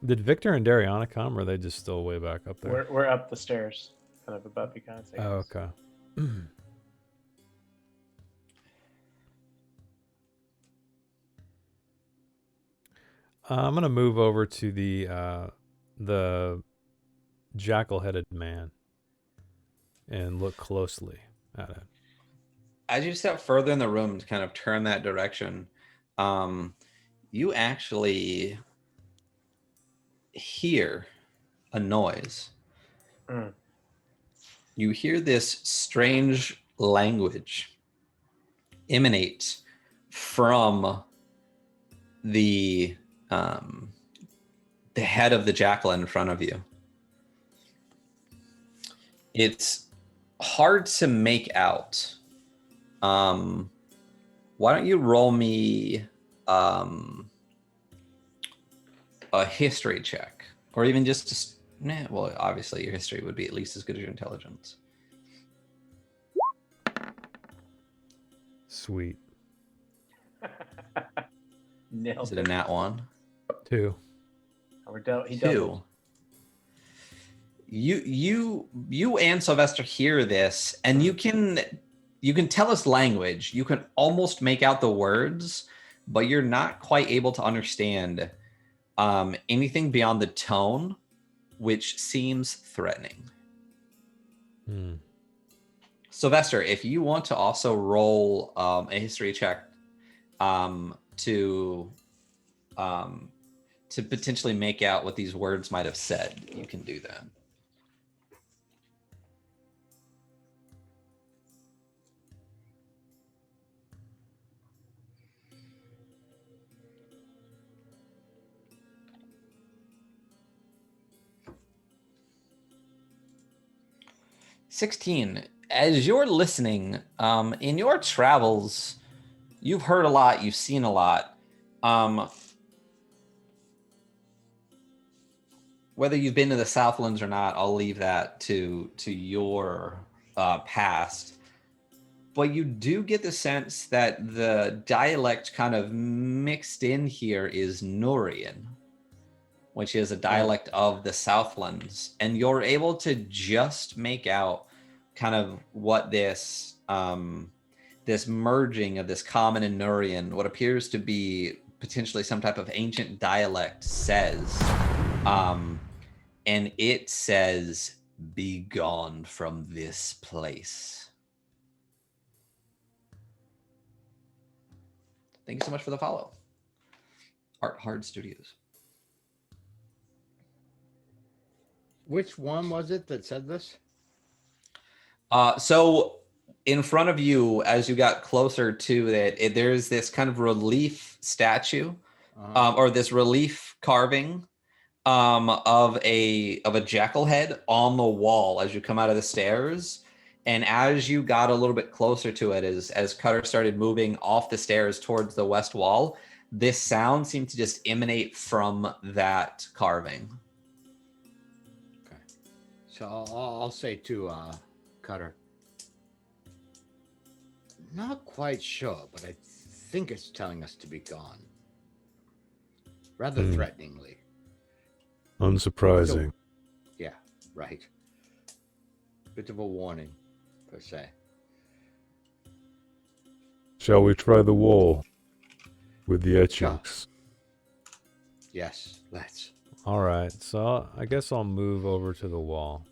Did Victor and Dariana come, or are they just still way back up there? We're up the stairs, kind of above you guys. I guess. Oh, okay. I'm gonna move over to the jackal-headed man and look closely at it. As you step further in the room to kind of turn that direction, you actually hear a noise. Mm. You hear this strange language emanate from the head of the jackal in front of you. It's hard to make out. Why don't you roll me a history check, or even just well, obviously your history would be at least as good as your intelligence. Sweet. Nailed Is it a nat 1? 2. He doubled. 2. You and Sylvester hear this, and you can tell us language. You can almost make out the words, but you're not quite able to understand anything beyond the tone, which seems threatening. Sylvester, if you want to also roll a history check to potentially make out what these words might have said, you can do that. $16. As you're listening, in your travels, you've heard a lot, you've seen a lot. Whether you've been to the Southlands or not, I'll leave that to your past. But you do get the sense that the dialect kind of mixed in here is Nurian, which is a dialect of the Southlands. And you're able to just make out kind of what this this merging of this common and Nurian, what appears to be potentially some type of ancient dialect, says. And it says, "Be gone from this place." Thank you so much for the follow. Art Hard Studios. Which one was it that said this? So in front of you, as you got closer to it, there's this kind of relief statue, or this relief carving of a jackal head on the wall as you come out of the stairs. And as you got a little bit closer to it, as Cutter started moving off the stairs towards the west wall, this sound seemed to just emanate from that carving. Okay. So I'll say to Cutter, not quite sure, but I think it's telling us to be gone. Rather threateningly. Unsurprising. So, yeah, right. Bit of a warning, per se. Shall we try the wall with the etchings? Yes, let's. All right, so I guess I'll move over to the wall.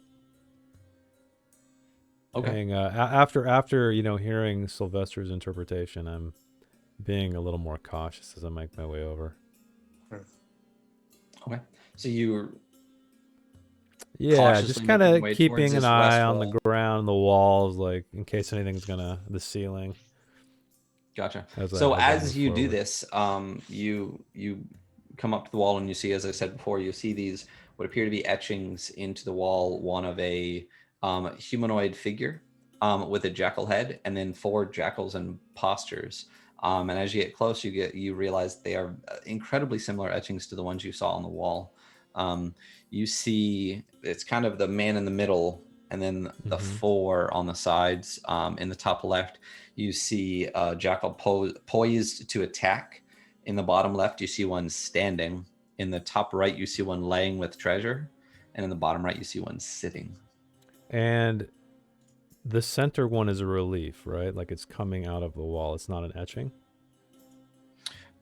Okay. After hearing Sylvester's interpretation, I'm being a little more cautious as I make my way over. Okay. So you're just kind of keeping an eye on the ground, the walls, like in case anything's the ceiling. Gotcha. As you do forward. this, you come up to the wall and you see, as I said before, you see these what appear to be etchings into the wall. One of a humanoid figure with a jackal head, and then 4 jackals and postures And as you get close, you realize they are incredibly similar etchings to the ones you saw on the wall. You see it's kind of the man in the middle, and then the four on the sides. In the top left, you see a jackal poised to attack. In the bottom left, you see one standing. In the top right, you see one laying with treasure. And in the bottom right, you see one sitting. And the center one is a relief, right? Like it's coming out of the wall. It's not an etching.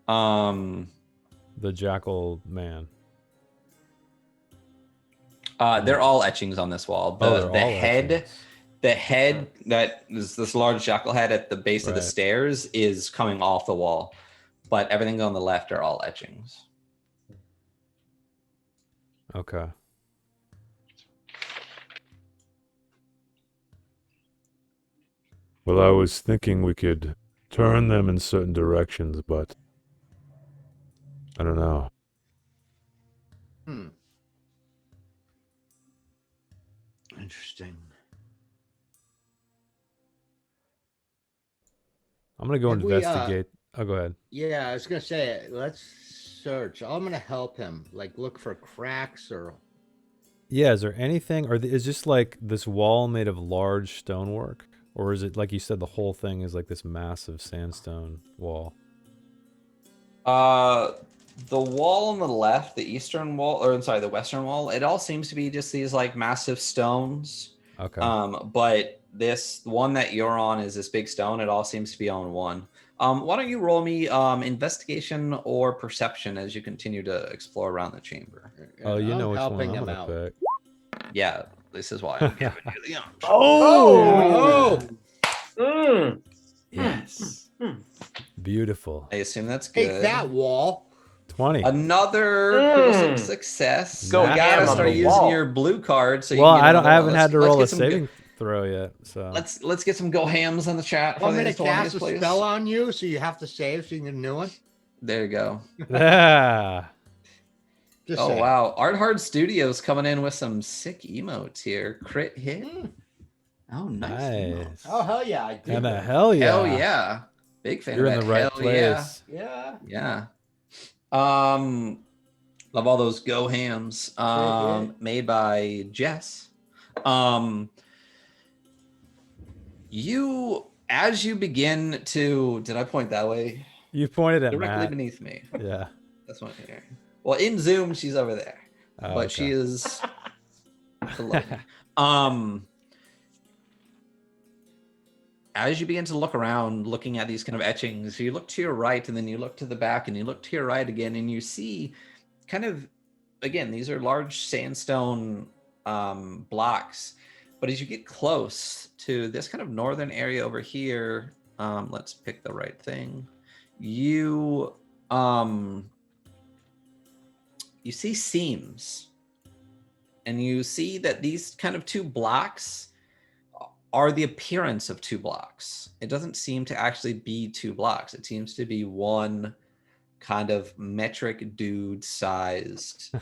The jackal man. They're all etchings on this wall. The head that is this large jackal head at the base of the stairs is coming off the wall, but everything on the left are all etchings. Okay. Well, I was thinking we could turn them in certain directions, but I don't know. Interesting. I'm gonna go investigate. Oh, go ahead. Yeah, I was gonna say, let's search. I'm gonna help him, like look for cracks or. Yeah, is there anything, or is just like this wall made of large stonework, or is it like you said, the whole thing is like this massive sandstone wall? The wall on the left, the eastern wall, or I'm sorry, the western wall, it all seems to be just these like massive stones. Okay. But this one that you're on is this big stone. It all seems to be on one. Why don't you roll me investigation or perception as you continue to explore around the chamber? Oh, you know which one helping I'm him gonna out. pick. Yeah, this is why I'm giving you the option. Oh! Yes. Beautiful. I assume that's good. Hey, that wall. 20. Another critical success. Go You ham gotta on start the using wall. your blue card. So you Well, can get I haven't had to roll a get some saving throw yet, so. Let's get some go hams on the chat. I'm for gonna these cast a please. spell on you, so you have to save so you can get a new one. There you go. Yeah. Just Oh saying. wow, Art Hard Studios coming in with some sick emotes here. Crit hit. Oh nice. Nice. Oh hell yeah, I did. And a hell yeah. Hell yeah. Big fan You're of in that. the right Hell place. Yeah. Yeah. Love all those go hams. Made by Jess. You as you begin to did I point that way? You pointed at Directly Matt. beneath me. Yeah. That's one here. Well, in Zoom, she's over there. Oh, But okay. she is below me. As you begin to look around, looking at these kind of etchings, you look to your right and then you look to the back and you look to your right again and you see kind of, again, these are large sandstone blocks. But as you get close to this kind of northern area over here, let's pick the right thing. You see seams. And you see that these kind of two blocks are the appearance of two blocks. It doesn't seem to actually be two blocks. It seems to be one kind of metric dude sized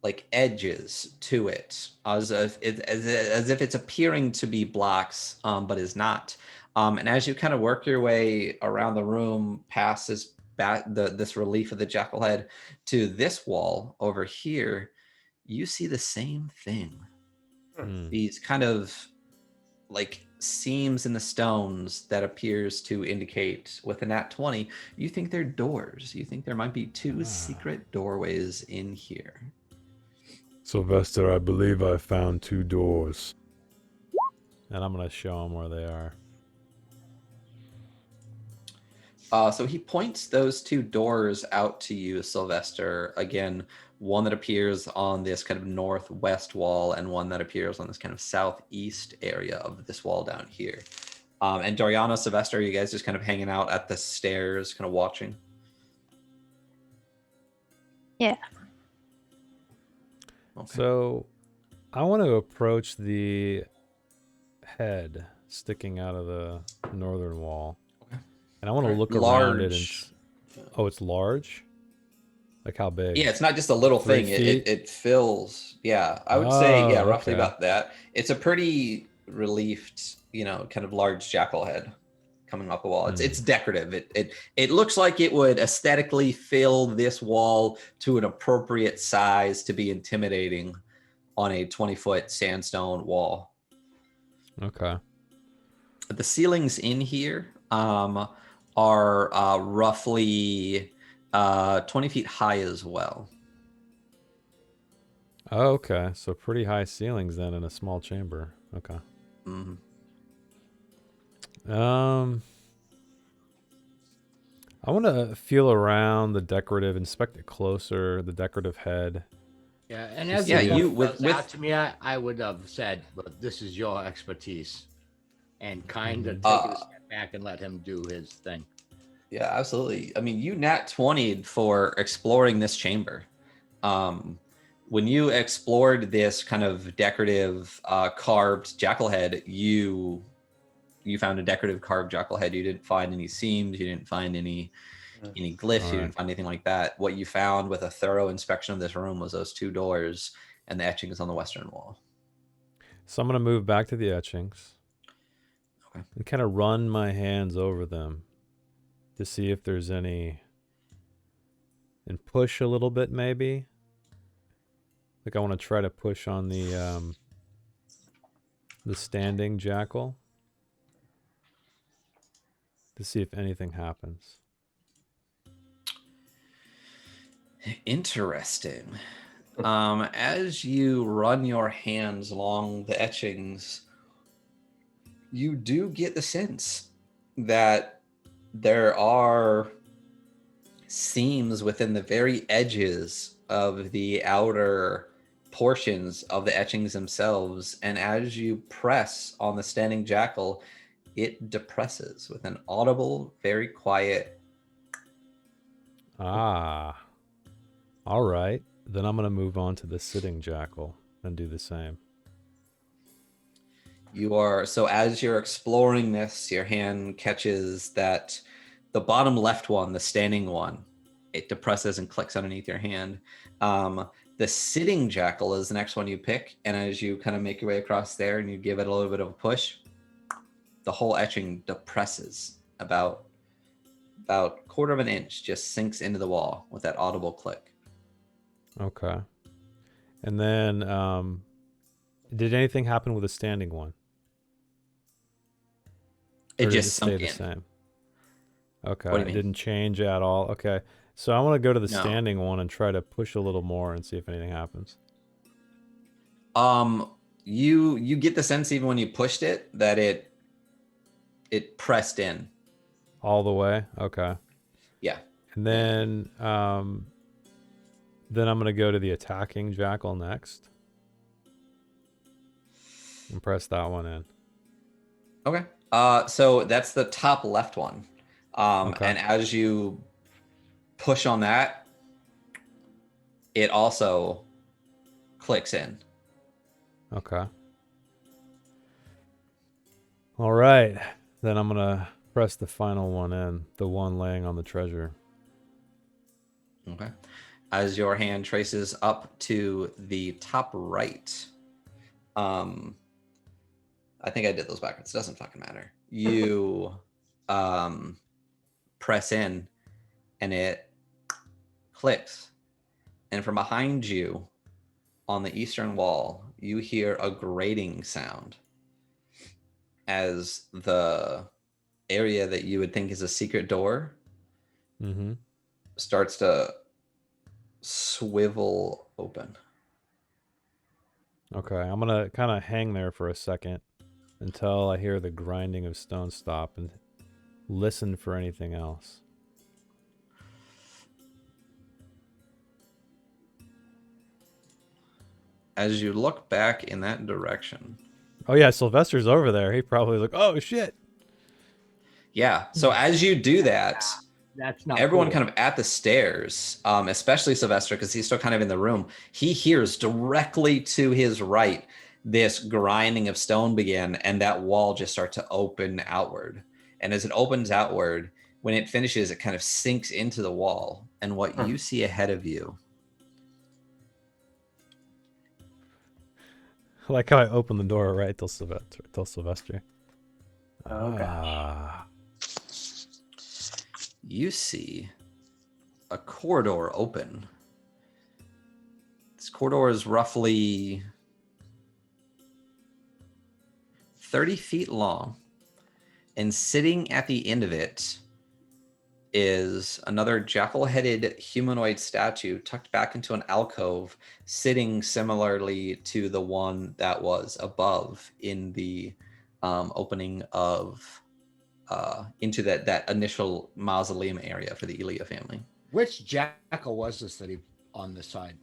like edges to it, as if it's appearing to be blocks, but is not. And as you kind of work your way around the room past this relief of the jackal head to this wall over here, you see the same thing. These kind of like seams in the stones that appears to indicate with a nat 20, you think they're doors. You think there might be two secret doorways in here. Sylvester, I believe I found 2 doors. And I'm going to show them where they are. So he points those 2 doors out to you, Sylvester. Again, one that appears on this kind of northwest wall and one that appears on this kind of southeast area of this wall down here. And Doriana, Sylvester, are you guys just kind of hanging out at the stairs, kind of watching? Yeah. Okay. So I want to approach the head sticking out of the northern wall. Okay. And I want to look around it and... Oh, it's large? Like how big? Yeah, it's not just a little 3 thing. feet? It fills. Yeah, I would say, yeah, roughly okay. about that. It's a pretty relieved, kind of large jackal head coming off the wall. It's decorative. It looks like it would aesthetically fill this wall to an appropriate size to be intimidating on a 20-foot sandstone wall. Okay. The ceilings in here are roughly 20 feet high as well. Oh, okay. So pretty high ceilings then in a small chamber. Okay. Mhm. I want to feel around the decorative, inspect it closer, the decorative head. Yeah, and as Yeah, you you- with with- that to me, I would have said, "But this is your expertise," and kind of Mhm. taken a step back and let him do his thing. Yeah, absolutely. I mean, you nat 20'd for exploring this chamber. When you explored this kind of decorative carved jackal head, you found a decorative carved jackal head. You didn't find any seams. You didn't find any glyphs. All You right. didn't find anything like that. What you found with a thorough inspection of this room was those two doors and the etchings on the western wall. So I'm going to move back to the etchings. Okay. And kind of run my hands over them to see if there's any, and push a little bit maybe. Like I want to try to push on the standing jackal to see if anything happens. Interesting. As you run your hands along the etchings, you do get the sense that there are seams within the very edges of the outer portions of the etchings themselves, and as you press on the standing jackal, it depresses with an audible, very quiet. Ah. All right. Then I'm going to move on to the sitting jackal and do the same. So as you're exploring this, your hand catches that the bottom left one, the standing one, it depresses and clicks underneath your hand. The sitting jackal is the next one you pick, and as you kind of make your way across there and you give it a little bit of a push, the whole etching depresses about quarter of an inch, just sinks into the wall with that audible click. Okay. And then, did anything happen with the standing one? It Or did just stay sunk the in. same? Okay. What do you It mean? didn't change at all. Okay. So I want to go to the No. standing one and try to push a little more and see if anything happens. You get the sense even when you pushed it that it pressed in. All the way? Okay. Yeah. And then I'm going to go to the attacking jackal next. And press that one in. Okay. So that's the top left one. Okay. And as you push on that, it also clicks in. Okay. All right. Then I'm going to press the final one in, the one laying on the treasure. Okay. As your hand traces up to the top right, I think I did those backwards. It doesn't fucking matter. You press in and it clicks. And from behind you on the eastern wall, you hear a grating sound as the area that you would think is a secret door Mm-hmm. starts to swivel open. Okay. I'm going to kind of hang there for a second until I hear the grinding of stone stop and listen for anything else. As you look back in that direction. Oh, yeah. Sylvester's over there. He probably was like, oh, shit. Yeah. So as you do that, That's not everyone cool. kind of at the stairs, especially Sylvester, because he's still kind of in the room, he hears directly to his right this grinding of stone begin, and that wall just starts to open outward. And as it opens outward, when it finishes, it kind of sinks into the wall. And what you see ahead of you, I like how I opened the door right till Sylvester. Oh gosh. Ah. You see a corridor open. This corridor is roughly 30 feet long, and sitting at the end of it is another jackal-headed humanoid statue tucked back into an alcove, sitting similarly to the one that was above in the opening of into that initial mausoleum area for the Elia family. Which jackal was this that he on this side?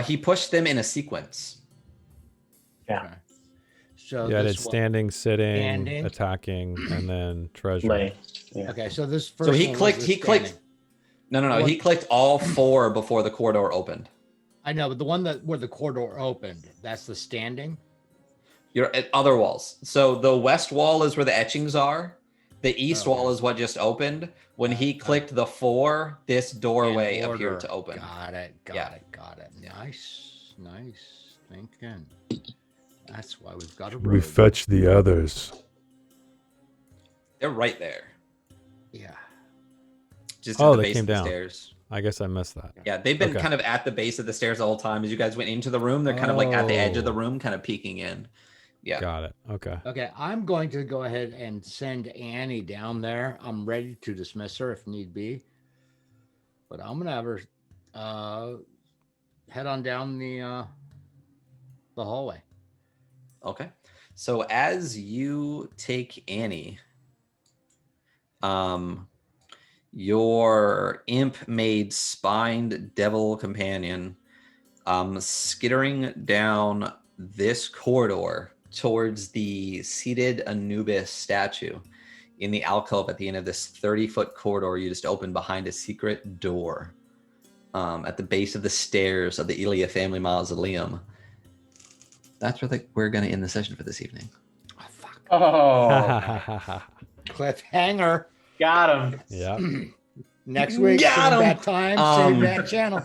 He pushed them in a sequence. Yeah. Okay. So Yeah, this it's one- standing, sitting, standing. attacking, and then treasure. Lay. Yeah. Okay, so this first So he one was clicked. the He clicked. standing. No. What? He clicked all 4 before the corridor opened. I know, but the one that where the corridor opened, that's the standing. You're at other walls. So the west wall is where the etchings are. The east Okay. wall is what just opened. When he clicked the 4, this doorway In order. appeared to open. Got it. Yeah. Got it. Nice thinking. That's why we've got a We road. fetch the others. They're right there, Yeah. just Oh, at the they base came of the down. stairs. I guess I missed that. Yeah, they've been Okay. kind of at the base of the stairs the whole time. As you guys went into the room, they're kind of like at the edge of the Oh. room, kind of peeking in. Yeah. Got it. Okay. Okay, I'm going to go ahead and send Annie down there. I'm ready to dismiss her if need be, but I'm gonna have her head on down the hallway. Okay. So as you take Annie, your imp-made spined devil companion, skittering down this corridor towards the seated Anubis statue in the alcove at the end of this 30-foot corridor you just opened behind a secret door at the base of the stairs of the Elia family mausoleum. That's where we're going to end the session for this evening. Oh fuck! Oh, Cliffhanger. got him. Yeah. Next week, Got same 'em. bad time, same bad channel.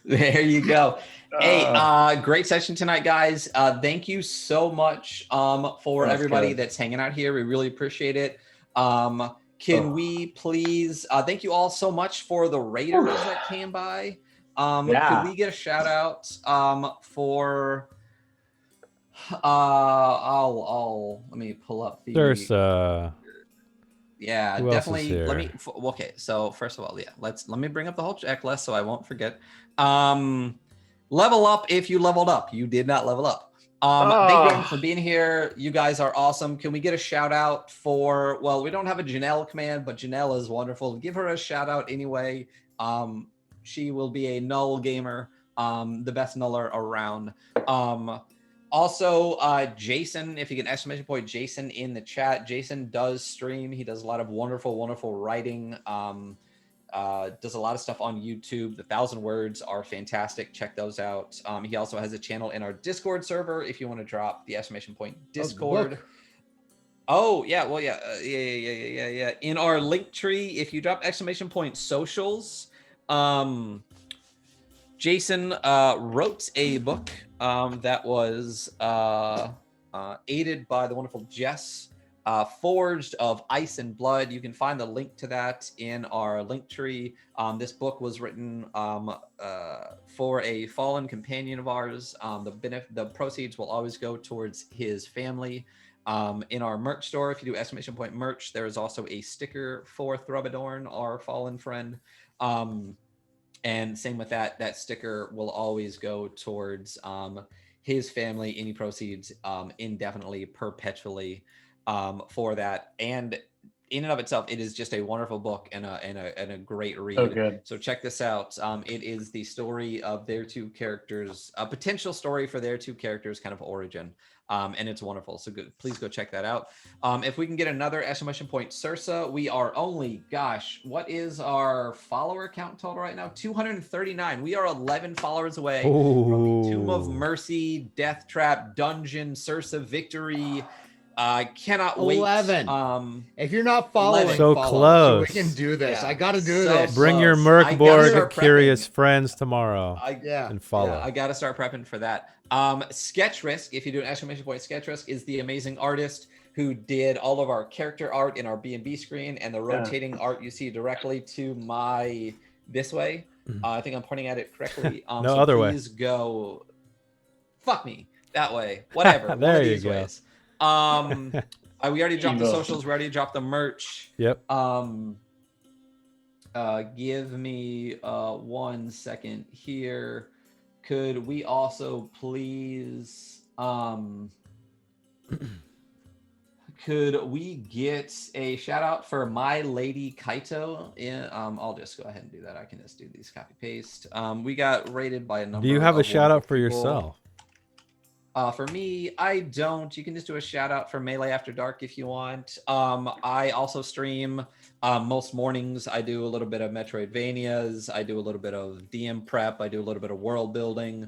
There you go. Hey, great session tonight, guys. Thank you so much for That's everybody good. that's hanging out here. We really appreciate it. Can we please thank you all so much for the raiders that came by. Yeah. Could we get a shout out for I'll let me pull up the There's yeah, Who else is definitely. Let me. here? Okay, so first of all, yeah, let me bring up the whole checklist so I won't forget. Level up if you leveled up. You did not level up. Thank you for being here. You guys are awesome. Can we get a shout out for? Well, we don't have a Janelle command, but Janelle is wonderful. Give her a shout out anyway. She will be a null gamer, the best nuller around. Also, Jason, if you can exclamation point Jason in the chat. Jason does stream. He does a lot of wonderful, wonderful writing. Does a lot of stuff on YouTube. The 1,000 words are fantastic. Check those out. He also has a channel in our Discord server if you want to drop the exclamation point Discord. Oh, yeah. Well, yeah. Yeah. In our link tree, if you drop exclamation point socials, Jason wrote a book that was aided by the wonderful Jess, Forged of Ice and Blood. You can find the link to that in our link tree. This book was written for a fallen companion of ours. The proceeds will always go towards his family. In our merch store, if you do exclamation point merch, there is also a sticker for Thrubadorn, our fallen friend. And same with that sticker will always go towards his family, any proceeds indefinitely, perpetually for that. And in and of itself, it is just a wonderful book and a great read. So good. So check this out. It is the story of their two characters, a potential story for their two characters, kind of origin. And it's wonderful. So good. Please go check that out. If we can get another exclamation point Sursa, we are only, gosh, what is our follower count total right now? 239. We are 11 followers away from the Tomb of Mercy, Death Trap, Dungeon, Sursa Victory. I cannot wait. 11. If you're not following, 11. So follow, close. So we can do this. Yeah. I got to do So this. Bring your close. I gotta Merkborg start curious prepping. friends tomorrow Yeah. and follow. I got to start prepping for that. Sketch Risk, if you do an exclamation point, Sketch Risk is the amazing artist who did all of our character art in our B&B screen, and the rotating art you see directly to my this way. I think I'm pointing at it correctly. No, so other way. please go. Fuck me that way. Whatever. There one of you these go. ways. We already dropped the Evil. socials. We already dropped the merch. Yep. Give me 1 second here. Could we also please could we get a shout out for My Lady Kaito? I'll just go ahead and do that. I can just do these copy paste. We got rated by a number. Do you have a of shout out for wonderful people. yourself? For me, I don't. You can just do a shout out for Melee After Dark if you want. I also stream most mornings. I do a little bit of Metroidvanias. I do a little bit of DM prep. I do a little bit of world building.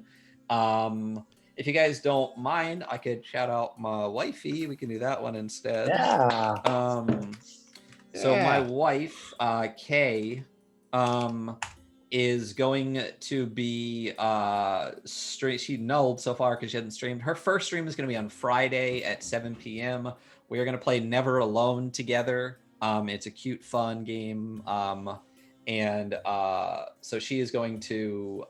If you guys don't mind, I could shout out my wifey. We can do that one instead. Yeah. So my wife, Kay, is going to be she nulled so far because she hadn't streamed. Her first stream is going to be on Friday at 7 p.m. We are going to play Never Alone together. It's a cute, fun game. So she is going to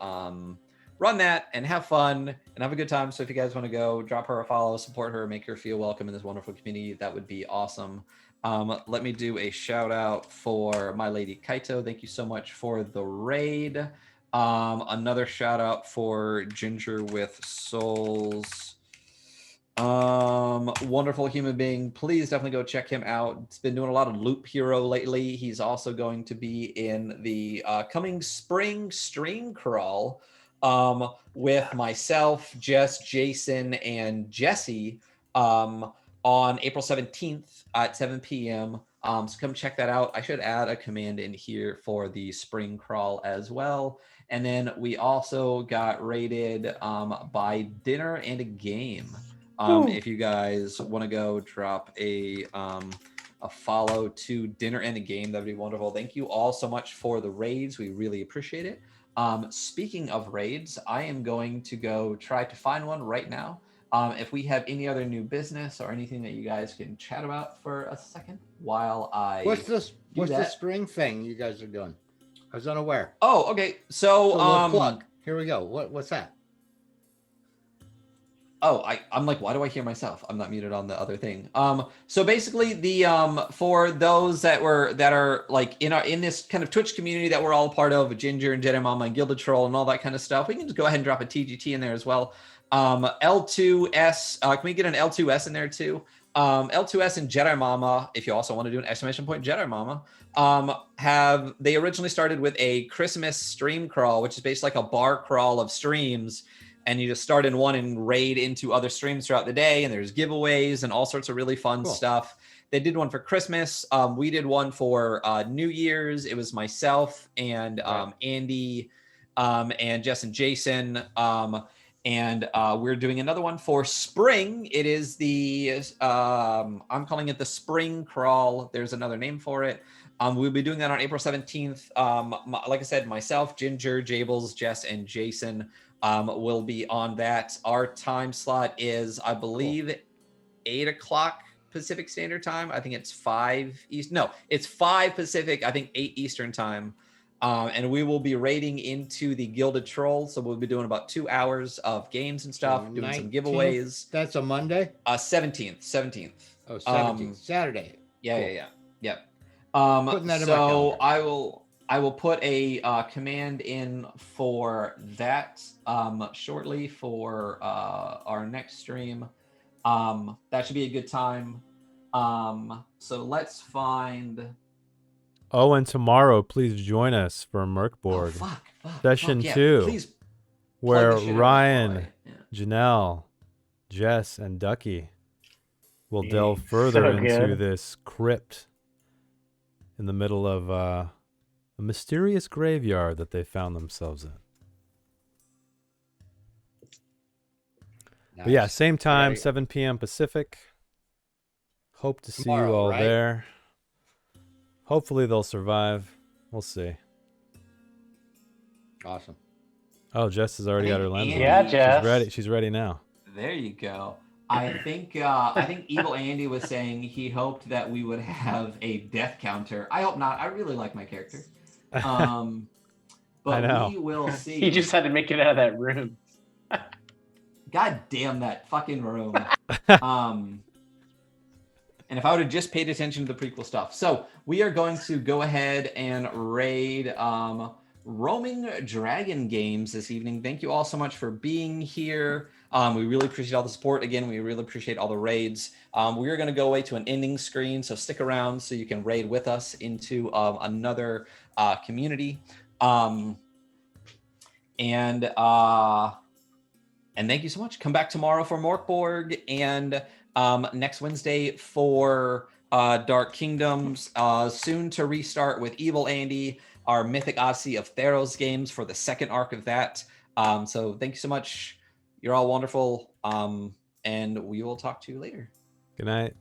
run that and have fun and have a good time. So if you guys want to go, drop her a follow, support her, make her feel welcome in this wonderful community, that would be awesome. Let me do a shout out for My Lady Kaito. Thank you so much for the raid. Another shout out for Ginger with Souls. Wonderful human being. Please definitely go check him out. It's been doing a lot of Loop Hero lately. He's also going to be in the coming spring stream crawl with myself, Jess, Jason, and Jesse on April 17th at 7 p.m. So come check that out. I should add a command in here for the spring crawl as well. And then we also got rated by Dinner and a Game. If you guys want to go drop a follow to Dinner and a Game, that'd be wonderful. Thank you all so much for the raids. We really appreciate it. Speaking of raids, I am going to go try to find one right now. If we have any other new business or anything that you guys can chat about for a second while I What's the spring thing you guys are doing? I was unaware. Oh, okay. So plug. Here we go. What's that? Oh, I'm like, why do I hear myself? I'm not muted on the other thing. So basically, the for those that are like in this kind of Twitch community that we're all a part of, Ginger and Jedi Mama and Gilded Troll and all that kind of stuff, we can just go ahead and drop a TGT in there as well. L2S, can we get an L2S in there too? L2S and Jedi Mama, if you also want to do an exclamation point Jedi Mama, they originally started with a Christmas stream crawl, which is basically like a bar crawl of streams. And you just start in one and raid into other streams throughout the day. And there's giveaways and all sorts of really fun stuff. They did one for Christmas. We did one for New Year's. It was myself and Andy and Jess and Jason. And we're doing another one for spring. It is the, I'm calling it the spring crawl. There's another name for it. We'll be doing that on April 17th. Like I said, myself, Ginger, Jables, Jess, and Jason will be on that. Our time slot is, I believe, 8 o'clock Pacific Standard Time. I think it's 5 East. No, it's 5 Pacific. I think 8 Eastern Time. And we will be raiding into the Gilded Troll. So we'll be doing about 2 hours of games and stuff, doing some giveaways. That's a Monday? 17th. Oh, 17th. Saturday. Yeah. Putting that in my calendar. I will put a command in for that shortly for our next stream. That should be a good time. So let's find. Oh, and tomorrow, please join us for Merc Board session 2, please where Ryan, Janelle, Jess, and Ducky will delve further into this crypt in the middle of a mysterious graveyard that they found themselves in. Nice. But yeah, same time, 7 p.m. Pacific. Hope to see you all there. Hopefully they'll survive. We'll see. Awesome. Oh, Jess has already got her lens on. Yeah, Jess. She's ready now. There you go. I think Evil Andy was saying he hoped that we would have a death counter. I hope not. I really like my character. But know. we will see. He just had to make it out of that room. God damn that fucking room. And if I would have just paid attention to the prequel stuff. So we are going to go ahead and raid Roaming Dragon Games this evening. Thank you all so much for being here. We really appreciate all the support. Again, we really appreciate all the raids. We are going to go away to an ending screen, so stick around so you can raid with us into another community. And thank you so much. Come back tomorrow for Morkborg, and next Wednesday for Dark Kingdoms. Soon to restart with Evil Andy, our Mythic Odyssey of Theros games for the second arc of that. So thank you so much. You're all wonderful. And we will talk to you later. Good night.